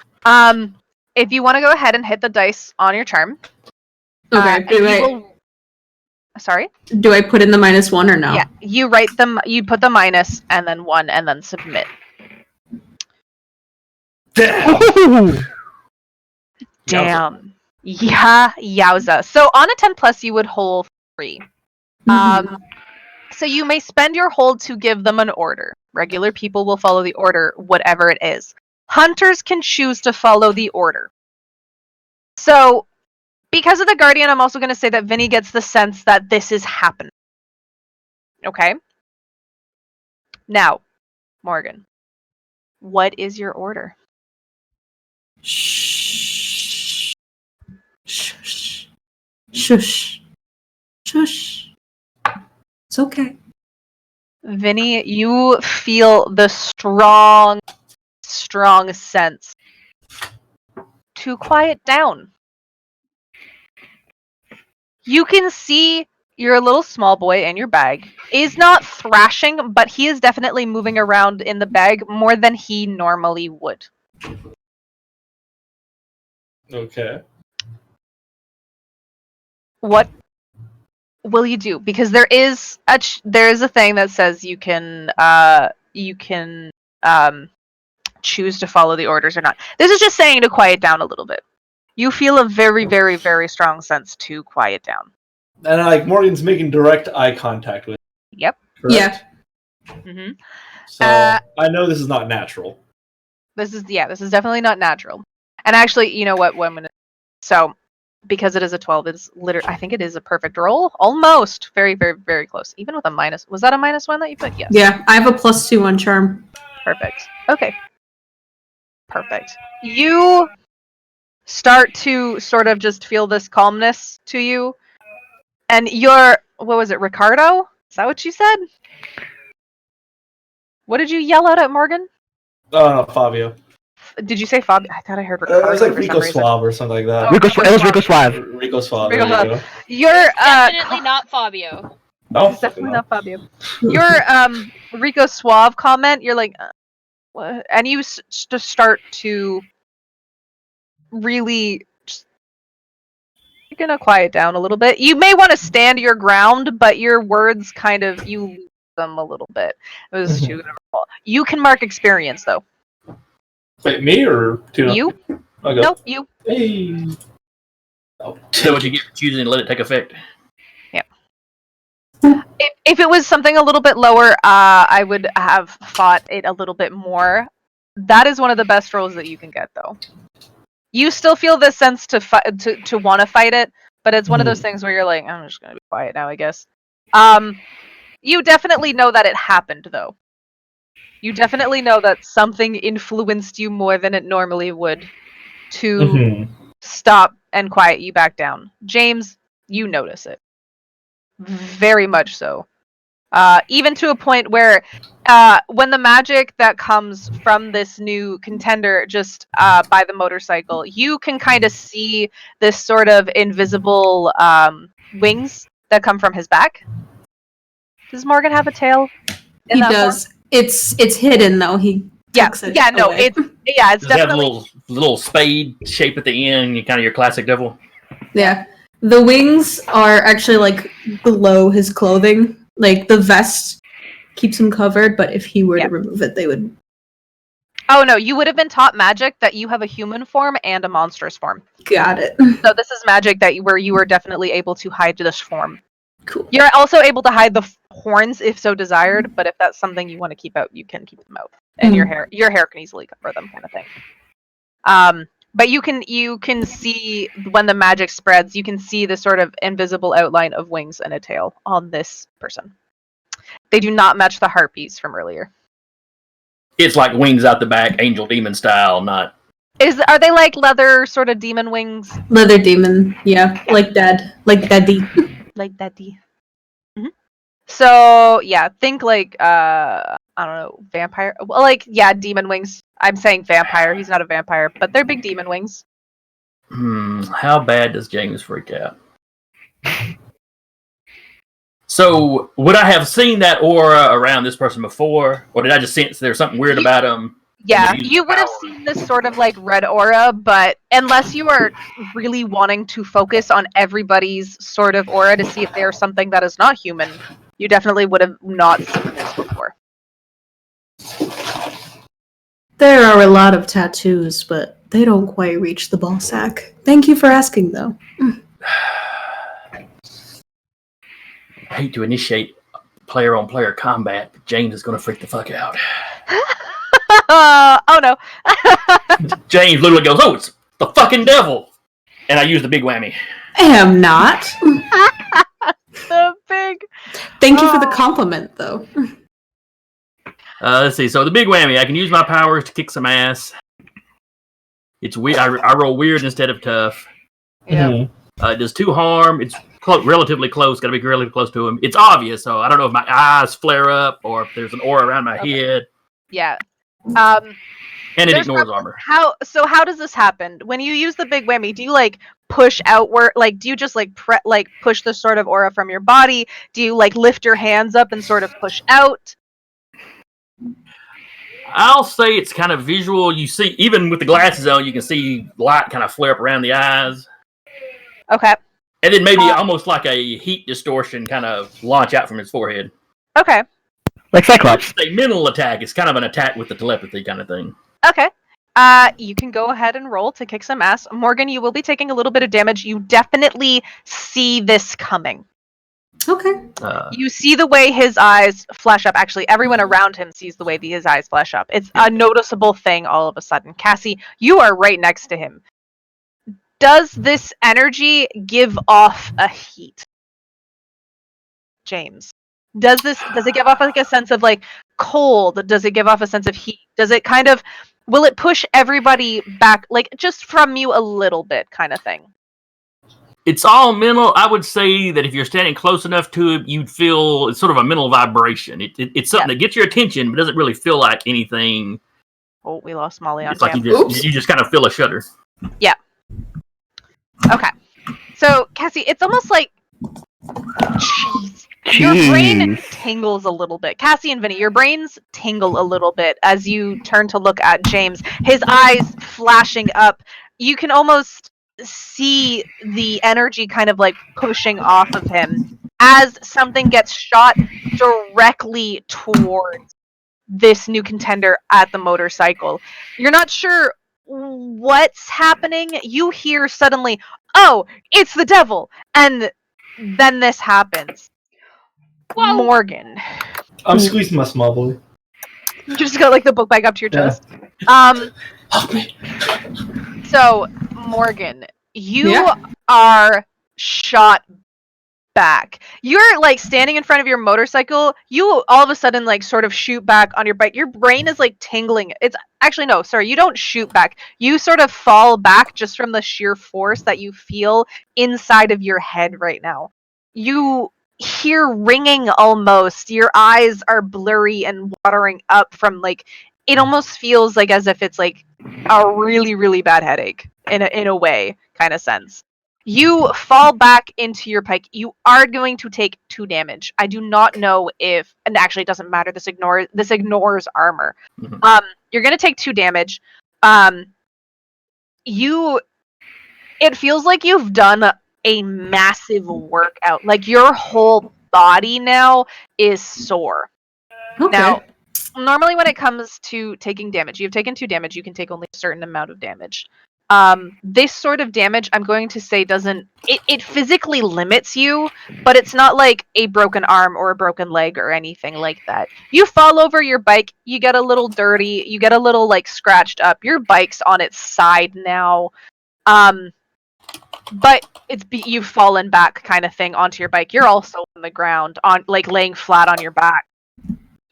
If you want to go ahead and hit the dice on your charm. Okay. Sorry? Do I put in the -1 or no? Yeah, you write them, you put the minus and then 1 and then submit. Damn. Damn. Yeah, yowza. So on a 10 plus, you would hold 3. So you may spend your hold to give them an order. Regular people will follow the order, whatever it is. Hunters can choose to follow the order. So, because of the Guardian, I'm also going to say that Vinny gets the sense that this is happening. Okay? Now, Morgan, what is your order? Shh. Shush. Shush. Shush. It's okay. Vinny, you feel the strong sense to quiet down. You can see your little small boy in your bag is not thrashing, but he is definitely moving around in the bag more than he normally would. Okay. What will you do? Because there is a thing that says you can choose to follow the orders or not. This is just saying to quiet down a little bit. You feel a very, very, very strong sense to quiet down. And like Morgan's making direct eye contact with. Yep. Correct? Yeah. Mm-hmm. So I know this is not natural. This is definitely not natural. And actually, you know what? 1 minute. So, because it is a 12, it's literally, I think it is a perfect roll. Almost. Very, very, very close. Even with a minus. Was that a -1 that you put? Yes. Yeah, I have a +2 on charm. Perfect. Okay. Perfect. You start to sort of just feel this calmness to you. And you're, what was it, Ricardo? Is that what you said? What did you yell out at Morgan? Oh no, Fabio. Did you say Fabio? I thought I heard It Ricardo. was like for Rico some reason. Suave or something like that. Oh, It was Rico Suave. Rico Suave. Rico There you Suave. go. You're Definitely not Fabio. Oh, it's definitely not Fabio. Your Rico Suave comment, you're like, what? And you just start to really just, you're gonna quiet down a little bit. You may want to stand your ground, but your words kind of, you lose them a little bit. It was You can mark experience though. Wait, me or Tuna? You? Okay. Nope, you. Hey. Oh, So what you get for choosing to let it take effect. If it was something a little bit lower, I would have fought it a little bit more. That is one of the best rolls that you can get, though. You still feel this sense to want to fight it, but it's one of those things where you're like, I'm just gonna be quiet now, I guess. You definitely know that it happened, though. You definitely know that something influenced you more than it normally would to stop and quiet you back down. James, you notice it. Very much so. Even to a point where when the magic that comes from this new contender just by the motorcycle, you can kind of see this sort of invisible wings that come from his back. Does Morgan have a tail? He does. Form? It's hidden though. He tucks it away. It's Does definitely it have a little spade shape at the end, kind of your classic devil? Yeah. The wings are actually like below his clothing. Like the vest keeps him covered, but if he were to remove it, they would. Oh no, you would have been taught magic that you have a human form and a monstrous form. Got it. So this is magic where you are definitely able to hide this form. Cool. You're also able to hide the horns if so desired, but if that's something you want to keep out, you can keep them out. And your hair can easily cover them, kind of thing. But you can see when the magic spreads, you can see the sort of invisible outline of wings and a tail on this person. They do not match the harpies from earlier. It's like wings out the back, angel demon style, not. Are they like leather sort of demon wings? Leather demon, yeah. Like daddy. Like daddy. Mm-hmm. So yeah, think like I don't know, vampire. Well, like demon wings. I'm saying vampire. He's not a vampire, but they're big demon wings. How bad does James freak out? So, would I have seen that aura around this person before, or did I just sense there's something weird about him? Yeah, you would have seen this sort of like red aura, but unless you are really wanting to focus on everybody's sort of aura to see if there's something that is not human, you definitely would have not seen this before. There are a lot of tattoos, but they don't quite reach the ball sack. Thank you for asking, though. I hate to initiate player-on-player combat, but James is going to freak the fuck out. Oh no. James literally goes, "Oh, it's the fucking devil!" And I use the big whammy. I am not. The big. Thank you for the compliment, though. Let's see. So the big whammy, I can use my powers to kick some ass. It's weird. I roll weird instead of tough. Yeah. It does 2 harm. It's relatively close. Got to be relatively close to him. It's obvious, so I don't know if my eyes flare up or if there's an aura around my head. Yeah. And it ignores armor. How does this happen? When you use the big whammy, do you like push outward? Like, do you just like push the sort of aura from your body? Do you like lift your hands up and sort of push out? I'll say it's kind of visual. You see, even with the glasses on, you can see light kind of flare up around the eyes. Okay. And then maybe almost like a heat distortion kind of launch out from his forehead. Okay. Like Cyclops. It's a mental attack. It's kind of an attack with the telepathy kind of thing. Okay. You can go ahead and roll to kick some ass. Morgan, you will be taking a little bit of damage. You definitely see this coming. Okay. You see the way his eyes flash up. Actually, everyone around him sees the way his eyes flash up. It's a noticeable thing all of a sudden. Cassie, you are right next to him. Does this energy give off a heat? James. Does it give off like a sense of like cold? Does it give off a sense of heat? Does it kind of, will it push everybody back, like just from you a little bit kind of thing? It's all mental. I would say that if you're standing close enough to it, you'd feel it's sort of a mental vibration. It's something that gets your attention, but doesn't really feel like anything. Oh, we lost Molly on It's like cam. you just kind of feel a shudder. Yeah. Okay. So, Cassie, it's almost like your brain tingles a little bit. Cassie and Vinny, your brains tingle a little bit as you turn to look at James. His eyes flashing up. You can almost see the energy kind of like pushing off of him as something gets shot directly towards this new contender at the motorcycle. You're not sure what's happening. You hear suddenly, "Oh, it's the devil!" And then this happens. Whoa. Morgan. I'm squeezing my small boy. You just got like the book bag up to your chest. Help me. So Morgan, you Yeah. are shot back. You're like standing in front of your motorcycle. You all of a sudden like sort of shoot back on your bike. Your brain is like tingling. It's actually no, sorry, you don't shoot back. You sort of fall back just from the sheer force that you feel inside of your head right now. You hear ringing almost. Your eyes are blurry and watering up from like it almost feels like as if it's like a really, really bad headache in a way kind of sense. You fall back into your pike. You are going to take 2 damage. I do not know if, and actually it doesn't matter. This ignores armor. Mhm. You're going to take 2 damage. It feels like you've done a massive workout. Like your whole body now is sore. Okay. Now, normally when it comes to taking damage, you've taken 2 damage. You can take only a certain amount of damage. This sort of damage, I'm going to say, doesn't it physically limits you, but it's not like a broken arm or a broken leg or anything like that. You fall over your bike, you get a little dirty, you get a little like scratched up. Your bike's on its side now, but you've fallen back kind of thing onto your bike. You're also on the ground, on like laying flat on your back.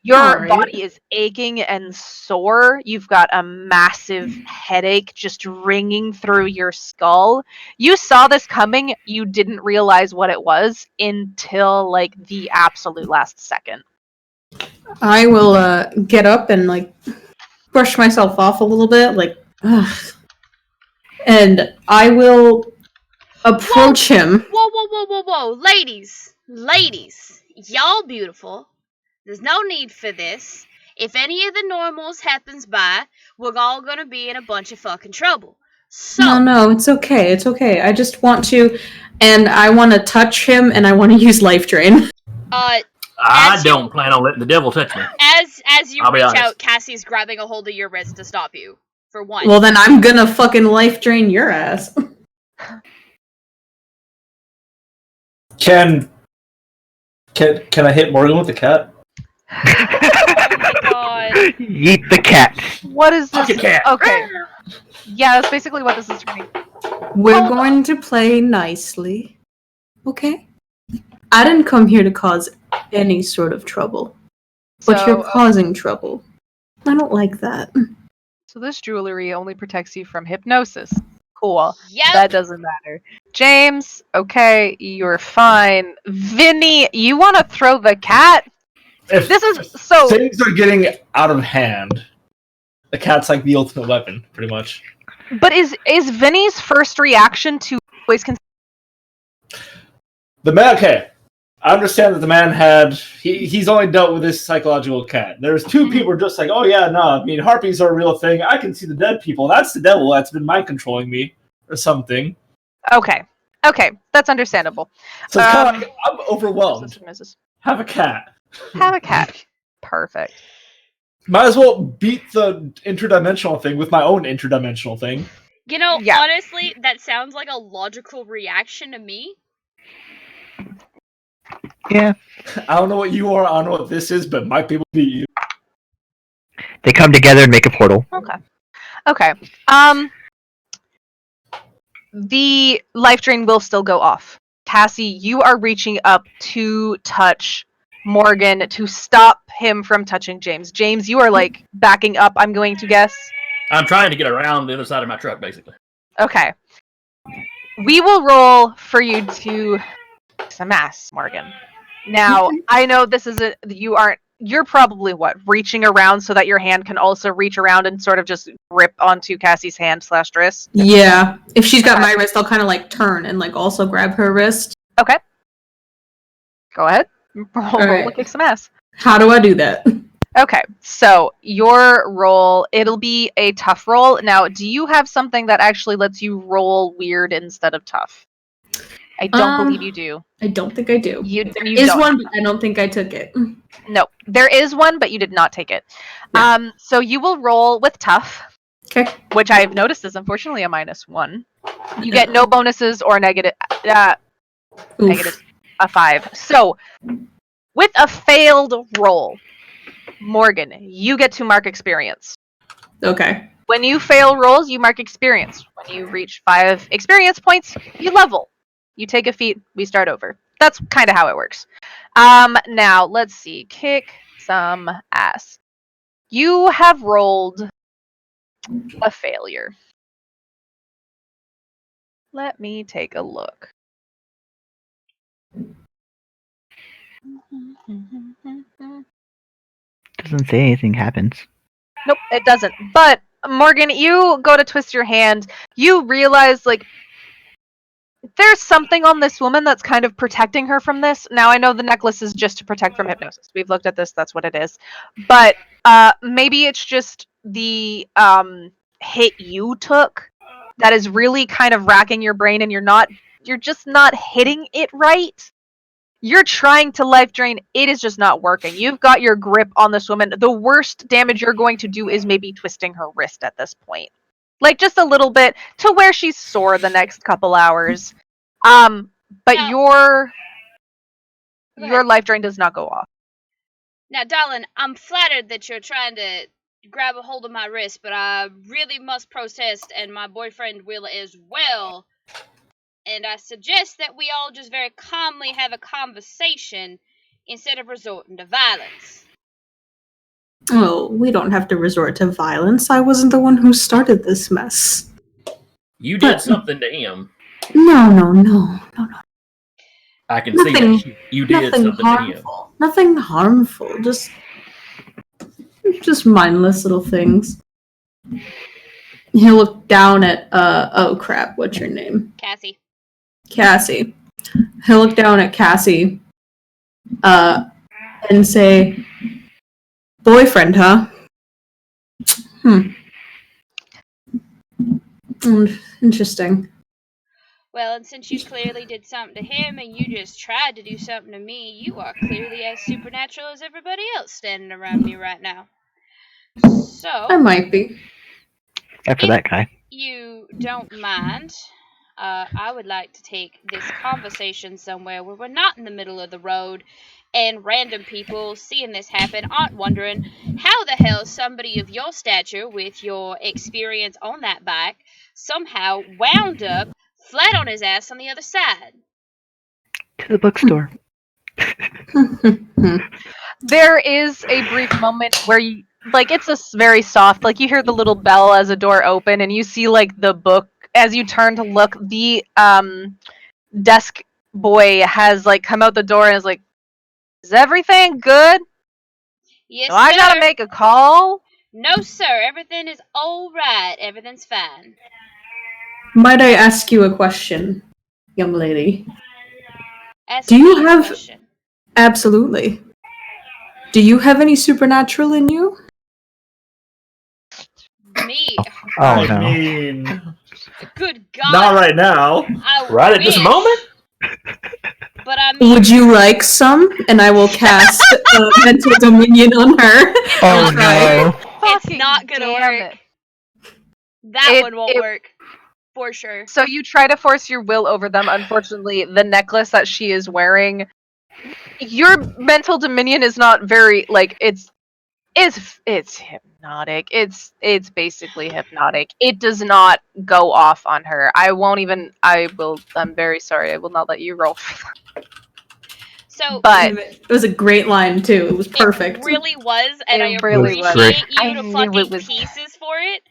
Your Alright. body is aching and sore. You've got a massive headache just ringing through your skull. You saw this coming. You didn't realize what it was until like the absolute last second. I will get up and like brush myself off a little bit, like, ugh. And I will approach him. Whoa. Ladies, y'all beautiful. There's no need for this. If any of the normals happens by, we're all gonna be in a bunch of fucking trouble. So, No, it's okay. It's okay. I just want to, and I want to touch him, and I want to use life drain. I As you- don't plan on letting the devil touch me. as you I'll be reach honest. out, Cassie's grabbing a hold of your wrist to stop you. For one. Well, then I'm gonna fucking life drain your ass. Can I hit Morgan with the cat? Oh my god. Yeet the cat. What is this? Fuck a cat. Okay. Yeah, that's basically what this is turning. We're Hold going to play nicely. Okay? I didn't come here to cause any sort of trouble. But you're causing trouble. I don't like that. So this jewelry only protects you from hypnosis. Cool. Yep. That doesn't matter. James, okay, you're fine. Vinny, you want to throw the cat? If This is so. things are getting out of hand, the cat's like the ultimate weapon, pretty much. But is Vinny's first reaction to always The man, okay. I understand that the man he's only dealt with this psychological cat. There's 2 people who are just like, oh yeah, no, I mean, harpies are a real thing. I can see the dead people. That's the devil that's been mind controlling me, or something. Okay, that's understandable. So it's kind of like, I'm overwhelmed. Have a cat. Have a cat. Perfect. Might as well beat the interdimensional thing with my own interdimensional thing. You know, Yeah. honestly, that sounds like a logical reaction to me. Yeah. I don't know what you are, I don't know what this is, but my people beat you. They come together and make a portal. Okay. The life drain will still go off. Cassie, you are reaching up to touch Morgan to stop him from touching James. James, you are like backing up, I'm going to guess. I'm trying to get around the other side of my truck, basically. Okay. We will roll for you to some ass, Morgan. Now, I know this is you're probably reaching around so that your hand can also reach around and sort of just grip onto Cassie's hand / wrist. Yeah. If she's got my wrist, I'll kind of like turn and like also grab her wrist. Okay. Go ahead. Roll right. to kick some ass. How do I do that? Okay, so your roll, it'll be a tough roll. Now, do you have something that actually lets you roll weird instead of tough? I don't believe you do. I don't think I do. You Is don't. one, but I don't think I took it. No, there is one, but you did not take it. Yeah. So you will roll with tough, Okay. which I've noticed is unfortunately a -1. You get no bonuses or negative, a 5. So, with a failed roll, Morgan, you get to mark experience. Okay. When you fail rolls, you mark experience. When you reach 5 experience points, you level. You take a feat, we start over. That's kind of how it works. Now, let's see. Kick some ass. You have rolled a failure. Let me take a look. Doesn't say anything happens. Nope, it doesn't. But Morgan, you go to twist your hand. You realize, like, there's something on this woman that's kind of protecting her from this. Now, I know the necklace is just to protect from hypnosis. We've looked at this. That's what it is. But maybe it's just the hit you took that is really kind of racking your brain, and you're just not hitting it right. You're trying to life drain. It is just not working. You've got your grip on this woman. The worst damage you're going to do is maybe twisting her wrist at this point. Like, just a little bit to where she's sore the next couple hours. But Now- your Go ahead. life drain does not go off. Now, darling, I'm flattered that you're trying to grab a hold of my wrist, but I really must protest, and my boyfriend will as well. And I suggest that we all just very calmly have a conversation instead of resorting to violence. Oh, we don't have to resort to violence. I wasn't the one who started this mess. You did something to him. No. I can see that you did Nothing something to him. harmful. Nothing harmful. Just mindless little things. He'll look down at oh crap, what's your name? Cassie. Cassie. He'll look down at Cassie and say, boyfriend, huh? Interesting. Well, and since you clearly did something to him and you just tried to do something to me, you are clearly as supernatural as everybody else standing around me right now. So, I might be. Except for that guy. you don't mind, I would like to take this conversation somewhere where we're not in the middle of the road and random people seeing this happen aren't wondering how the hell somebody of your stature with your experience on that bike somehow wound up flat on his ass on the other side. To the bookstore. There is a brief moment where you, like, it's a very soft, like, you hear the little bell as a door open, and you see, like, the book as you turn to look. The desk boy has, like, come out the door and is like, "Is everything good? Yes, Do I gotta sir. make a call?" No, sir. Everything is all right. Everything's fine. Might I ask you a question, young lady? Ask Do you me a have- question. Absolutely. Do you have any supernatural in you? Me? Oh I no. mean, Good God. not right now. I Right at this wish, moment? But I mean, Would you like some? And I will cast mental dominion on her. Oh Try. no. it's Fucking not gonna damn work. it. That It- one won't it- work. For sure. So you try to force your will over them. Unfortunately, the necklace that she is wearing, your mental dominion is not very, like, it's hypnotic. It's basically hypnotic. It does not go off on her. I'm very sorry. I will not let you roll for that. So But It was a great line too. It was perfect. it really was, and It I really was. appreciate I you to knew fucking it was- pieces for it.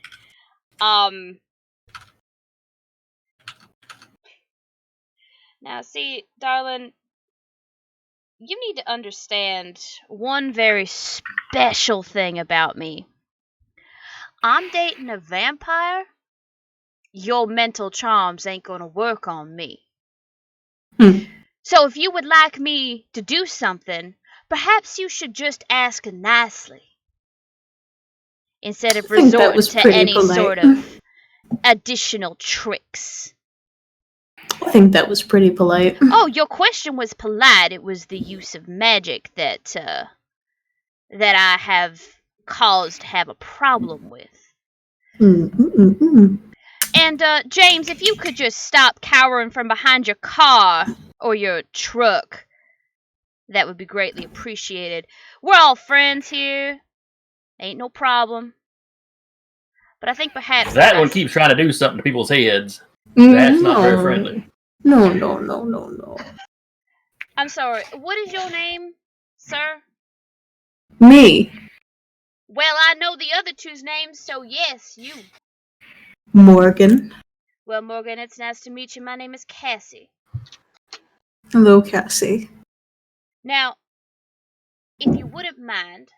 Now see, darling, you need to understand one very special thing about me. I'm dating a vampire. Your mental charms ain't gonna work on me. Hmm. So if you would like me to do something, perhaps you should just ask nicely. Instead of I think that resorting was to pretty any polite. sort of additional tricks. I think that was pretty polite. Oh, your question was polite. It was the use of magic that I have caused to have a problem with. And James, if you could just stop cowering from behind your car or your truck, that would be greatly appreciated. We're all friends here. Ain't no problem. But I think perhaps That one keeps trying to do something to people's heads. Mm, That's not very friendly. No. I'm sorry. What is your name, sir? Me, Well, I know the other two's names, so yes, you. Morgan. Well, Morgan, it's nice to meet you. My name is Cassie. Hello, Cassie. Now, if you wouldn't mind,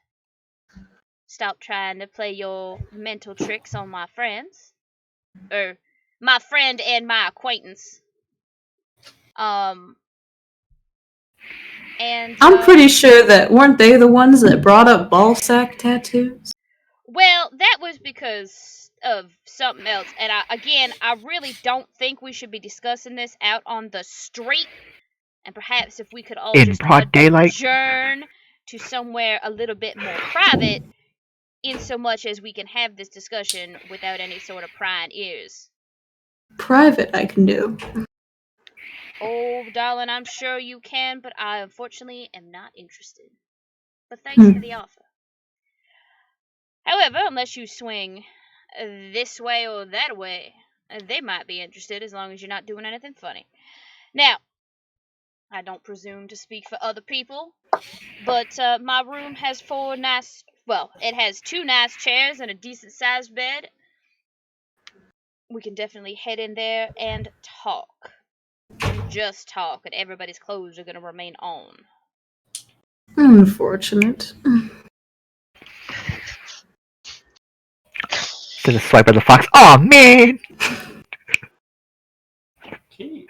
stop trying to play your mental tricks on my friends. Or my friend and my acquaintance. And I'm pretty sure that weren't they the ones that brought up ball sack tattoos? well, that was because of something else. And I really don't think we should be discussing this out on the street. And perhaps if we could all In just broad daylight. adjourn to somewhere a little bit more private, in so much as we can have this discussion without any sort of prying ears. Private, I can do. Oh, darling, I'm sure you can, but I unfortunately am not interested. But thanks for the offer. However, unless you swing this way or that way, they might be interested as long as you're not doing anything funny. Now, I don't presume to speak for other people, but my room has it has 2 nice chairs and a decent sized bed. We can definitely head in there and talk. And just talk, and everybody's clothes are going to remain on. Unfortunate. Says a swipe of the fox. Aw, man! Okay.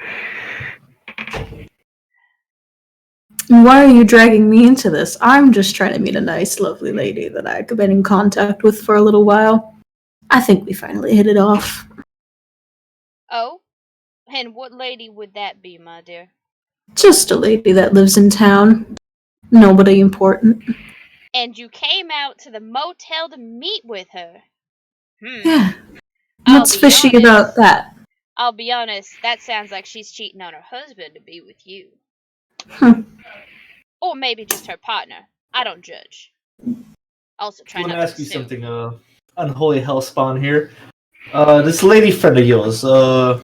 Why are you dragging me into this? I'm just trying to meet a nice, lovely lady that I've been in contact with for a little while. I think we finally hit it off. Oh? And what lady would that be, my dear? Just a lady that lives in town. Nobody important. And you came out to the motel to meet with her? Yeah. I'll What's be fishy honest. about that? I'll be honest, that sounds like she's cheating on her husband to be with you. Or maybe just her partner. I don't judge. Also, try Let not me to ask you assume. something, unholy hellspawn here. This lady friend of yours, does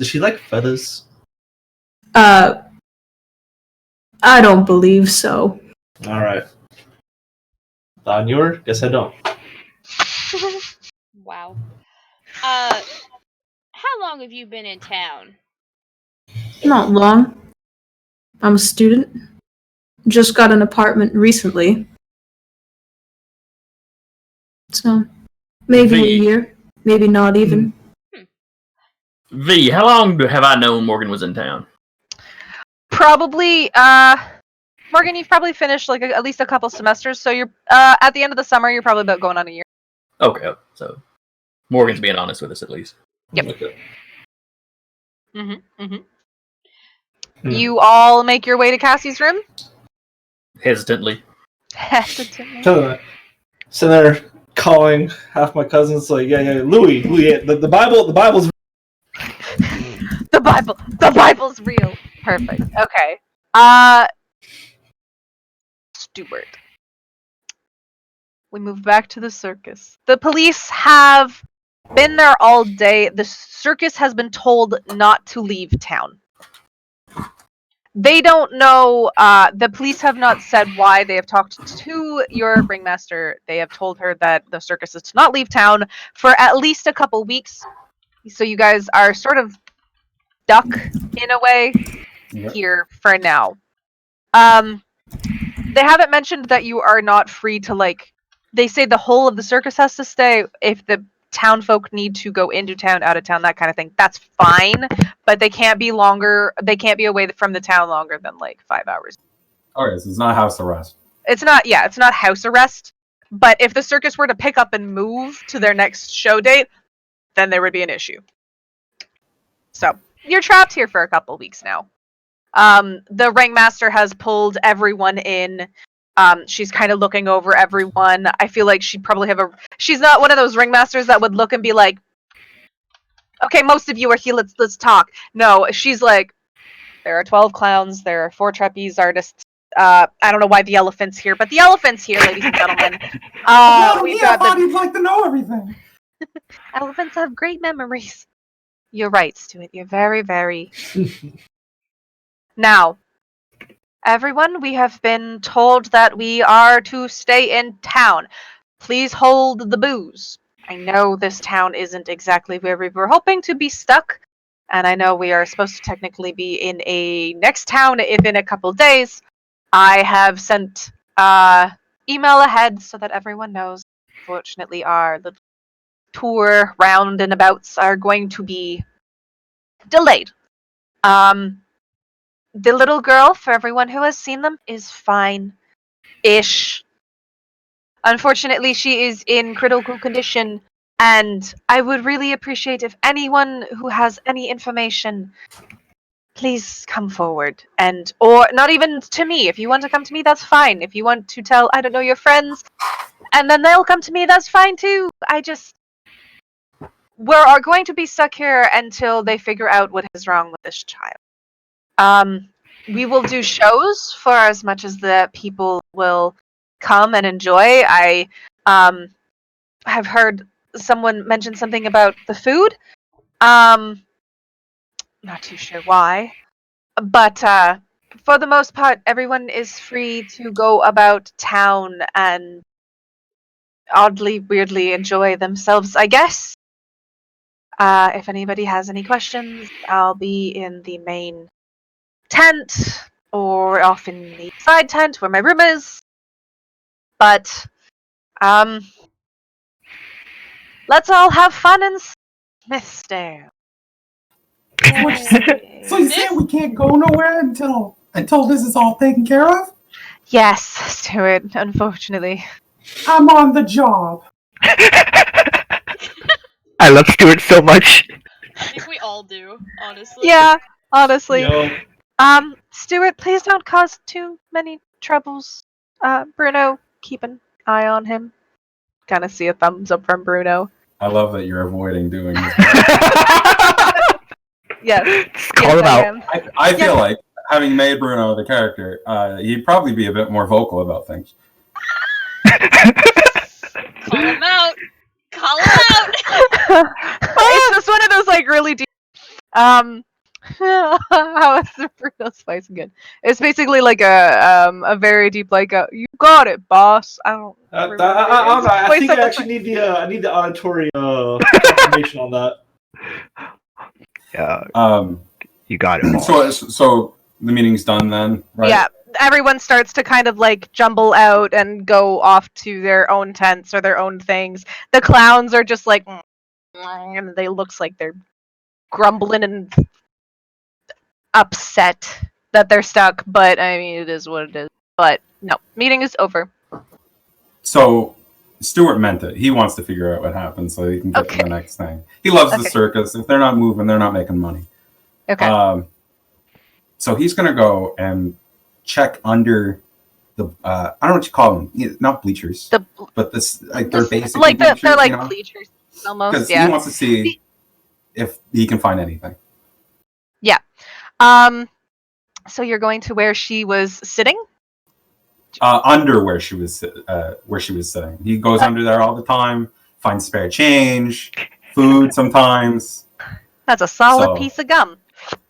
she like feathers? I don't believe so. Alright. On your? Guess I don't. Wow. How long have you been in town? Not long. I'm a student. Just got an apartment recently. So, maybe a year. Maybe not even. V, how long have I known Morgan was in town? Probably, Morgan, you've probably finished like at least a couple semesters, so you're at the end of the summer. You're probably about going on a year. Okay, so Morgan's being honest with us at least. Yep. Okay. You all make your way to Cassie's room. Hesitantly. Hesitantly. So they're calling half my cousins like, yeah, Louis, the Bible's The Bible's real. Perfect. Okay. Stuart. We move back to the circus. The police have been there all day. The circus has been told not to leave town. They don't know, the police have not said why. They have talked to your ringmaster. They have told her that the circus is to not leave town for at least a couple weeks. So you guys are sort of stuck, in a way, here for now. They haven't mentioned that you are not free to, like, they say the whole of the circus has to stay. If the town folk need to go into town, out of town, that kind of thing, that's fine, but they can't be away from the town longer than like 5 hours. Okay, so it's not house arrest. It's not house arrest, but if the circus were to pick up and move to their next show date, then there would be an issue. So you're trapped here for a couple weeks now. The ringmaster has pulled everyone in. She's kind of looking over everyone. I feel like she'd probably she's not one of those ringmasters that would look and be like, okay, most of you are here, let's talk. No, she's like, there are 12 clowns, there are 4 trapeze artists. I don't know why the elephant's here, but the elephant's here, ladies and gentlemen. I We've got thought you'd like to know everything. Elephants have great memories. You're right, Stuart. You're very, very. Now, everyone, we have been told that we are to stay in town. Please hold the booze. I know this town isn't exactly where we were hoping to be stuck, and I know we are supposed to technically be in a next town in a couple days. I have sent email ahead so that everyone knows. Fortunately, our little tour round and abouts are going to be delayed. The little girl, for everyone who has seen them, is fine-ish. Unfortunately, she is in critical condition, and I would really appreciate if anyone who has any information, please come forward. And, or not even to me. If you want to come to me, that's fine. If you want to tell, I don't know, your friends, and then they'll come to me, that's fine too. We're going to be stuck here until they figure out what is wrong with this child. We will do shows for as much as the people will come and enjoy. I have heard someone mention something about the food. Not too sure why, but for the most part, everyone is free to go about town and oddly, weirdly enjoy themselves, I guess. If anybody has any questions, I'll be in the main tent or off in the side tent where my room is. But let's all have fun in Smithsdale. So you say we can't go nowhere until this is all taken care of? Yes, Stuart, unfortunately. I'm on the job. I love Stuart so much. I think we all do, honestly. Yeah, honestly. Yo. Stuart, please don't cause too many troubles. Bruno, keep an eye on him. Kind of see a thumbs up from Bruno. I love that you're avoiding doing this. Yes. Just call him I out. am. I feel like, having made Bruno the character, he'd probably be a bit more vocal about things. Call him out! Call him out! It's just one of those like really deep. How is the Bruno's voice again? It's basically like a very deep like a you got it, boss. I don't. remember I his think voice I at actually need the auditory confirmation on that. Yeah, you got it. So the meeting's done then, right? Yeah, everyone starts to kind of like jumble out and go off to their own tents or their own things. The clowns are just like, and they looks like they're grumbling and upset that they're stuck. But I mean, it is what it is. But no, meeting is over. So Stuart meant it. He wants to figure out what happened so he can get to the next thing. He loves the Okay. circus. If they're not moving, they're not making money. Okay. So he's gonna go and check under the I don't know what you call them, not bleachers, but this like they're basically like bleachers, they're like you know? bleachers almost. Because Yeah. he wants to see if he can find anything. Yeah. So you're going to where she was sitting? Under where she was sitting. He goes under there all the time, finds spare change, food sometimes. That's a solid piece of gum.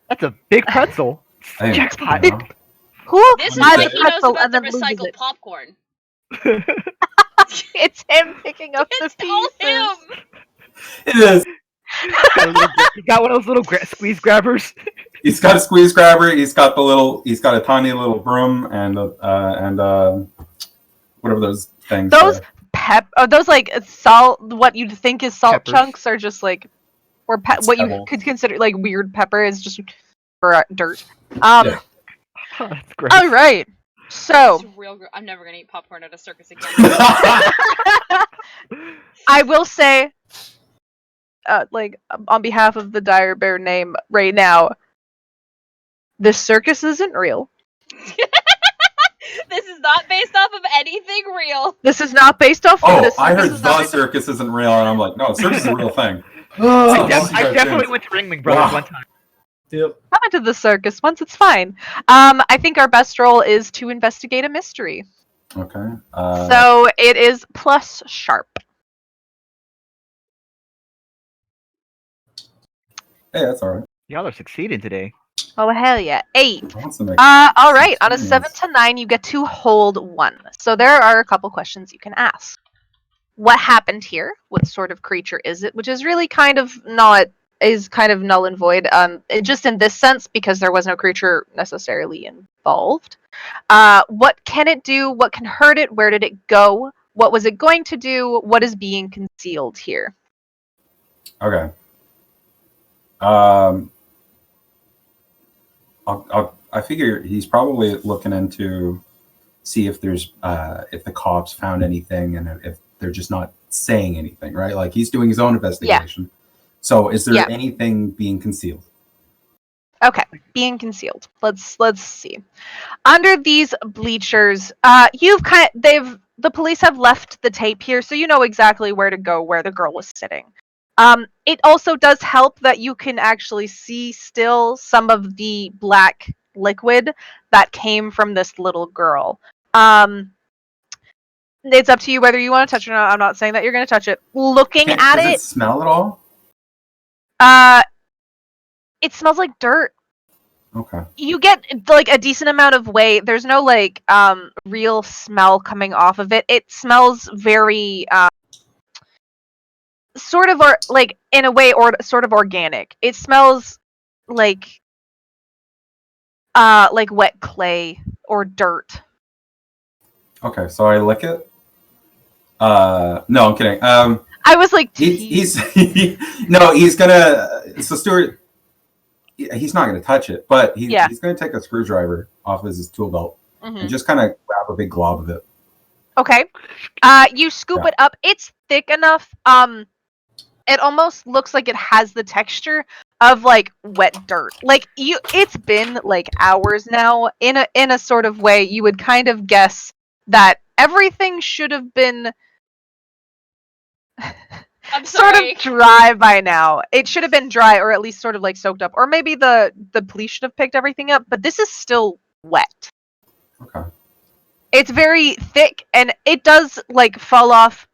That's a big pretzel. Hey, Jackpot. you know. Who This is buys why a he knows pretzel about and the then loses recycled it? popcorn. It's him picking up It's the all pieces. him! It is. He got one of those little squeeze grabbers. He's got a squeeze grabber. He's got a tiny little broom and whatever those things. Those those like salt. What you'd think is salt Peppers. chunks are just like, or what you pebbles. could consider like weird pepper is just for dirt. Yeah. Oh, that's great. All right. So It's real I'm never gonna eat popcorn at a circus again. I will say, like on behalf of the Dire Bear name right now, this circus isn't real. This is not based off of anything real. This is not based off. Oh, this I heard circus is not the based- circus isn't real, and I'm like, no, circus is a real thing. I definitely went to Ringling Brothers one time. Yep. Come into the circus once. It's fine. I think our best role is to investigate a mystery. Okay. So it is plus sharp. Hey, that's all right. Y'all are succeeding today. Oh hell yeah, 8. I want some All right. On a experience. 7 to 9, you get to hold 1. So there are a couple questions you can ask. What happened here? What sort of creature is it? Which is really kind of null and void. Just in this sense, because there was no creature necessarily involved. What can it do? What can hurt it? Where did it go? What was it going to do? What is being concealed here? Okay. I figure he's probably looking into see if there's if the cops found anything and if they're just not saying anything, right? Like he's doing his own investigation. Yeah. So is there anything being concealed? Okay, being concealed. Let's see. Under these bleachers, the police have left the tape here, so you know exactly where to go, where the girl was sitting. It also does help that you can actually see still some of the black liquid that came from this little girl. It's up to you whether you want to touch it or not. I'm not saying that you're going to touch it. Looking at does it smell at all? It smells like dirt. Okay. You get like a decent amount of weight. There's no like real smell coming off of it. It smells very sort of like in a way or sort of organic. It smells like wet clay or dirt. Okay, so I lick it. No, I'm kidding. I was like, he's no, he's gonna. So Stuart, he's not gonna touch it, but he's gonna take a screwdriver off his tool belt and just kind of grab a big glob of it. Okay. You scoop it up. It's thick enough. It almost looks like it has the texture of like wet dirt. Like it's been like hours now. In a sort of way, you would kind of guess that everything should have been sort of dry by now. It should have been dry, or at least sort of like soaked up, or maybe the police should have picked everything up. But this is still wet. Okay. It's very thick, and it does like fall off.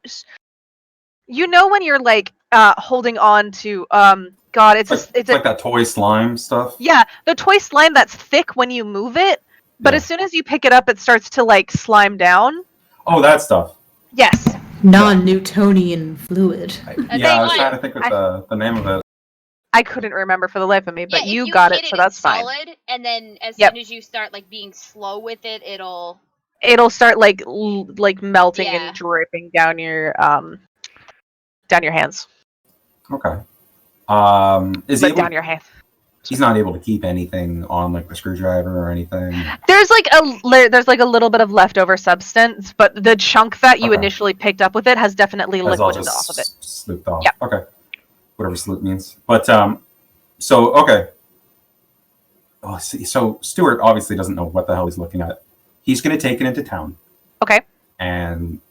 You know when you're like holding on to God, it's like that toy slime stuff. Yeah, the toy slime that's thick when you move it, but as soon as you pick it up, it starts to like slime down. Oh, that stuff. Yes. Non-Newtonian fluid. I was trying to think of the name of it. I couldn't remember for the life of me, but you got it, so that's fine. Solid, and then as soon as you start like being slow with it, it'll start like melting and dripping down your hands. Okay. Is he down your hands? He's not able to keep anything on like the screwdriver or anything. There's like a little bit of leftover substance, but the chunk that you initially picked up with it has definitely liquided off of it. Slooped off. Yep. Okay. Whatever sloop means. But so okay. Oh, see, so Stuart obviously doesn't know what the hell he's looking at. He's going to take it into town. Okay. And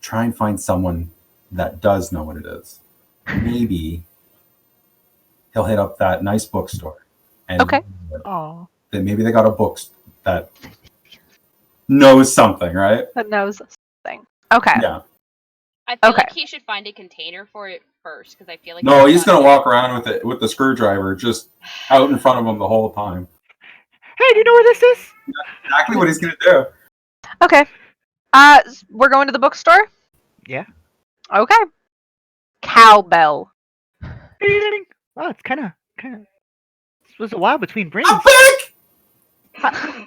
try and find someone that does know what it is. Maybe he'll hit up that nice bookstore. And then maybe they got a book that knows something, right? That knows something. Okay. Yeah. I feel like he should find a container for it first, because I feel like he's gonna walk around with it with the screwdriver just out in front of him the whole time. Hey, do you know where this is? That's exactly what he's gonna do. Okay. We're going to the bookstore? Yeah. Okay. Cowbell. Oh, it's kind of. This was a while between brings. I'm back.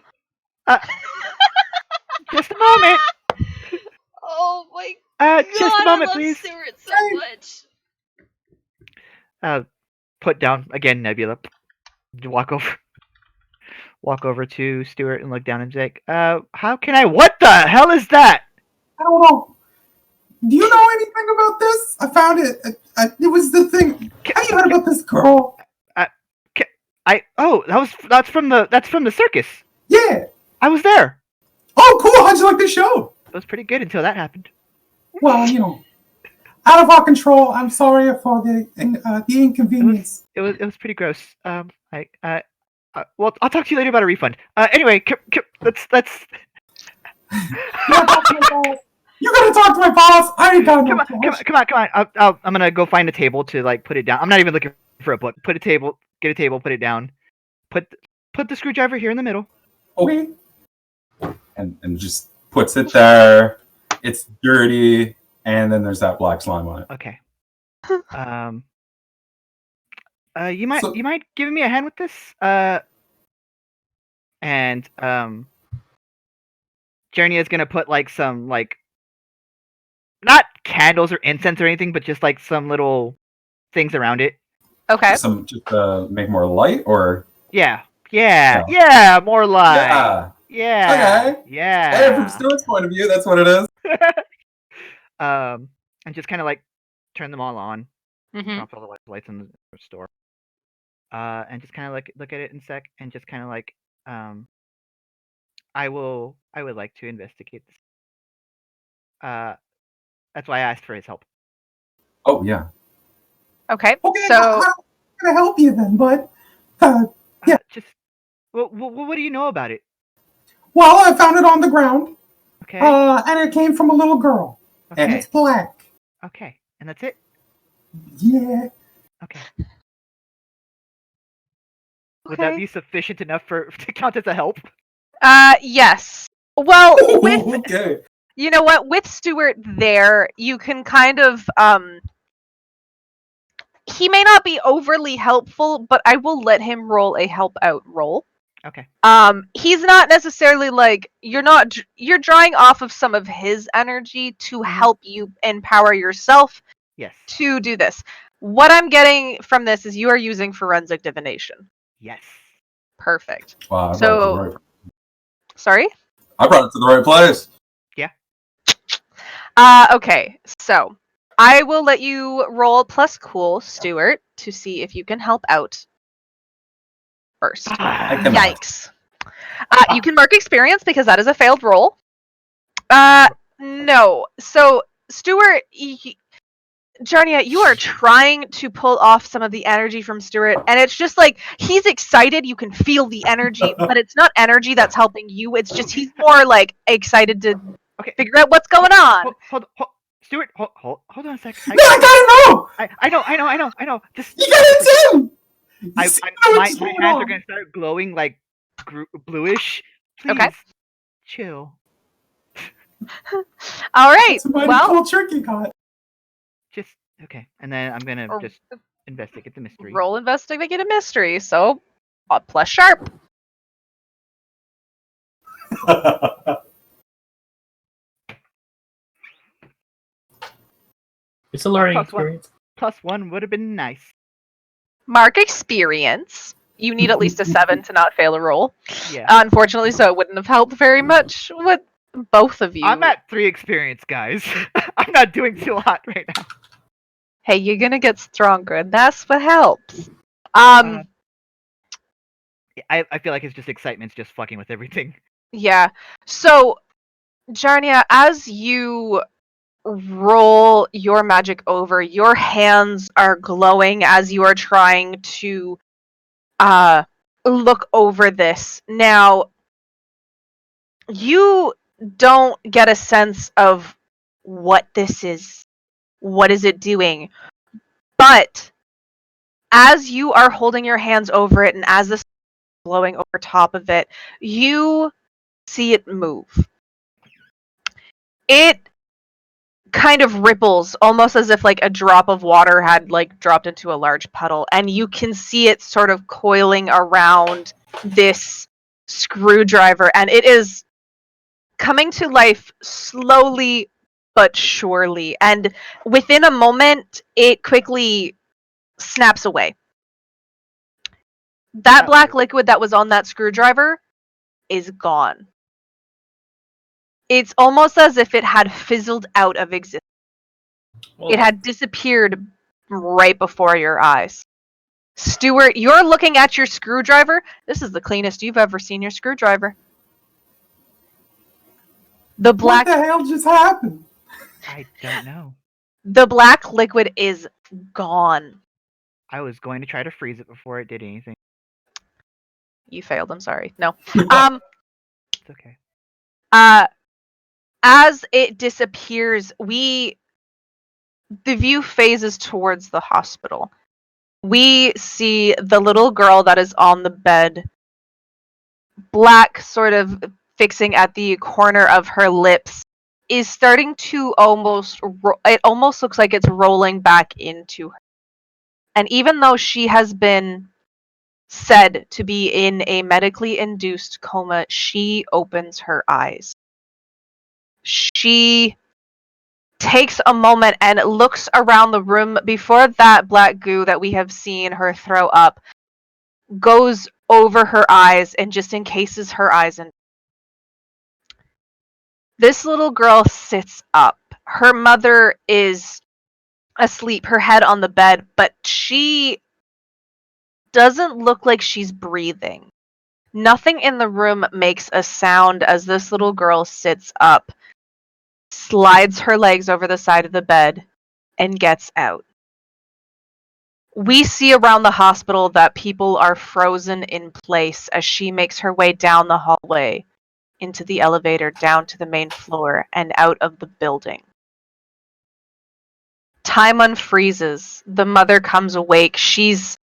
Just a moment. Oh my god! Just a moment, I love please. Stuart so much. Put down again, Nebula. Walk over to Stuart and look down and say, how can I? What the hell is that? I don't know. Do you know anything about this? I found it. It was the thing. Have you heard about this girl? That's from the circus. Yeah. I was there. Oh, cool. How'd you like the show? It was pretty good until that happened. Well, out of our control. I'm sorry for the inconvenience. It was pretty gross. Well, I'll talk to you later about a refund. Anyway, let's. You're gonna talk to my boss. I ain't got no Come on. I'm gonna go find a table to like put it down. I'm not even looking for a book. Get a table, put it down. Put the screwdriver here in the middle. Okay. And just puts it there. It's dirty, and then there's that black slime on it. Okay. You mind giving me a hand with this? And Journey is gonna put like some like not candles or incense or anything, but just like some little things around it. Okay. Some just make more light, or Yeah, No. more light. Yeah. Okay. Yeah. Hey, from Stuart's point of view, that's what it is. And just kind of like turn them all on. Mm-hmm. Turn off all the lights in the store. And just kind of like look at it in a sec, and just kind of like, I would like to investigate this. That's why I asked for his help. Oh yeah. Okay. Okay, So I'm gonna help you then, but Yeah. Just, what do you know about it? well, I found it on the ground, Okay. and it came from a little girl, and Okay. it's black. Okay. And that's it. Yeah. Okay. Would that Okay. be sufficient enough to count as a help? Yes. Well, with Okay. you know what, with Stuart there, you can kind of he may not be overly helpful, but I will let him roll a help out roll. Okay. He's not necessarily like you're drawing off of some of his energy to help you empower yourself Yes. to do this. What I'm getting from this is you are using forensic divination. Yes. Perfect. Wow, Sorry? I brought it to the right place. Okay, so I will let you roll plus cool, Stuart, to see if you can help out first. I cannot. Yikes. You can mark experience because that is a failed roll. No. So, Stuart, Jarnia, you are trying to pull off some of the energy from Stuart, and it's just like he's excited. You can feel the energy, but it's not energy that's helping you. It's just he's more like excited to figure out what's going on. Hold, Stuart, hold on a sec. No, I gotta know. I know. Just You gotta too. my hands are gonna start glowing like bluish. Please, Okay. chill. All right. That's a mighty Well, cool trick you got. Just okay, and then I'm gonna just investigate the mystery. roll investigate a mystery. So, plus sharp. It's a learning Plus one. experience. +1 would have been nice. Mark experience. You need at least a 7 to not fail a roll. Yeah. Unfortunately, so it wouldn't have helped very much with both of you. I'm at 3 experience, guys. I'm not doing too hot right now. Hey, you're gonna get stronger, and that's what helps. I feel like it's just excitement's just fucking with everything. Yeah. So, Jarnia, as you roll your magic over, your hands are glowing as you are trying to look over this. Now, you don't get a sense of what this is. What is it doing? But as you are holding your hands over it and as this is blowing over top of it, you see it move. It kind of ripples, almost as if like a drop of water had like dropped into a large puddle, and you can see it sort of coiling around this screwdriver, and it is coming to life slowly but surely, and within a moment it quickly snaps away. That black liquid that was on that screwdriver is gone. It's almost as if it had fizzled out of existence. Well, It had disappeared right before your eyes. Stuart, you're looking at your screwdriver. This is the cleanest you've ever seen your screwdriver. The black What the hell just happened? I don't know. The black liquid is gone. I was going to try to freeze it before it did anything. You failed, I'm sorry. No. It's okay. As it disappears, the view phases towards the hospital. we see the little girl that is on the bed, black sort of fixing at the corner of her lips, is starting to it almost looks like it's rolling back into her. And even though she has been said to be in a medically induced coma, she opens her eyes. She takes a moment and looks around the room before that black goo that we have seen her throw up goes over her eyes and just encases her eyes in. This little girl sits up. Her mother is asleep, her head on the bed, but she doesn't look like she's breathing. Nothing in the room makes a sound as this little girl sits up, slides her legs over the side of the bed, and gets out. We see around the hospital that people are frozen in place as she makes her way down the hallway, into the elevator, down to the main floor, and out of the building. Time unfreezes. The mother comes awake. She's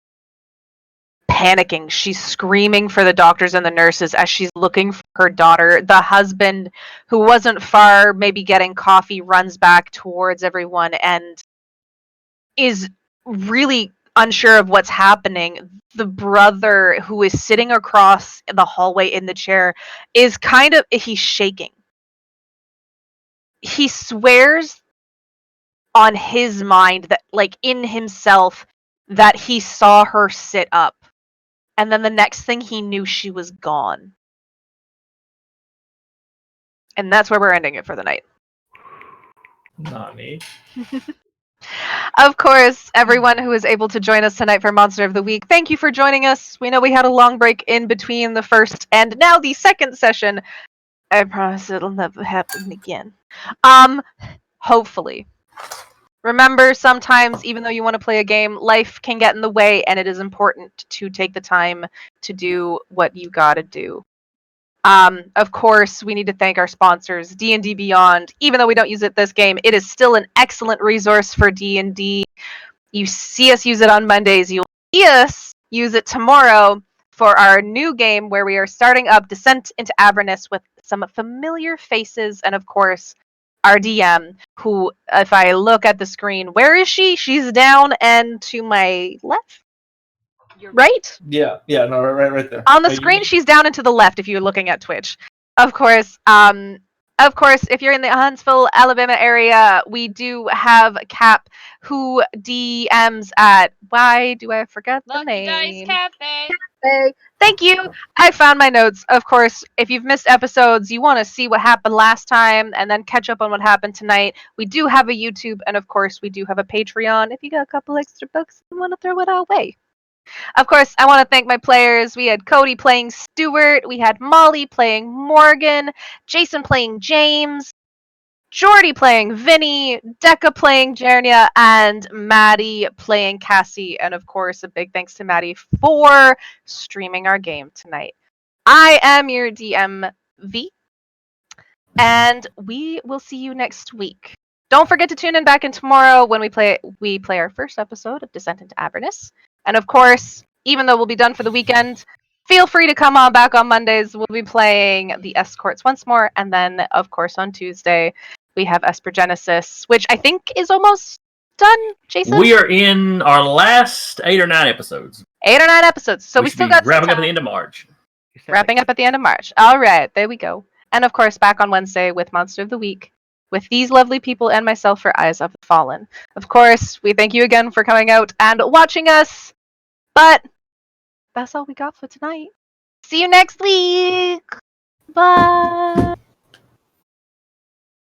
panicking. She's screaming for the doctors and the nurses as she's looking for her daughter. The husband, who wasn't far, maybe getting coffee, runs back towards everyone and is really unsure of what's happening. The brother, who is sitting across the hallway in the chair, is he's shaking. He swears on his mind that, like, in himself, that he saw her sit up. And then the next thing he knew, she was gone. And that's where we're ending it for the night. Nani. Of course, everyone who is able to join us tonight for Monster of the Week, thank you for joining us. We know we had a long break in between the first and now the second session. I promise it'll never happen again. Hopefully. Remember, sometimes, even though you want to play a game, life can get in the way, and it is important to take the time to do what you gotta do. Of course, we need to thank our sponsors, D&D Beyond. Even though we don't use it this game, it is still an excellent resource for D&D. You see us use it on Mondays. You'll see us use it tomorrow for our new game where we are starting up Descent into Avernus with some familiar faces, and of course, our DM, who, if I look at the screen, where is she? She's down and to my left? Right? Yeah, no, right there. On the screen, she's down and to the left if you're looking at Twitch. Of course, if you're in the Huntsville, Alabama area, we do have Cap, who DMs at, why do I forget the Lucky Dice name? Cafe. Thank you. I found my notes. Of course, if you've missed episodes, you want to see what happened last time and then catch up on what happened tonight, we do have a YouTube, and of course, we do have a Patreon if you got a couple extra bucks and want to throw it our way. Of course, I want to thank my players. We had Cody playing Stuart, we had Molly playing Morgan, Jason playing James, Jordy playing Vinny, Decca playing Jernia, and Maddie playing Cassie. And of course, a big thanks to Maddie for streaming our game tonight. I am your DMV, and we will see you next week. Don't forget to tune in back in tomorrow when we play our first episode of Descent into Avernus. And of course, even though we'll be done for the weekend, feel free to come on back on Mondays. We'll be playing the Escorts once more, and then, of course, on Tuesday, we have Esper Genesis, which I think is almost done, Jason? We are in our last 8 or 9 episodes. 8 or 9 episodes, so we should still be got some wrapping up at time. the end of March. Wrapping up at the end of March. All right, there we go. And of course, back on Wednesday with Monster of the Week, with these lovely people and myself for Eyes of the Fallen. Of course, we thank you again for coming out and watching us, but that's all we got for tonight. See you next week. Bye.